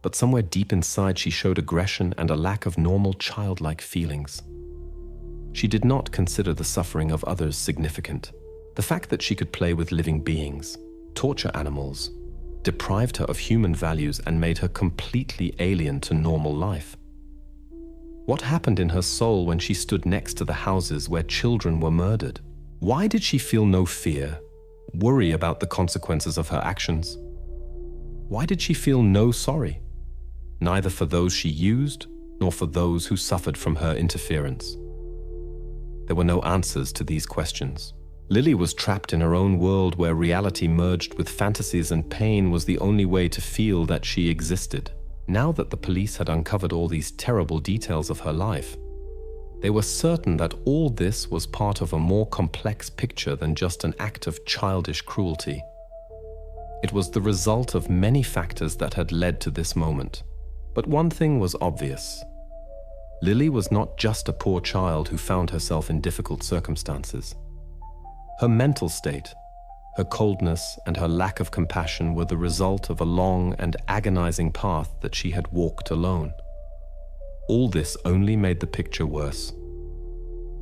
but somewhere deep inside she showed aggression and a lack of normal childlike feelings. She did not consider the suffering of others significant. The fact that she could play with living beings, torture animals, deprived her of human values and made her completely alien to normal life. What happened in her soul when she stood next to the houses where children were murdered? Why did she feel no fear, worry about the consequences of her actions? Why did she feel no sorry, neither for those she used nor for those who suffered from her interference? There were no answers to these questions. Lily was trapped in her own world where reality merged with fantasies and pain was the only way to feel that she existed. Now that the police had uncovered all these terrible details of her life, they were certain that all this was part of a more complex picture than just an act of childish cruelty. It was the result of many factors that had led to this moment. But one thing was obvious. Lily was not just a poor child who found herself in difficult circumstances. Her mental state, her coldness, and her lack of compassion were the result of a long and agonizing path that she had walked alone. All this only made the picture worse.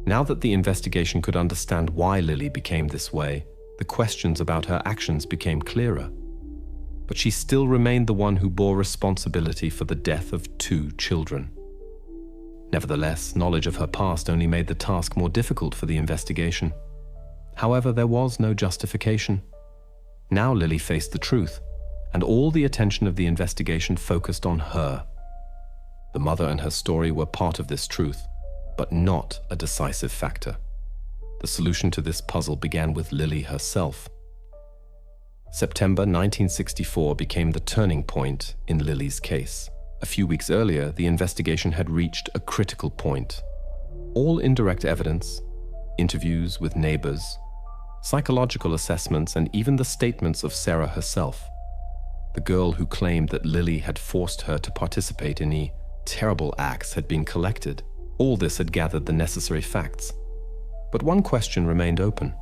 Now that the investigation could understand why Lily became this way, the questions about her actions became clearer. But she still remained the one who bore responsibility for the death of 2 children. Nevertheless, knowledge of her past only made the task more difficult for the investigation. However, there was no justification. Now Lily faced the truth, and all the attention of the investigation focused on her. The mother and her story were part of this truth, but not a decisive factor. The solution to this puzzle began with Lily herself. September 1964 became the turning point in Lily's case. A few weeks earlier, the investigation had reached a critical point. All indirect evidence, interviews with neighbors, psychological assessments, and even the statements of Sarah herself, the girl who claimed that Lily had forced her to participate in the terrible acts, had been collected. All this had gathered the necessary facts. But one question remained open.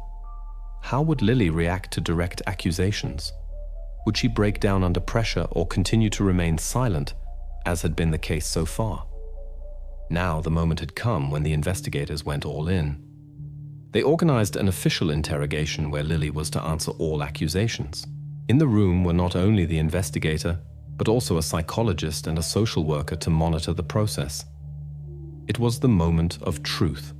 How would Lily react to direct accusations? Would she break down under pressure or continue to remain silent, as had been the case so far? Now the moment had come when the investigators went all in. They organized an official interrogation where Lily was to answer all accusations. In the room were not only the investigator, but also a psychologist and a social worker to monitor the process. It was the moment of truth.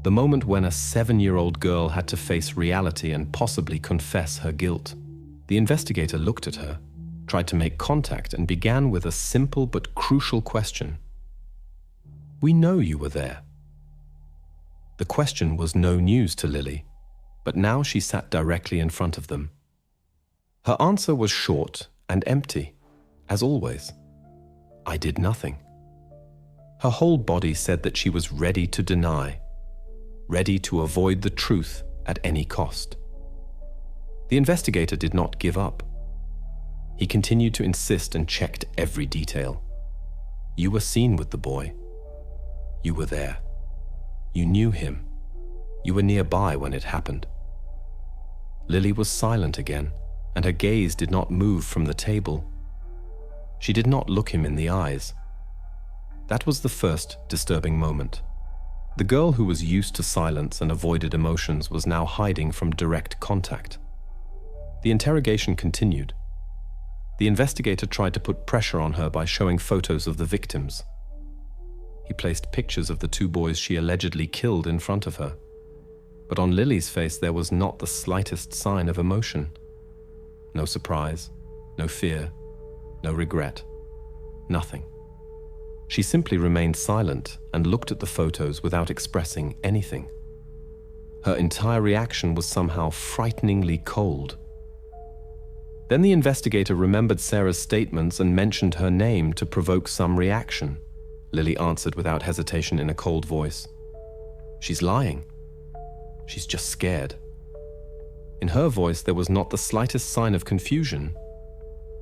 The moment when a 7-year-old girl had to face reality and possibly confess her guilt. The investigator looked at her, tried to make contact, and began with a simple but crucial question. "We know you were there." The question was no news to Lily, but now she sat directly in front of them. Her answer was short and empty, as always. "I did nothing." Her whole body said that she was ready to deny, ready to avoid the truth at any cost. The investigator did not give up. He continued to insist and checked every detail. "You were seen with the boy. You were there. You knew him. You were nearby when it happened." Lily was silent again, and her gaze did not move from the table. She did not look him in the eyes. That was the first disturbing moment. The girl who was used to silence and avoided emotions was now hiding from direct contact. The interrogation continued. The investigator tried to put pressure on her by showing photos of the victims. He placed pictures of the 2 boys she allegedly killed in front of her. But on Lily's face there was not the slightest sign of emotion. No surprise, no fear, no regret, nothing. She simply remained silent and looked at the photos without expressing anything. Her entire reaction was somehow frighteningly cold. Then the investigator remembered Sarah's statements and mentioned her name to provoke some reaction. Lily answered without hesitation in a cold voice. "She's lying. She's just scared." In her voice there was not the slightest sign of confusion,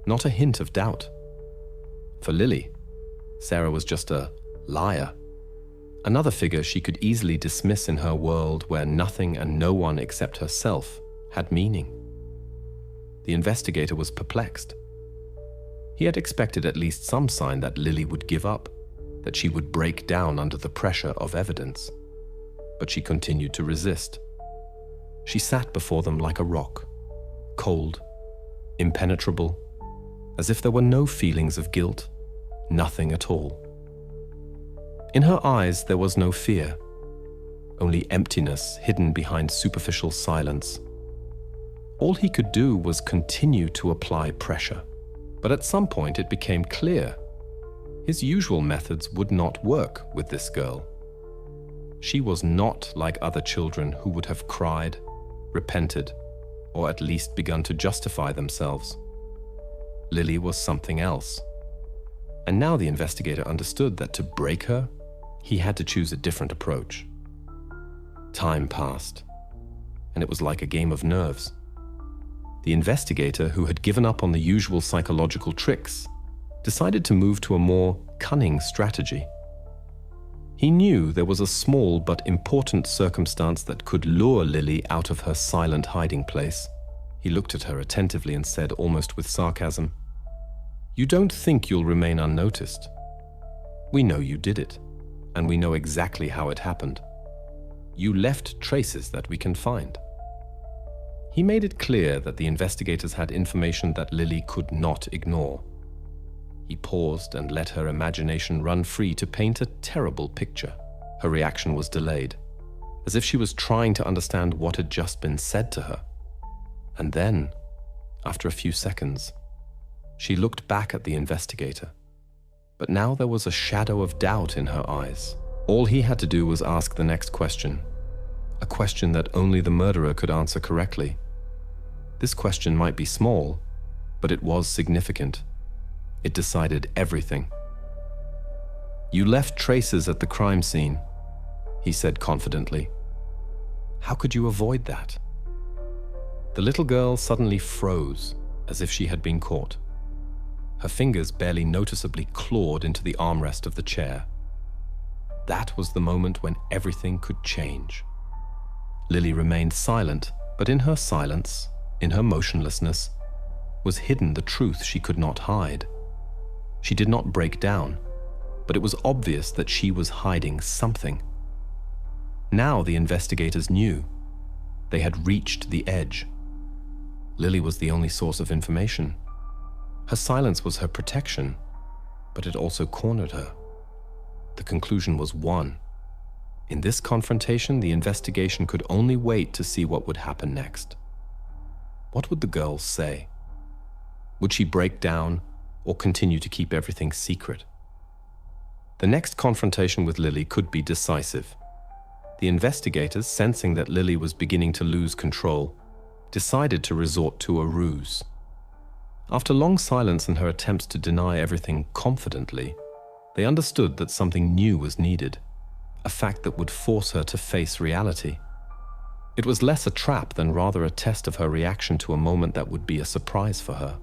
not a hint of doubt. For Lily, Sarah was just a liar, another figure she could easily dismiss in her world where nothing and no one except herself had meaning. The investigator was perplexed. He had expected at least some sign that Lily would give up, that she would break down under the pressure of evidence. But she continued to resist. She sat before them like a rock, cold, impenetrable, as if there were no feelings of guilt, nothing at all. In her eyes there was no fear, only emptiness hidden behind superficial silence. All he could do was continue to apply pressure. But at some point it became clear. His usual methods would not work with this girl. She was not like other children who would have cried, repented, or at least begun to justify themselves. Lily was something else. And now the investigator understood that to break her, he had to choose a different approach. Time passed, and it was like a game of nerves. The investigator, who had given up on the usual psychological tricks, decided to move to a more cunning strategy. He knew there was a small but important circumstance that could lure Lily out of her silent hiding place. He looked at her attentively and said, almost with sarcasm, "You don't think you'll remain unnoticed. We know you did it, and we know exactly how it happened. You left traces that we can find." He made it clear that the investigators had information that Lily could not ignore. He paused and let her imagination run free to paint a terrible picture. Her reaction was delayed, as if she was trying to understand what had just been said to her. And then, after a few seconds, she looked back at the investigator. But now there was a shadow of doubt in her eyes. All he had to do was ask the next question, a question that only the murderer could answer correctly. This question might be small, but it was significant. It decided everything. "You left traces at the crime scene," he said confidently. "How could you avoid that?" The little girl suddenly froze, as if she had been caught. Her fingers barely noticeably clawed into the armrest of the chair. That was the moment when everything could change. Lily remained silent, but in her silence, in her motionlessness, was hidden the truth she could not hide. She did not break down, but it was obvious that she was hiding something. Now the investigators knew. They had reached the edge. Lily was the only source of information. Her silence was her protection, but it also cornered her. The conclusion was one. In this confrontation, the investigation could only wait to see what would happen next. What would the girl say? Would she break down or continue to keep everything secret? The next confrontation with Lily could be decisive. The investigators, sensing that Lily was beginning to lose control, decided to resort to a ruse. After long silence and her attempts to deny everything confidently, they understood that something new was needed, a fact that would force her to face reality. It was less a trap than rather a test of her reaction to a moment that would be a surprise for her.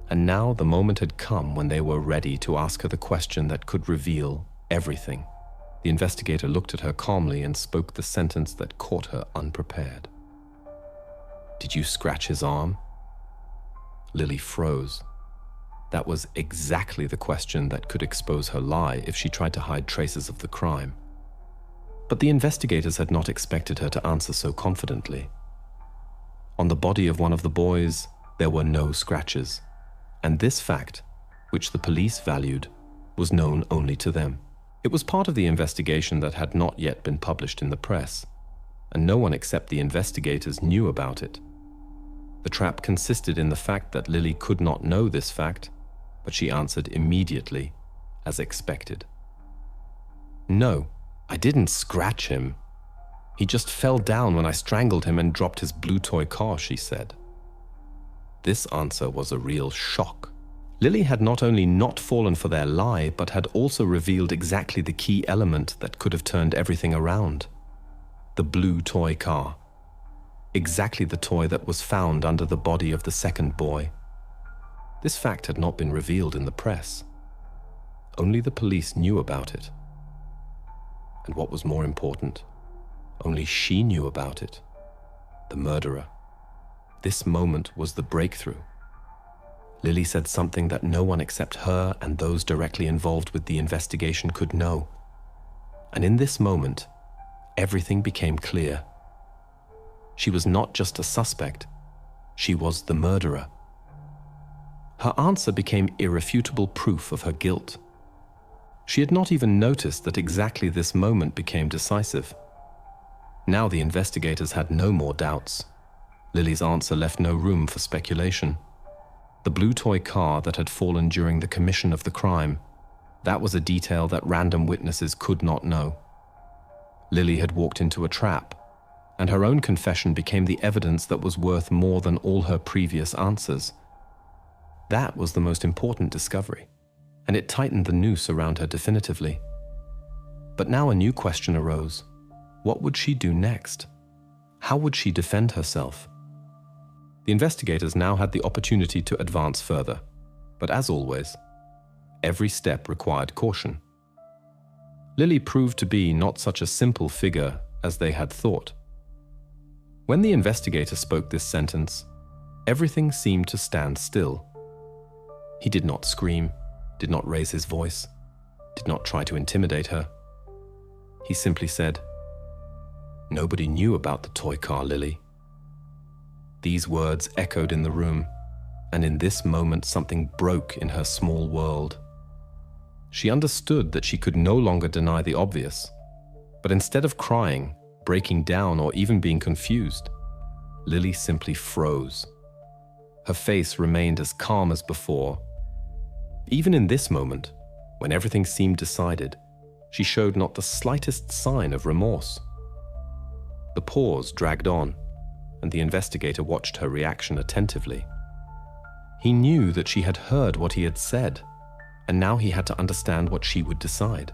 And now the moment had come when they were ready to ask her the question that could reveal everything. The investigator looked at her calmly and spoke the sentence that caught her unprepared. "Did you scratch his arm?" Lily froze. That was exactly the question that could expose her lie if she tried to hide traces of the crime. But the investigators had not expected her to answer so confidently. On the body of one of the boys, there were no scratches, and this fact, which the police valued, was known only to them. It was part of the investigation that had not yet been published in the press, and no one except the investigators knew about it. The trap consisted in the fact that Lily could not know this fact, but she answered immediately, as expected. "No, I didn't scratch him. He just fell down when I strangled him and dropped his blue toy car," she said. This answer was a real shock. Lily had not only not fallen for their lie, but had also revealed exactly the key element that could have turned everything around. The blue toy car. Exactly the toy that was found under the body of the second boy. This fact had not been revealed in the press. Only the police knew about it. And what was more important, only she knew about it. The murderer. This moment was the breakthrough. Lily said something that no one except her and those directly involved with the investigation could know. And in this moment, everything became clear. She was not just a suspect, she was the murderer. Her answer became irrefutable proof of her guilt. She had not even noticed that exactly this moment became decisive. Now the investigators had no more doubts. Lily's answer left no room for speculation. The blue toy car that had fallen during the commission of the crime, that was a detail that random witnesses could not know. Lily had walked into a trap, and her own confession became the evidence that was worth more than all her previous answers. That was the most important discovery, and it tightened the noose around her definitively. But now a new question arose. What would she do next? How would she defend herself? The investigators now had the opportunity to advance further, but as always, every step required caution. Lily proved to be not such a simple figure as they had thought. When the investigator spoke this sentence, everything seemed to stand still. He did not scream, did not raise his voice, did not try to intimidate her. He simply said, "Nobody knew about the toy car, Lily." These words echoed in the room, and in this moment something broke in her small world. She understood that she could no longer deny the obvious, but instead of crying, breaking down, or even being confused, Lily simply froze. Her face remained as calm as before. Even in this moment, when everything seemed decided, she showed not the slightest sign of remorse. The pause dragged on, and the investigator watched her reaction attentively. He knew that she had heard what he had said, and now he had to understand what she would decide.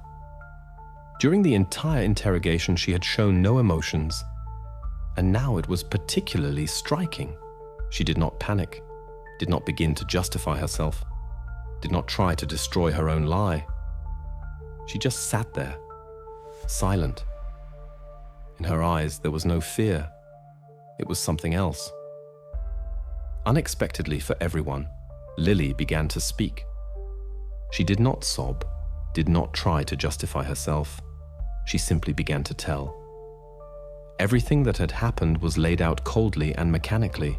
During the entire interrogation, she had shown no emotions, and now it was particularly striking. She did not panic, did not begin to justify herself, did not try to destroy her own lie. She just sat there, silent. In her eyes, there was no fear. It was something else. Unexpectedly for everyone, Lily began to speak. She did not sob, did not try to justify herself. She simply began to tell. Everything that had happened was laid out coldly and mechanically,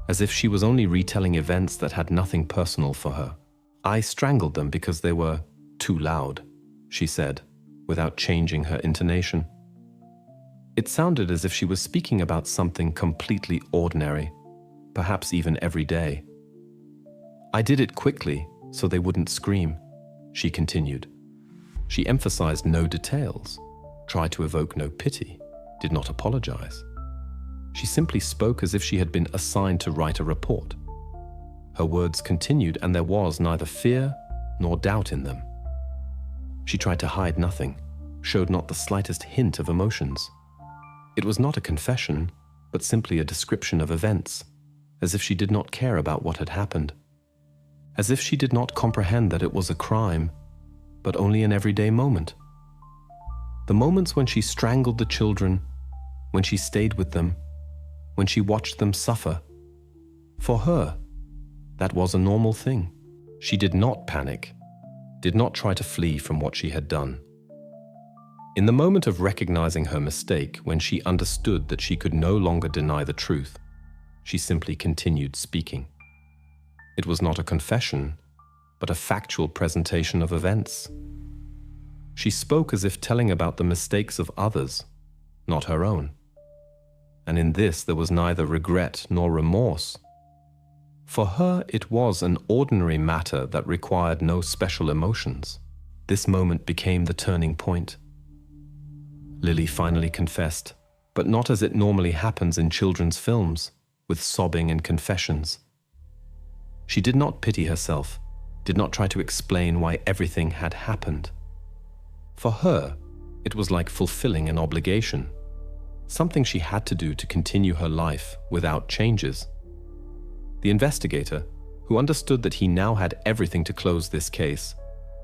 as if she was only retelling events that had nothing personal for her. I strangled them because they were too loud, she said, without changing her intonation. It sounded as if she was speaking about something completely ordinary, perhaps even everyday. I did it quickly so they wouldn't scream, she continued. She emphasized no details, tried to evoke no pity, did not apologize. She simply spoke as if she had been assigned to write a report. Her words continued, and there was neither fear nor doubt in them. She tried to hide nothing, showed not the slightest hint of emotions. It was not a confession, but simply a description of events, as if she did not care about what had happened. As if she did not comprehend that it was a crime, but only an everyday moment. The moments when she strangled the children, when she stayed with them, when she watched them suffer. For her, that was a normal thing. She did not panic, did not try to flee from what she had done. In the moment of recognizing her mistake, when she understood that she could no longer deny the truth, she simply continued speaking. It was not a confession, but a factual presentation of events. She spoke as if telling about the mistakes of others, not her own. And in this there was neither regret nor remorse. For her, it was an ordinary matter that required no special emotions. This moment became the turning point. Lily finally confessed, but not as it normally happens in children's films, with sobbing and confessions. She did not pity herself, did not try to explain why everything had happened. For her, it was like fulfilling an obligation, something she had to do to continue her life without changes. The investigator, who understood that he now had everything to close this case,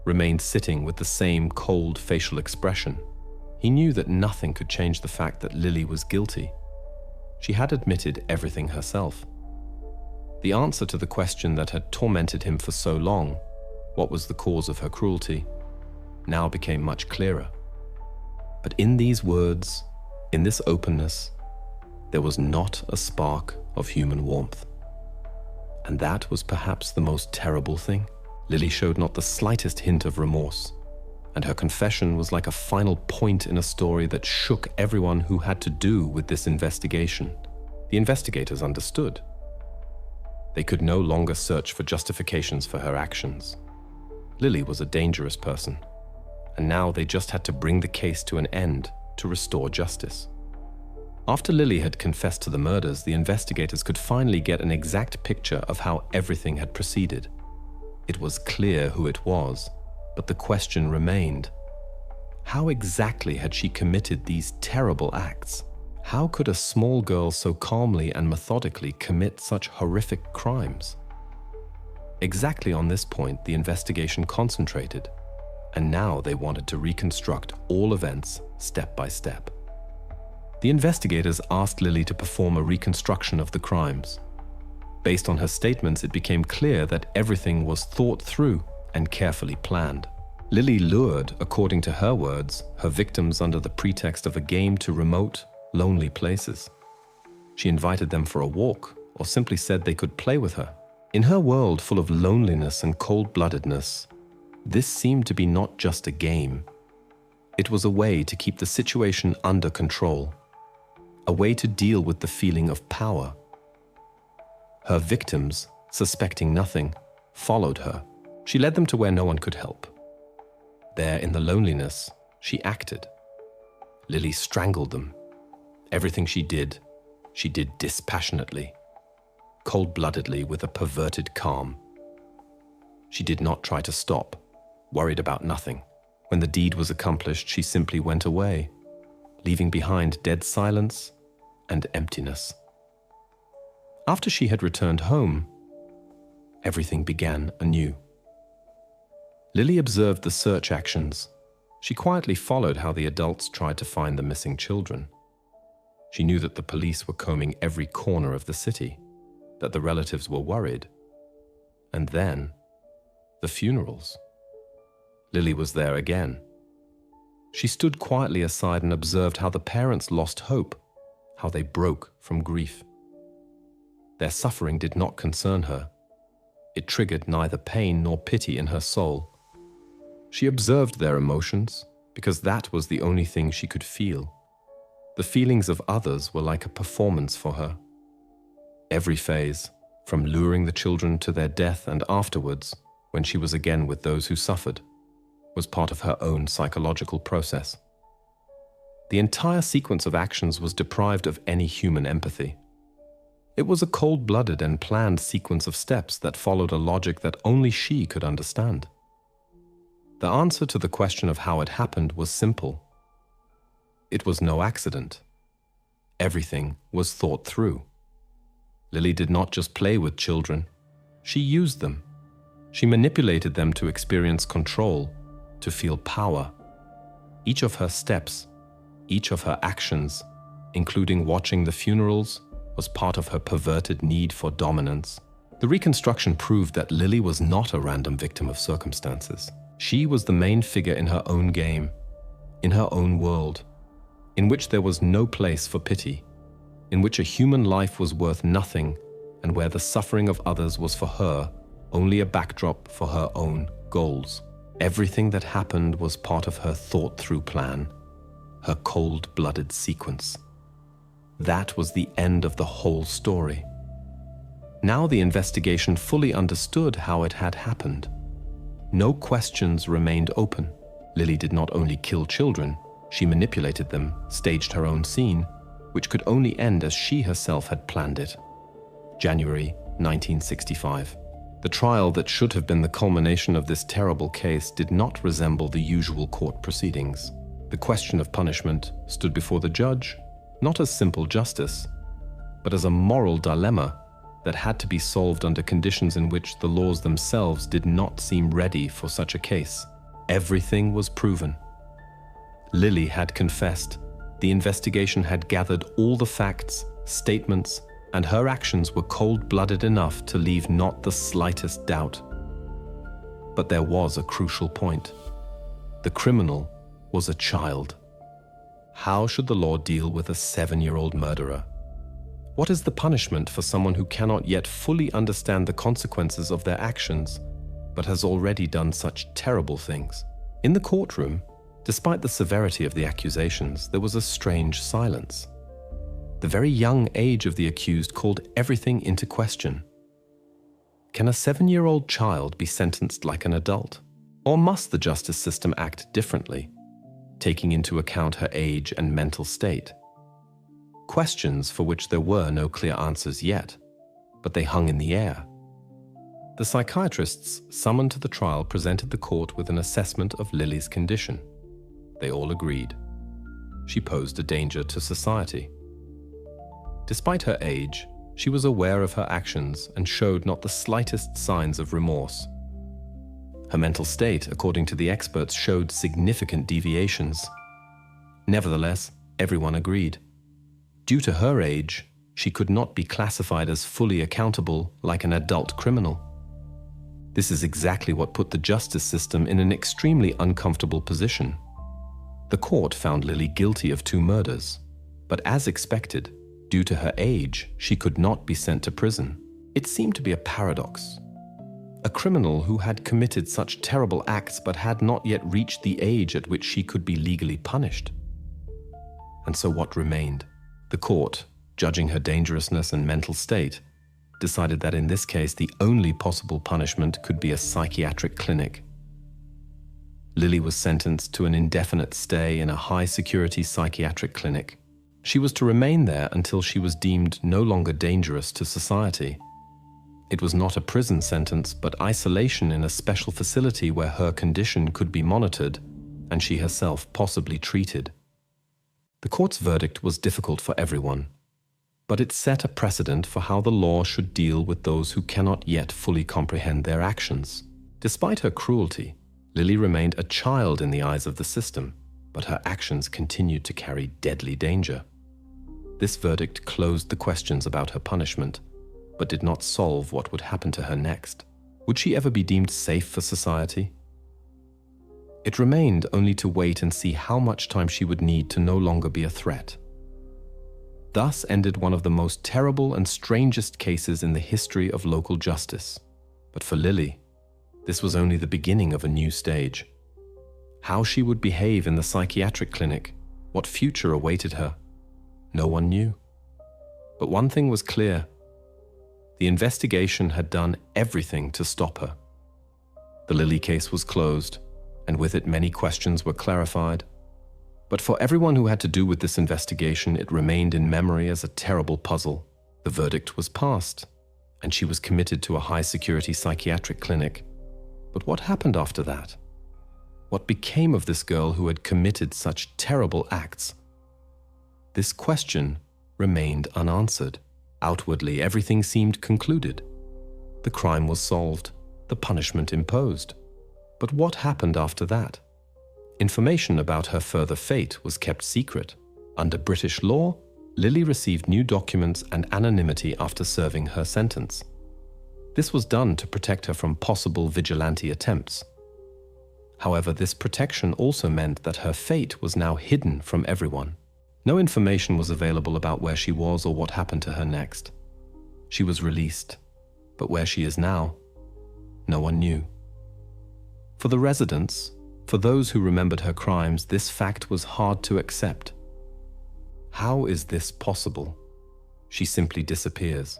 remained sitting with the same cold facial expression. He knew that nothing could change the fact that Lily was guilty. She had admitted everything herself. The answer to the question that had tormented him for so long, what was the cause of her cruelty, now became much clearer. But in these words, in this openness, there was not a spark of human warmth. And that was perhaps the most terrible thing. Lily showed not the slightest hint of remorse, and her confession was like a final point in a story that shook everyone who had to do with this investigation. The investigators understood. They could no longer search for justifications for her actions. Lily was a dangerous person, and now they just had to bring the case to an end to restore justice. After Lily had confessed to the murders, the investigators could finally get an exact picture of how everything had proceeded. It was clear who it was, but the question remained: how exactly had she committed these terrible acts? How could a small girl so calmly and methodically commit such horrific crimes? Exactly on this point, the investigation concentrated, and now they wanted to reconstruct all events step by step. The investigators asked Lily to perform a reconstruction of the crimes. Based on her statements, it became clear that everything was thought through and carefully planned. Lily lured, according to her words, her victims under the pretext of a game to remote, lonely places. She invited them for a walk, or simply said they could play with her. In her world full of loneliness and cold-bloodedness, this seemed to be not just a game. It was a way to keep the situation under control, a way to deal with the feeling of power. Her victims, suspecting nothing, followed her. She led them to where no one could help. There, in the loneliness, she acted. Lily strangled them. Everything she did, she did dispassionately, cold-bloodedly, with a perverted calm. She did not try to stop, worried about nothing. When the deed was accomplished, she simply went away, leaving behind dead silence and emptiness. After she had returned home, everything began anew. Lily observed the search actions. She quietly followed how the adults tried to find the missing children. She knew that the police were combing every corner of the city, that the relatives were worried. And then, the funerals. Lily was there again. She stood quietly aside and observed how the parents lost hope, how they broke from grief. Their suffering did not concern her. It triggered neither pain nor pity in her soul. She observed their emotions because that was the only thing she could feel. The feelings of others were like a performance for her. Every phase, from luring the children to their death and afterwards, when she was again with those who suffered, was part of her own psychological process. The entire sequence of actions was deprived of any human empathy. It was a cold-blooded and planned sequence of steps that followed a logic that only she could understand. The answer to the question of how it happened was simple. It was no accident. Everything was thought through. Lily did not just play with children. She used them. She manipulated them to experience control, to feel power. Each of her steps, each of her actions, including watching the funerals, was part of her perverted need for dominance. The reconstruction proved that Lily was not a random victim of circumstances. She was the main figure in her own game, in her own world, in which there was no place for pity, in which a human life was worth nothing, and where the suffering of others was for her only a backdrop for her own goals. Everything that happened was part of her thought-through plan, her cold-blooded sequence. That was the end of the whole story. Now the investigation fully understood how it had happened. No questions remained open. Lily did not only kill children, she manipulated them, staged her own scene, which could only end as she herself had planned it. January 1965. The trial that should have been the culmination of this terrible case did not resemble the usual court proceedings. The question of punishment stood before the judge, not as simple justice, but as a moral dilemma that had to be solved under conditions in which the laws themselves did not seem ready for such a case. Everything was proven. Lily had confessed. The investigation had gathered all the facts, statements, and her actions were cold-blooded enough to leave not the slightest doubt. But there was a crucial point. The criminal was a child. How should the law deal with a 7-year-old murderer? What is the punishment for someone who cannot yet fully understand the consequences of their actions, but has already done such terrible things? In the courtroom, despite the severity of the accusations, there was a strange silence. The very young age of the accused called everything into question. Can a 7-year-old child be sentenced like an adult? Or must the justice system act differently, taking into account her age and mental state? Questions for which there were no clear answers yet, but they hung in the air. The psychiatrists summoned to the trial presented the court with an assessment of Lily's condition. They all agreed. She posed a danger to society. Despite her age, she was aware of her actions and showed not the slightest signs of remorse. Her mental state, according to the experts, showed significant deviations. Nevertheless, everyone agreed. Due to her age, she could not be classified as fully accountable like an adult criminal. This is exactly what put the justice system in an extremely uncomfortable position. The court found Lily guilty of 2 murders, but as expected, due to her age, she could not be sent to prison. It seemed to be a paradox. A criminal who had committed such terrible acts but had not yet reached the age at which she could be legally punished. And so what remained? The court, judging her dangerousness and mental state, decided that in this case the only possible punishment could be a psychiatric clinic. Lily was sentenced to an indefinite stay in a high-security psychiatric clinic. She was to remain there until she was deemed no longer dangerous to society. It was not a prison sentence, but isolation in a special facility where her condition could be monitored and she herself possibly treated. The court's verdict was difficult for everyone, but it set a precedent for how the law should deal with those who cannot yet fully comprehend their actions. Despite her cruelty, Lily remained a child in the eyes of the system, but her actions continued to carry deadly danger. This verdict closed the questions about her punishment, but did not solve what would happen to her next. Would she ever be deemed safe for society? It remained only to wait and see how much time she would need to no longer be a threat. Thus ended one of the most terrible and strangest cases in the history of local justice. But for Lily, this was only the beginning of a new stage. How she would behave in the psychiatric clinic, what future awaited her, no one knew. But one thing was clear: the investigation had done everything to stop her. The Lily case was closed, and with it many questions were clarified. But for everyone who had to do with this investigation, it remained in memory as a terrible puzzle. The verdict was passed, and she was committed to a high-security psychiatric clinic. But what happened after that? What became of this girl who had committed such terrible acts? This question remained unanswered. Outwardly, everything seemed concluded. The crime was solved, the punishment imposed. But what happened after that? Information about her further fate was kept secret. Under British law, Lily received new documents and anonymity after serving her sentence. This was done to protect her from possible vigilante attempts. However, this protection also meant that her fate was now hidden from everyone. No information was available about where she was or what happened to her next. She was released, but where she is now, no one knew. For the residents, for those who remembered her crimes, this fact was hard to accept. How is this possible? She simply disappears.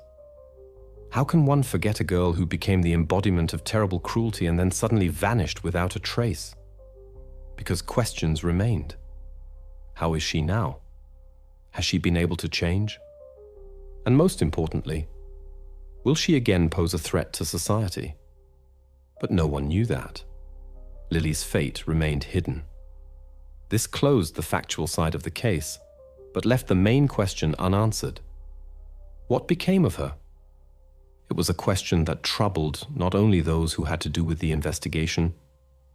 How can one forget a girl who became the embodiment of terrible cruelty and then suddenly vanished without a trace? Because questions remained. How is she now? Has she been able to change? And most importantly, will she again pose a threat to society? But no one knew that. Lily's fate remained hidden. This closed the factual side of the case, but left the main question unanswered. What became of her? It was a question that troubled not only those who had to do with the investigation,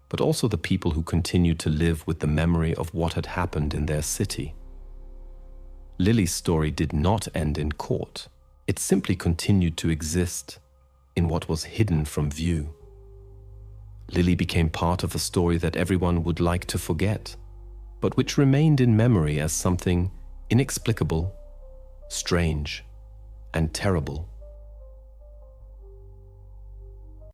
but also the people who continued to live with the memory of what had happened in their city. Lily's story did not end in court. It simply continued to exist in what was hidden from view. Lily became part of a story that everyone would like to forget, but which remained in memory as something inexplicable, strange, and terrible.